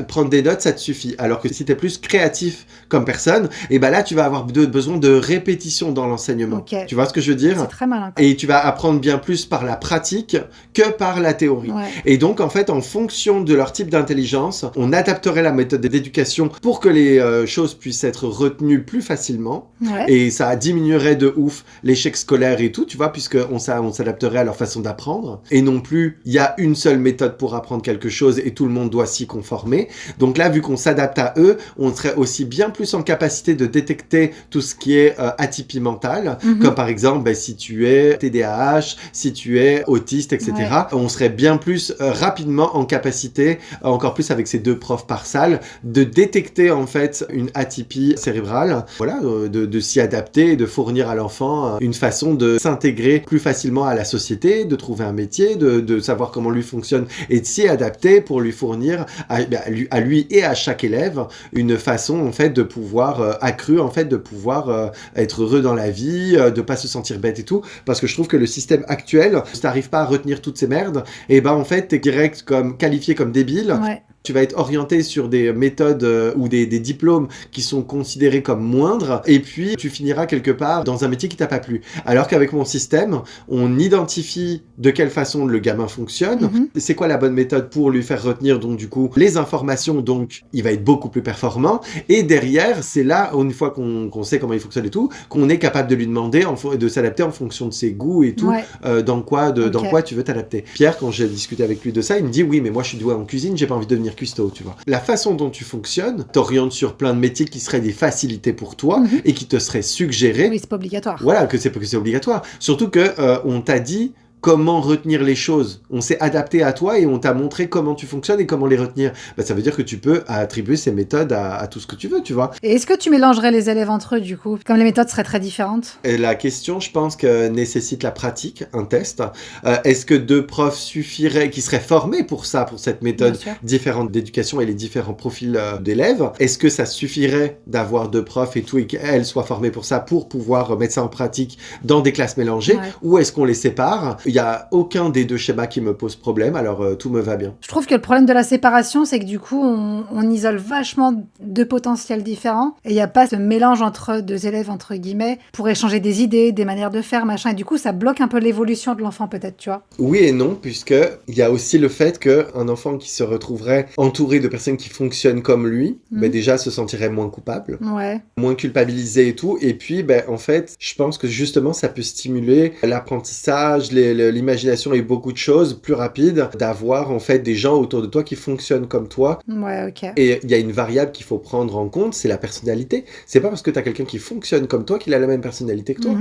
S1: prendre des notes, ça te suffit. Alors que si t'es plus créatif comme personne, et là, tu vas avoir besoin de répétition dans l'enseignement. Tu vois ce que je veux dire?
S2: C'est très malin.
S1: Et tu vas apprendre bien plus par la pratique que par la théorie. Et donc, en fait, en fonction de leur type d'intelligence, on adapterait la méthode d'éducation pour que les choses puissent être retenues plus facilement. Et ça diminuerait de ouf l'échec scolaire et tout, tu vois, puisqu'on s'adapterait à leur façon d'apprendre. Et non plus, il y a une seule méthode pour apprendre quelque chose et tout le monde doit s'y conformer. Donc là, vu qu'on s'adapte à eux, on serait aussi bien plus en capacité de détecter tout ce qui est atypie mentale, comme par exemple si tu es TDAH, si tu es autiste, etc. On serait bien plus rapidement en capacité, encore plus avec ces 2 profs par salle, de détecter en fait une atypie cérébrale, voilà, de s'y adapter et de fournir à l'enfant une façon de s'intégrer plus facilement à la société, de trouver un métier, de savoir comment lui fonctionne et de s'y adapter pour lui fournir à lui et à chaque élève une façon en fait de pouvoir accrue en fait de pouvoir être heureux dans la vie, de pas se sentir bête et tout, parce que je trouve que le système actuel, si t'arrives pas à retenir toutes ces merdes, en fait t'es direct comme qualifié comme débile. tu vas être orienté sur des méthodes ou des diplômes qui sont considérés comme moindres, et puis tu finiras quelque part dans un métier qui t'a pas plu. Alors qu'avec mon système, on identifie de quelle façon le gamin fonctionne, c'est quoi la bonne méthode pour lui faire retenir donc du coup les informations, donc il va être beaucoup plus performant, et derrière, c'est là, une fois qu'on sait comment il fonctionne et tout, qu'on est capable de lui demander de s'adapter en fonction de ses goûts et tout, dans quoi tu veux t'adapter. Pierre, quand j'ai discuté avec lui de ça, il me dit oui, mais moi je suis doué en cuisine, j'ai pas envie de devenir cuistot, tu vois. La façon dont tu fonctionnes t'oriente sur plein de métiers qui seraient des facilités pour toi et qui te seraient suggérés.
S2: Oui, c'est pas obligatoire.
S1: Voilà, que c'est obligatoire. Surtout que on t'a dit comment retenir les choses. On s'est adapté à toi et on t'a montré comment tu fonctionnes et comment les retenir. Bah, ça veut dire que tu peux attribuer ces méthodes à tout ce que tu veux, tu vois.
S2: Et est-ce que tu mélangerais les élèves entre eux, du coup, comme les méthodes seraient très différentes?
S1: Et la question, je pense que nécessite la pratique, un test. Est-ce que 2 profs suffiraient, qui seraient formés pour ça, pour cette méthode différente d'éducation et les différents profils d'élèves? Est-ce que ça suffirait d'avoir 2 profs et tout, et qu'elles soient formées pour ça, pour pouvoir mettre ça en pratique dans des classes mélangées? Ou est-ce qu'on les sépare? Il n'y a aucun des 2 schémas qui me pose problème, alors tout me va bien.
S2: Je trouve que le problème de la séparation, c'est que du coup, on isole vachement 2 potentiels différents et il n'y a pas ce mélange entre 2 élèves, entre guillemets, pour échanger des idées, des manières de faire, machin. Et du coup, ça bloque un peu l'évolution de l'enfant, peut-être, tu vois.
S1: Oui et non, puisque il y a aussi le fait qu'un enfant qui se retrouverait entouré de personnes qui fonctionnent comme lui, ben déjà se sentirait moins coupable, moins culpabilisé et tout. Et puis, ben, en fait, je pense que justement, ça peut stimuler l'apprentissage, l'imagination et beaucoup de choses plus rapides, d'avoir en fait des gens autour de toi qui fonctionnent comme toi. Et il y a une variable qu'il faut prendre en compte, c'est la personnalité. C'est pas parce que tu as quelqu'un qui fonctionne comme toi qu'il a la même personnalité que toi.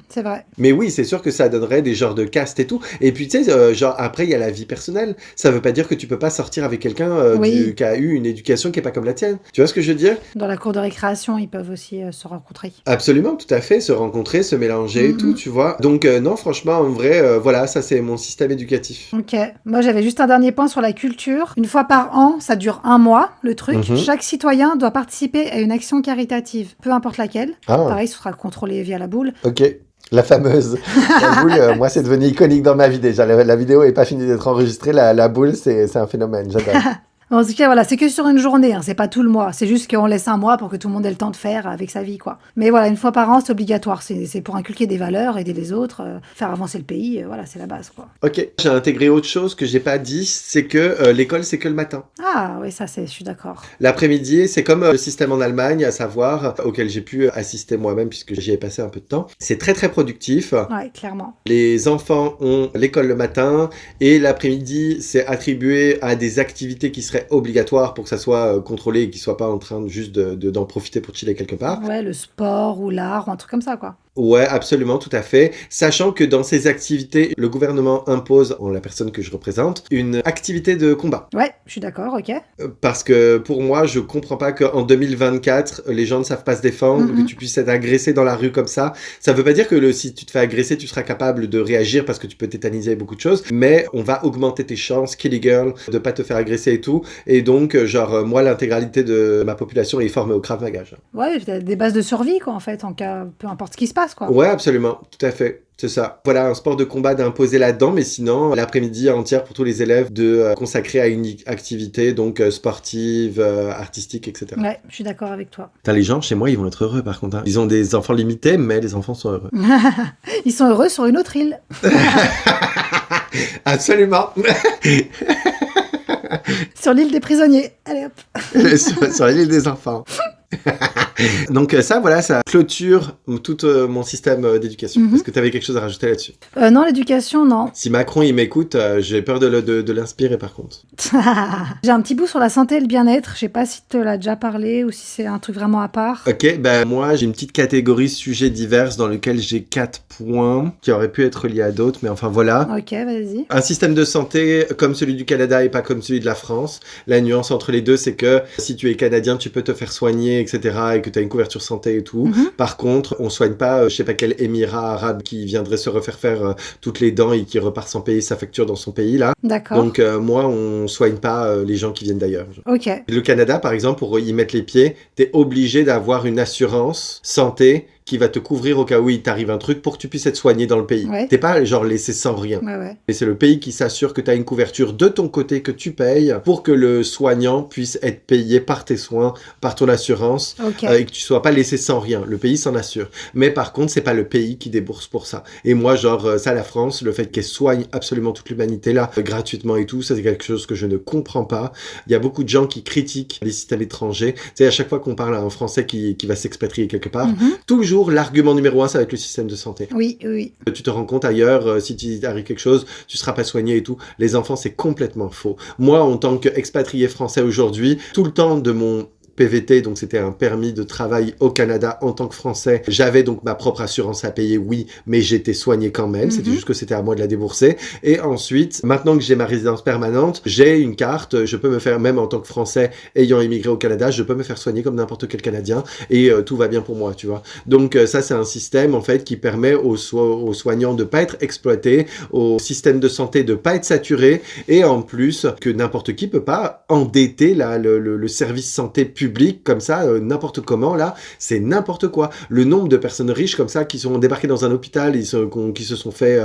S2: C'est vrai.
S1: Mais oui, c'est sûr que ça donnerait des genres de castes et tout. Et puis tu sais, genre après il y a la vie personnelle. Ça veut pas dire que tu peux pas sortir avec quelqu'un qui a eu une éducation qui est pas comme la tienne. Tu vois ce que je veux dire?
S2: Dans la cour de récréation, ils peuvent aussi se rencontrer.
S1: Absolument, tout à fait, se rencontrer, se mélanger et tout, tu vois. Donc non, franchement, en vrai, voilà, ça c'est mon système éducatif.
S2: Ok. Moi, j'avais juste un dernier point sur la culture. Une fois par an, ça dure 1 mois, le truc. Chaque citoyen doit participer à une action caritative, peu importe laquelle. Pareil, ce sera contrôlé via la boule.
S1: Ok. La fameuse. La boule, moi, c'est devenu iconique dans ma vie déjà. La vidéo n'est pas finie d'être enregistrée. La boule, c'est un phénomène. J'adore.
S2: En tout cas, voilà, c'est que sur une journée, hein, c'est pas tout le mois. C'est juste qu'on laisse 1 mois pour que tout le monde ait le temps de faire avec sa vie, quoi. Mais voilà, 1 fois par an, c'est obligatoire. C'est pour inculquer des valeurs, aider les autres, faire avancer le pays. Voilà, c'est la base, quoi.
S1: Ok. J'ai intégré autre chose que j'ai pas dit, c'est que l'école, c'est que le matin.
S2: Ah oui, ça, je suis d'accord.
S1: L'après-midi, c'est comme le système en Allemagne, à savoir, auquel j'ai pu assister moi-même puisque j'y ai passé un peu de temps. C'est très, très productif.
S2: Ouais, clairement.
S1: Les enfants ont l'école le matin et l'après-midi, c'est attribué à des activités qui seraient obligatoires pour que ça soit contrôlé et qu'ils soient pas en train de juste d'en profiter pour chiller quelque part.
S2: Ouais, le sport ou l'art ou un truc comme ça, quoi.
S1: Ouais, absolument, tout à fait. Sachant que dans ces activités, le gouvernement impose, en la personne que je représente, une activité de combat.
S2: Ouais, je suis d'accord, ok.
S1: Parce que pour moi, je comprends pas qu'en 2024, les gens ne savent pas se défendre, que tu puisses être agressé dans la rue comme ça. Ça veut pas dire que si tu te fais agresser, tu seras capable de réagir parce que tu peux tétaniser beaucoup de choses, mais on va augmenter tes chances, Killy Girl, de pas te faire agresser et tout. Et donc, genre, moi, l'intégralité de ma population est formée au Krav Maga.
S2: Ouais, des bases de survie, quoi, en fait, en cas, peu importe ce qui se passe, quoi.
S1: Ouais, absolument, tout à fait. C'est ça. Voilà, un sport de combat d'imposer là-dedans, mais sinon, l'après-midi entière pour tous les élèves de consacrer à une activité, donc sportive, artistique, etc.
S2: Ouais, je suis d'accord avec toi.
S1: Putain, les gens, chez moi, ils vont être heureux, par contre. Hein. Ils ont des enfants limités, mais les enfants sont heureux.
S2: Ils sont heureux sur une autre île.
S1: Absolument.
S2: Sur l'île des prisonniers. Allez hop.
S1: sur l'île des enfants. Donc ça, voilà, ça clôture tout mon système d'éducation. Est-ce que tu avais quelque chose à rajouter là-dessus?
S2: Non, l'éducation, non.
S1: Si Macron, il m'écoute, j'ai peur de l'inspirer, par contre.
S2: J'ai un petit bout sur la santé et le bien-être. Je sais pas si tu l'as déjà parlé ou si c'est un truc vraiment à part.
S1: Ok, ben moi, j'ai une petite catégorie sujets divers dans lequel j'ai 4 points qui auraient pu être liés à d'autres, mais enfin, voilà.
S2: Ok, vas-y.
S1: Un système de santé comme celui du Canada et pas comme celui de la France. La nuance entre les deux, c'est que si tu es canadien, tu peux te faire soigner, etc., et que tu as une couverture santé et tout. Par contre, on soigne pas, je sais pas quel émirat arabe qui viendrait se refaire faire toutes les dents et qui repart sans payer sa facture dans son pays, là.
S2: D'accord.
S1: Donc, moi, on soigne pas les gens qui viennent d'ailleurs.
S2: Ok.
S1: Le Canada, par exemple, pour y mettre les pieds, t'es obligé d'avoir une assurance santé qui va te couvrir au cas où il t'arrive un truc pour que tu puisses être soigné dans le pays.
S2: Ouais.
S1: T'es pas genre laissé sans rien.
S2: Ouais.
S1: Et c'est le pays qui s'assure que tu as une couverture de ton côté que tu payes pour que le soignant puisse être payé par tes soins, par ton assurance, et que tu sois pas laissé sans rien. Le pays s'en assure. Mais par contre, c'est pas le pays qui débourse pour ça. Et moi, genre, ça, la France, le fait qu'elle soigne absolument toute l'humanité là, gratuitement et tout, ça c'est quelque chose que je ne comprends pas. Il y a beaucoup de gens qui critiquent les systèmes étrangers. Tu sais, à chaque fois qu'on parle à un Français qui va s'expatrier quelque part, toujours l'argument numéro 1, ça va être le système de santé.
S2: Oui.
S1: Tu te rends compte ailleurs, si tu arrive quelque chose, tu seras pas soigné et tout. Les enfants, c'est complètement faux. Moi, en tant qu'expatrié français aujourd'hui, tout le temps de mon PVT, donc c'était un permis de travail au Canada en tant que Français. J'avais donc ma propre assurance à payer, oui, mais j'étais soigné quand même. C'était juste que c'était à moi de la débourser. Et ensuite, maintenant que j'ai ma résidence permanente, j'ai une carte. Je peux me faire, même en tant que Français ayant immigré au Canada, je peux me faire soigner comme n'importe quel Canadien et tout va bien pour moi, tu vois. Donc ça, c'est un système en fait qui permet aux soignants de pas être exploités, au système de santé de pas être saturé et en plus que n'importe qui peut pas endetter le service santé public comme ça, n'importe comment, là, c'est n'importe quoi. Le nombre de personnes riches comme ça qui sont débarquées dans un hôpital, qui se sont fait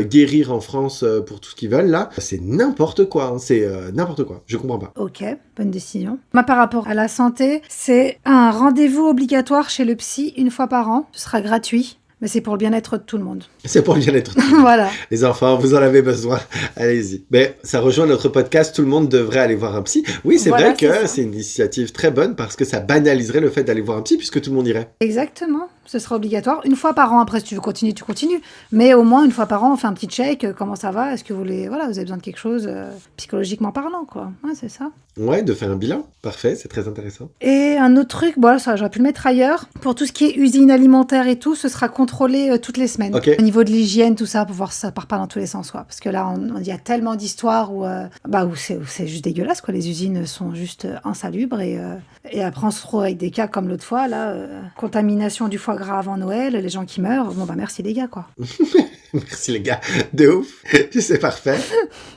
S1: guérir en France pour tout ce qu'ils veulent, là, c'est n'importe quoi. C'est n'importe quoi. Je comprends pas.
S2: Ok, bonne décision. Moi, par rapport à la santé, c'est un rendez-vous obligatoire chez le psy une fois par an. Ce sera gratuit. Mais c'est pour le bien-être de tout le monde.
S1: C'est pour le bien-être de tout le monde.
S2: Voilà.
S1: Les enfants, vous en avez besoin. Allez-y. Mais ça rejoint notre podcast. Tout le monde devrait aller voir un psy. Oui, c'est vrai que c'est une initiative très bonne parce que ça banaliserait le fait d'aller voir un psy puisque tout le monde irait.
S2: Exactement. Ce sera obligatoire. Une fois par an. Après, si tu veux continuer, tu continues. Mais au moins, une fois par an, on fait un petit check. Comment ça va? Est-ce que vous avez besoin de quelque chose psychologiquement parlant, quoi. Ouais, c'est ça.
S1: Ouais, de faire un bilan. Parfait, c'est très intéressant.
S2: Et un autre truc, bon, ça, j'aurais pu le mettre ailleurs. Pour tout ce qui est usine alimentaire et tout, ce sera contrôlé toutes les semaines.
S1: Okay.
S2: Au niveau de l'hygiène, tout ça, pour voir si ça part pas dans tous les sens, quoi. Parce que là, il y a tellement d'histoires où c'est juste dégueulasse, quoi. Les usines sont juste insalubres et après, on se retrouve avec des cas comme l'autre fois, là, contamination du foie gras avant Noël, les gens qui meurent. Bon, merci les gars, quoi.
S1: Merci les gars, de ouf, c'est parfait.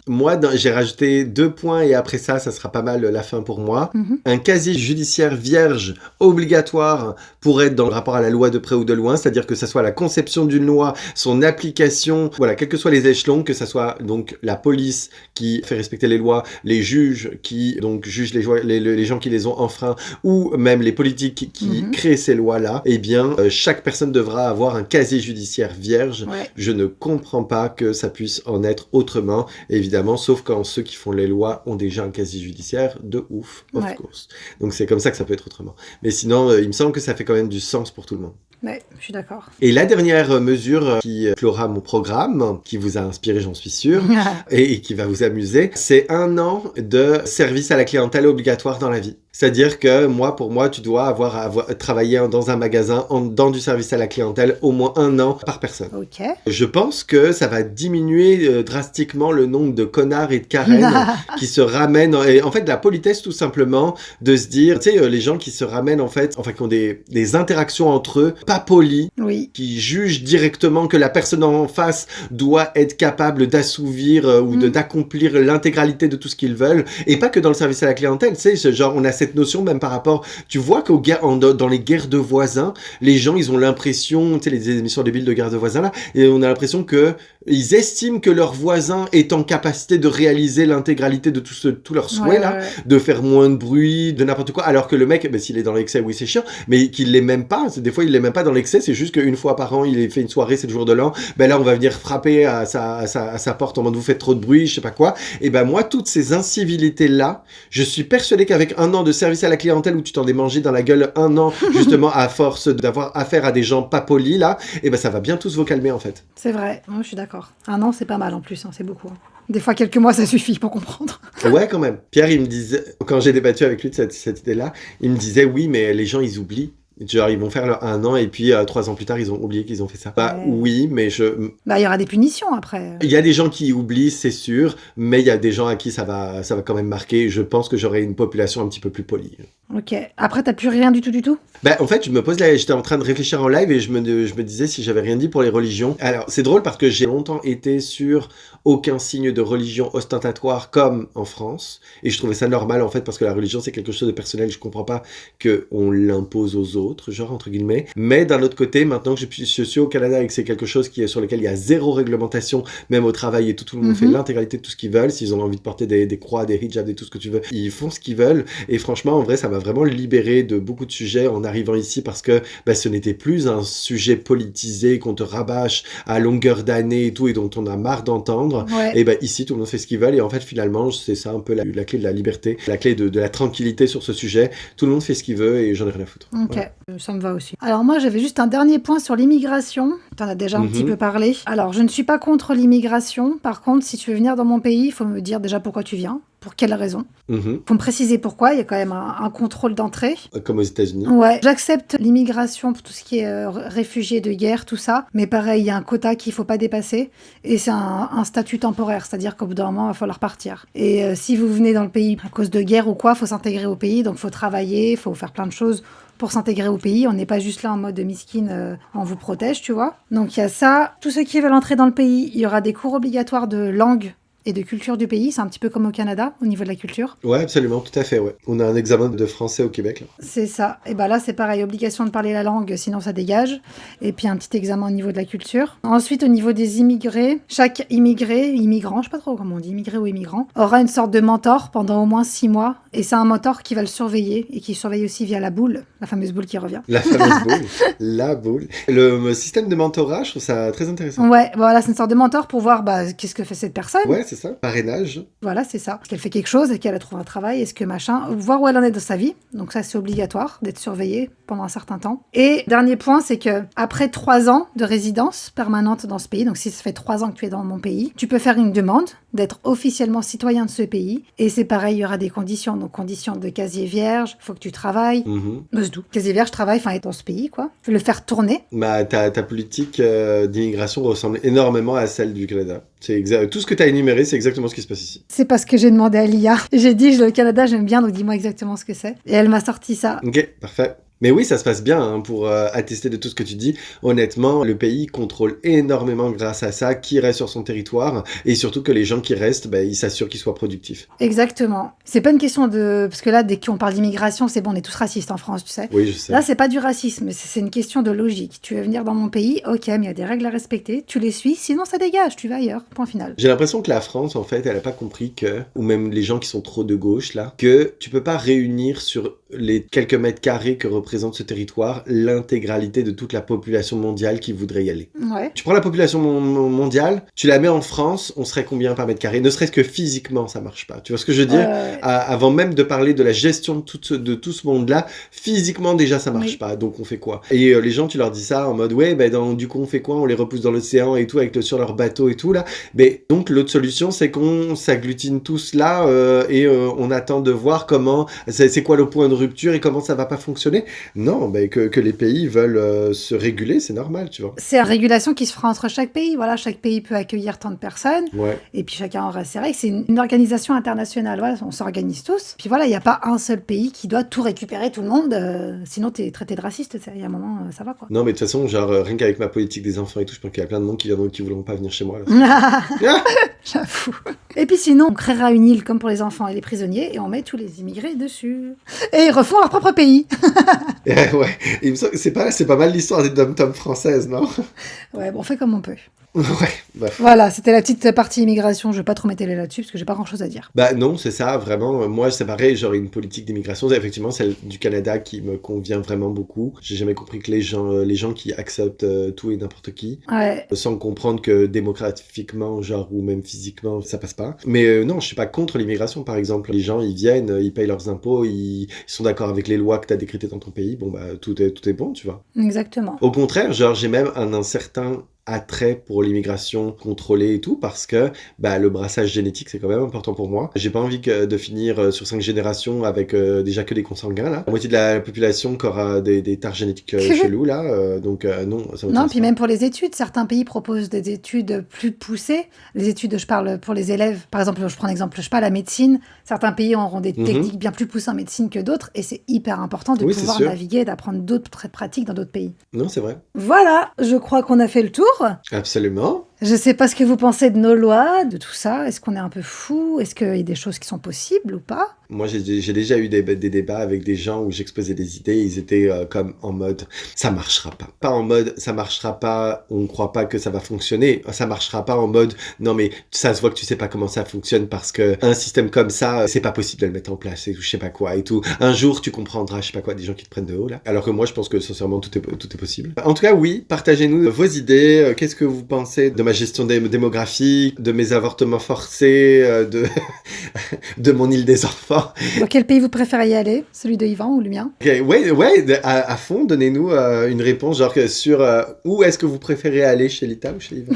S1: Moi, j'ai rajouté 2 points et après ça sera pas mal la fin pour moi. Un casier judiciaire vierge obligatoire pour être dans le rapport à la loi de près ou de loin, c'est-à-dire que ça soit la conception d'une loi, son application, voilà, quels que soient les échelons, que ça soit donc la police qui fait respecter les lois, les juges qui donc jugent les gens qui les ont enfreints, ou même les politiques qui créent ces lois-là, eh bien, chaque personne devra avoir un casier judiciaire vierge.
S2: Ouais.
S1: Je ne comprends pas que ça puisse en être autrement, évidemment, sauf quand ceux qui font les lois ont déjà un casier judiciaire de ouf, of course. Donc c'est comme ça que ça peut être autrement. Mais sinon, il me semble que ça fait quand même du sens pour tout le monde.
S2: Ouais, je suis d'accord.
S1: Et la dernière mesure qui clora mon programme, qui vous a inspiré, j'en suis sûr, et qui va vous amuser, c'est 1 an de service à la clientèle obligatoire dans la vie. C'est-à-dire que pour moi, tu dois avoir travaillé dans un magasin, dans du service à la clientèle, au moins 1 an par personne.
S2: Ok.
S1: Je pense que ça va diminuer drastiquement le nombre de connards et de Karen qui se ramènent. Et en fait, la politesse, tout simplement, de se dire, tu sais, les gens qui se ramènent, qui ont des interactions entre eux, pas polies, qui jugent directement que la personne en face doit être capable d'assouvir ou d'accomplir l'intégralité de tout ce qu'ils veulent. Et pas que dans le service à la clientèle, tu sais, genre, on a cette notion même par rapport, tu vois dans les guerres de voisins, les gens, ils ont l'impression, tu sais, les émissions débiles de guerre de voisins là, et on a l'impression que ils estiment que leur voisin est en capacité de réaliser l'intégralité de tous leurs souhaits de faire moins de bruit, de n'importe quoi, alors que le mec, s'il est dans l'excès, oui c'est chiant, mais qu'il l'est même pas, des fois il l'est même pas dans l'excès, c'est juste qu'une fois par an, il fait une soirée, c'est le jour de l'an, là on va venir frapper à sa porte en mode vous faites trop de bruit, je sais pas quoi, et moi toutes ces incivilités là, je suis persuadé qu'avec 1 an de service à la clientèle où tu t'en es mangé dans la gueule 1 an, justement à force d'avoir affaire à des gens pas polis là, ça va bien tous vous calmer en fait.
S2: C'est vrai, moi je suis d'accord. 1 an c'est pas mal en plus, c'est beaucoup. Des fois quelques mois ça suffit pour comprendre.
S1: Ouais quand même. Pierre il me disait, quand j'ai débattu avec lui de cette idée-là, il me disait oui mais les gens ils oublient. Genre, ils vont faire leur 1 an et puis 3 ans plus tard, ils ont oublié qu'ils ont fait ça. Oui, mais
S2: il y aura des punitions après.
S1: Il y a des gens qui oublient, c'est sûr, mais il y a des gens à qui ça va quand même marquer. Je pense que j'aurai une population un petit peu plus polie.
S2: Ok. Après, t'as plus rien du tout?
S1: En fait, j'étais en train de réfléchir en live et je me disais si j'avais rien dit pour les religions. Alors, c'est drôle parce que j'ai longtemps été sur aucun signe de religion ostentatoire comme en France. Et je trouvais ça normal, en fait, parce que la religion, c'est quelque chose de personnel. Je comprends pas qu'on l'impose aux autres. d'autres, genre entre guillemets. Mais d'un autre côté, maintenant que je suis au Canada et que c'est quelque chose sur lequel il y a zéro réglementation, même au travail et tout le monde fait l'intégralité de tout ce qu'ils veulent. S'ils ont envie de porter des croix, des hijabs, tout ce que tu veux, ils font ce qu'ils veulent. Et franchement, en vrai, ça m'a vraiment libéré de beaucoup de sujets en arrivant ici parce que ce n'était plus un sujet politisé qu'on te rabâche à longueur d'année et tout et dont on a marre d'entendre.
S2: Ouais.
S1: Et ici, tout le monde fait ce qu'il veut. Et en fait, finalement, c'est ça un peu la clé de la liberté, la clé de la tranquillité sur ce sujet. Tout le monde fait ce qu'il veut et j'en ai rien à foutre.
S2: Ok,
S1: Voilà.
S2: ça me va aussi. Alors moi, j'avais juste un dernier point sur l'immigration. T'en as déjà un petit peu parlé. Alors, je ne suis pas contre l'immigration. Par contre, si tu veux venir dans mon pays, il faut me dire déjà pourquoi tu viens. Pour quelle raison? Faut me préciser pourquoi. Il y a quand même un contrôle d'entrée.
S1: Comme aux États-Unis.
S2: Ouais, j'accepte l'immigration pour tout ce qui est réfugiés de guerre, tout ça. Mais pareil, il y a un quota qu'il faut pas dépasser. Et c'est un statut temporaire. C'est-à-dire qu'au bout d'un moment, il va falloir partir. Et si vous venez dans le pays à cause de guerre ou quoi, faut s'intégrer au pays. Donc, faut travailler, faut faire plein de choses pour s'intégrer au pays. On n'est pas juste là en mode miskin, on vous protège, tu vois. Donc, il y a ça. Tous ceux qui veulent entrer dans le pays, il y aura des cours obligatoires de langue et de culture du pays. C'est un petit peu comme au Canada, au niveau de la culture.
S1: Ouais, absolument, tout à fait, ouais. On a un examen de français au Québec, là.
S2: C'est ça. Et là, c'est pareil, obligation de parler la langue, sinon ça dégage. Et puis un petit examen au niveau de la culture. Ensuite, au niveau des immigrés, chaque immigrant, je sais pas trop comment on dit, immigré ou immigrant, aura une sorte de mentor pendant au moins 6 mois. Et c'est un mentor qui va le surveiller et qui surveille aussi via la boule, la fameuse boule qui revient.
S1: La fameuse boule. La boule. Le système de mentorat, je trouve ça très intéressant.
S2: Ouais, voilà, c'est une sorte de mentor pour voir qu'est-ce que fait cette personne.
S1: Ouais, c'est ça. Parrainage.
S2: Voilà, c'est ça. Est-ce qu'elle fait quelque chose? Est-ce qu'elle a trouvé un travail? Est-ce que machin? Voir où elle en est dans sa vie. Donc ça, c'est obligatoire d'être surveillée pendant un certain temps. Et dernier point, c'est que après 3 ans de résidence permanente dans ce pays, donc si ça fait 3 ans que tu es dans mon pays, tu peux faire une demande d'être officiellement citoyen de ce pays. Et c'est pareil, il y aura des conditions. Donc conditions de casier vierge, faut que tu travailles. C'est tout. Casier vierge, travail, être dans ce pays, quoi. Le faire tourner.
S1: Ta politique d'immigration ressemble énormément à celle du Canada. Tout ce que tu as énuméré, c'est exactement ce qui se passe ici.
S2: C'est parce que j'ai demandé à l'IA. J'ai dit, le Canada, j'aime bien, donc dis-moi exactement ce que c'est. Et elle m'a sorti ça.
S1: Ok, parfait. Mais oui, ça se passe bien pour attester de tout ce que tu dis. Honnêtement, le pays contrôle énormément grâce à ça qui reste sur son territoire et surtout que les gens qui restent, ils s'assurent qu'ils soient productifs.
S2: Exactement. C'est pas une question de... Parce que là, dès qu'on parle d'immigration, c'est bon, on est tous racistes en France, tu sais.
S1: Oui, je sais.
S2: Là, c'est pas du racisme, c'est une question de logique. Tu veux venir dans mon pays, ok, mais il y a des règles à respecter, tu les suis, sinon ça dégage, tu vas ailleurs, point final.
S1: J'ai l'impression que la France, en fait, elle a pas compris que, ou même les gens qui sont trop de gauche, là, que tu peux pas réunir sur les quelques mètres carrés que représente ce territoire l'intégralité de toute la population mondiale qui voudrait y aller.
S2: Ouais.
S1: Tu prends la population mondiale, tu la mets en France, on serait combien par mètre carré? Ne serait-ce que physiquement, ça marche pas. Tu vois ce que je veux dire? Avant même de parler de la gestion de tout ce monde-là, physiquement déjà ça marche pas. Donc on fait quoi? Et les gens, tu leur dis ça en mode ouais, du coup on fait quoi? On les repousse dans l'océan et tout sur leur bateau et tout là. Mais donc l'autre solution, c'est qu'on s'agglutine tous là et on attend de voir comment, c'est quoi le point de rupture et comment ça va pas fonctionner. Non, que les pays veulent se réguler, c'est normal, tu vois.
S2: C'est une régulation qui se fera entre chaque pays. Voilà, chaque pays peut accueillir tant de personnes.
S1: Ouais.
S2: Et puis chacun aura ses règles. C'est une organisation internationale. Voilà, on s'organise tous. Puis voilà, il n'y a pas un seul pays qui doit tout récupérer, tout le monde. Sinon, t'es traité de raciste. Il y a un moment, ça va, quoi.
S1: Non, mais de toute façon, genre, rien qu'avec ma politique des enfants et tout, je pense qu'il y a plein de monde qui voudront pas venir chez moi. Là.
S2: J'avoue. Et puis sinon, on créera une île comme pour les enfants et les prisonniers et on met tous les immigrés dessus. Et ils refont leur propre pays.
S1: Ouais, il me semble que c'est pas mal l'histoire des dom-toms françaises, non?
S2: Ouais, bon, on fait comme on peut.
S1: Ouais, bref.
S2: Voilà, c'était la petite partie immigration. Je vais pas trop m'étaler là-dessus parce que j'ai pas grand-chose à dire.
S1: Non, c'est ça, vraiment. Moi, c'est pareil, j'aurais une politique d'immigration. C'est effectivement celle du Canada qui me convient vraiment beaucoup. J'ai jamais compris que les gens qui acceptent tout et n'importe qui, sans comprendre que démographiquement, genre, ou même physiquement, ça passe pas. Mais non, je suis pas contre l'immigration, par exemple. Les gens, ils viennent, ils payent leurs impôts, ils sont d'accord avec les lois que t'as décrétées dans ton pays. Bon, tout est bon, tu vois.
S2: Exactement.
S1: Au contraire, genre, j'ai même un certain attrait pour l'immigration contrôlée et tout parce que le brassage génétique c'est quand même important pour moi. J'ai pas envie de finir sur 5 générations avec déjà que des consanguins là. La moitié de la population qui aura des tares génétiques chelous là. Donc non, ça
S2: non, puis même pour les études, certains pays proposent des études plus poussées. Les études, je parle pour les élèves. Par exemple, je prends l'exemple, je sais pas, la médecine. Certains pays auront des techniques bien plus poussées en médecine que d'autres et c'est hyper important de pouvoir naviguer et d'apprendre d'autres pratiques dans d'autres pays.
S1: Non, c'est vrai.
S2: Voilà, je crois qu'on a fait le tour.
S1: Absolument.
S2: Je sais pas ce que vous pensez de nos lois, de tout ça. Est-ce qu'on est un peu fou? Est-ce qu'il y a des choses qui sont possibles ou pas?
S1: Moi, j'ai déjà eu des débats avec des gens où j'exposais des idées, ils étaient comme en mode ça marchera pas. Pas en mode ça marchera pas, on ne croit pas que ça va fonctionner. Ça marchera pas en mode non mais ça se voit que tu sais pas comment ça fonctionne parce que un système comme ça, c'est pas possible de le mettre en place et je sais pas quoi et tout. Un jour tu comprendras, je sais pas quoi, des gens qui te prennent de haut là. Alors que moi je pense que sincèrement tout est possible. En tout cas oui, partagez-nous vos idées. Qu'est-ce que vous pensez de ma gestion démographique, de mes avortements forcés, de mon île des enfants?
S2: Dans quel pays vous préférez y aller? Celui de Yvan ou le mien?
S1: Okay, ouais, à fond, donnez-nous une réponse, genre sur où est-ce que vous préférez aller, chez Lita ou chez Yvan?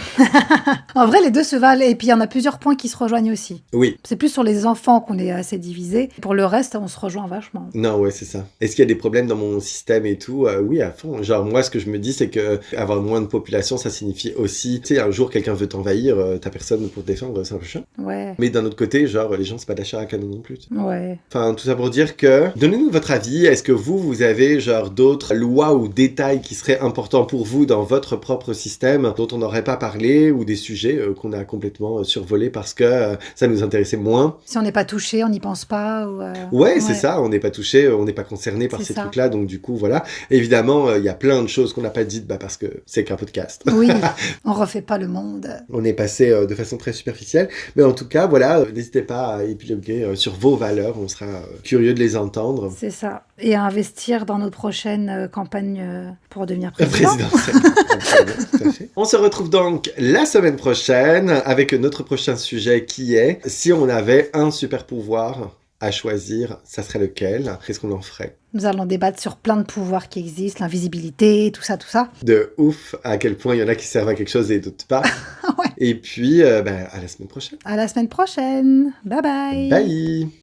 S2: En vrai, les deux se valent, et puis il y en a plusieurs points qui se rejoignent aussi.
S1: Oui.
S2: C'est plus sur les enfants qu'on est assez divisés. Pour le reste, on se rejoint vachement.
S1: Non, ouais, c'est ça. Est-ce qu'il y a des problèmes dans mon système et tout? Oui, à fond. Genre, moi, ce que je me dis, c'est que avoir moins de population, ça signifie aussi, tu sais, un jour, quelqu'un veut t'envahir, t'as personne pour te défendre, c'est un peu chiant.
S2: Ouais.
S1: Mais d'un autre côté, genre, les gens, c'est pas de la chair à canon non plus.
S2: Ouais.
S1: Enfin, tout ça pour dire que, donnez-nous votre avis. Est-ce que vous avez, genre, d'autres lois ou détails qui seraient importants pour vous dans votre propre système, dont on n'aurait pas parlé, ou des sujets qu'on a complètement survolés parce que ça nous intéressait moins?
S2: Si on n'est pas touché, on n'y pense pas. Ou
S1: Ouais, c'est ça, on n'est pas touché, on n'est pas concerné par ces trucs-là, donc du coup, voilà. Évidemment, il y a plein de choses qu'on n'a pas dites, parce que c'est qu'un podcast.
S2: Oui, on refait pas le monde.
S1: On est passé de façon très superficielle, mais en tout cas, voilà, n'hésitez pas à épiloguer sur vos valeurs, on sera curieux de les entendre.
S2: C'est ça, et à investir dans nos prochaines campagnes pour devenir président.
S1: Tout à fait. On se retrouve donc la semaine prochaine avec notre prochain sujet qui est si on avait un super pouvoir à choisir, ça serait lequel? Qu'est-ce qu'on en ferait?
S2: Nous allons débattre sur plein de pouvoirs qui existent, l'invisibilité, tout ça.
S1: De ouf, à quel point il y en a qui servent à quelque chose et d'autres pas.
S2: Ouais.
S1: Et puis, à la semaine prochaine.
S2: À la semaine prochaine. Bye bye.
S1: Bye.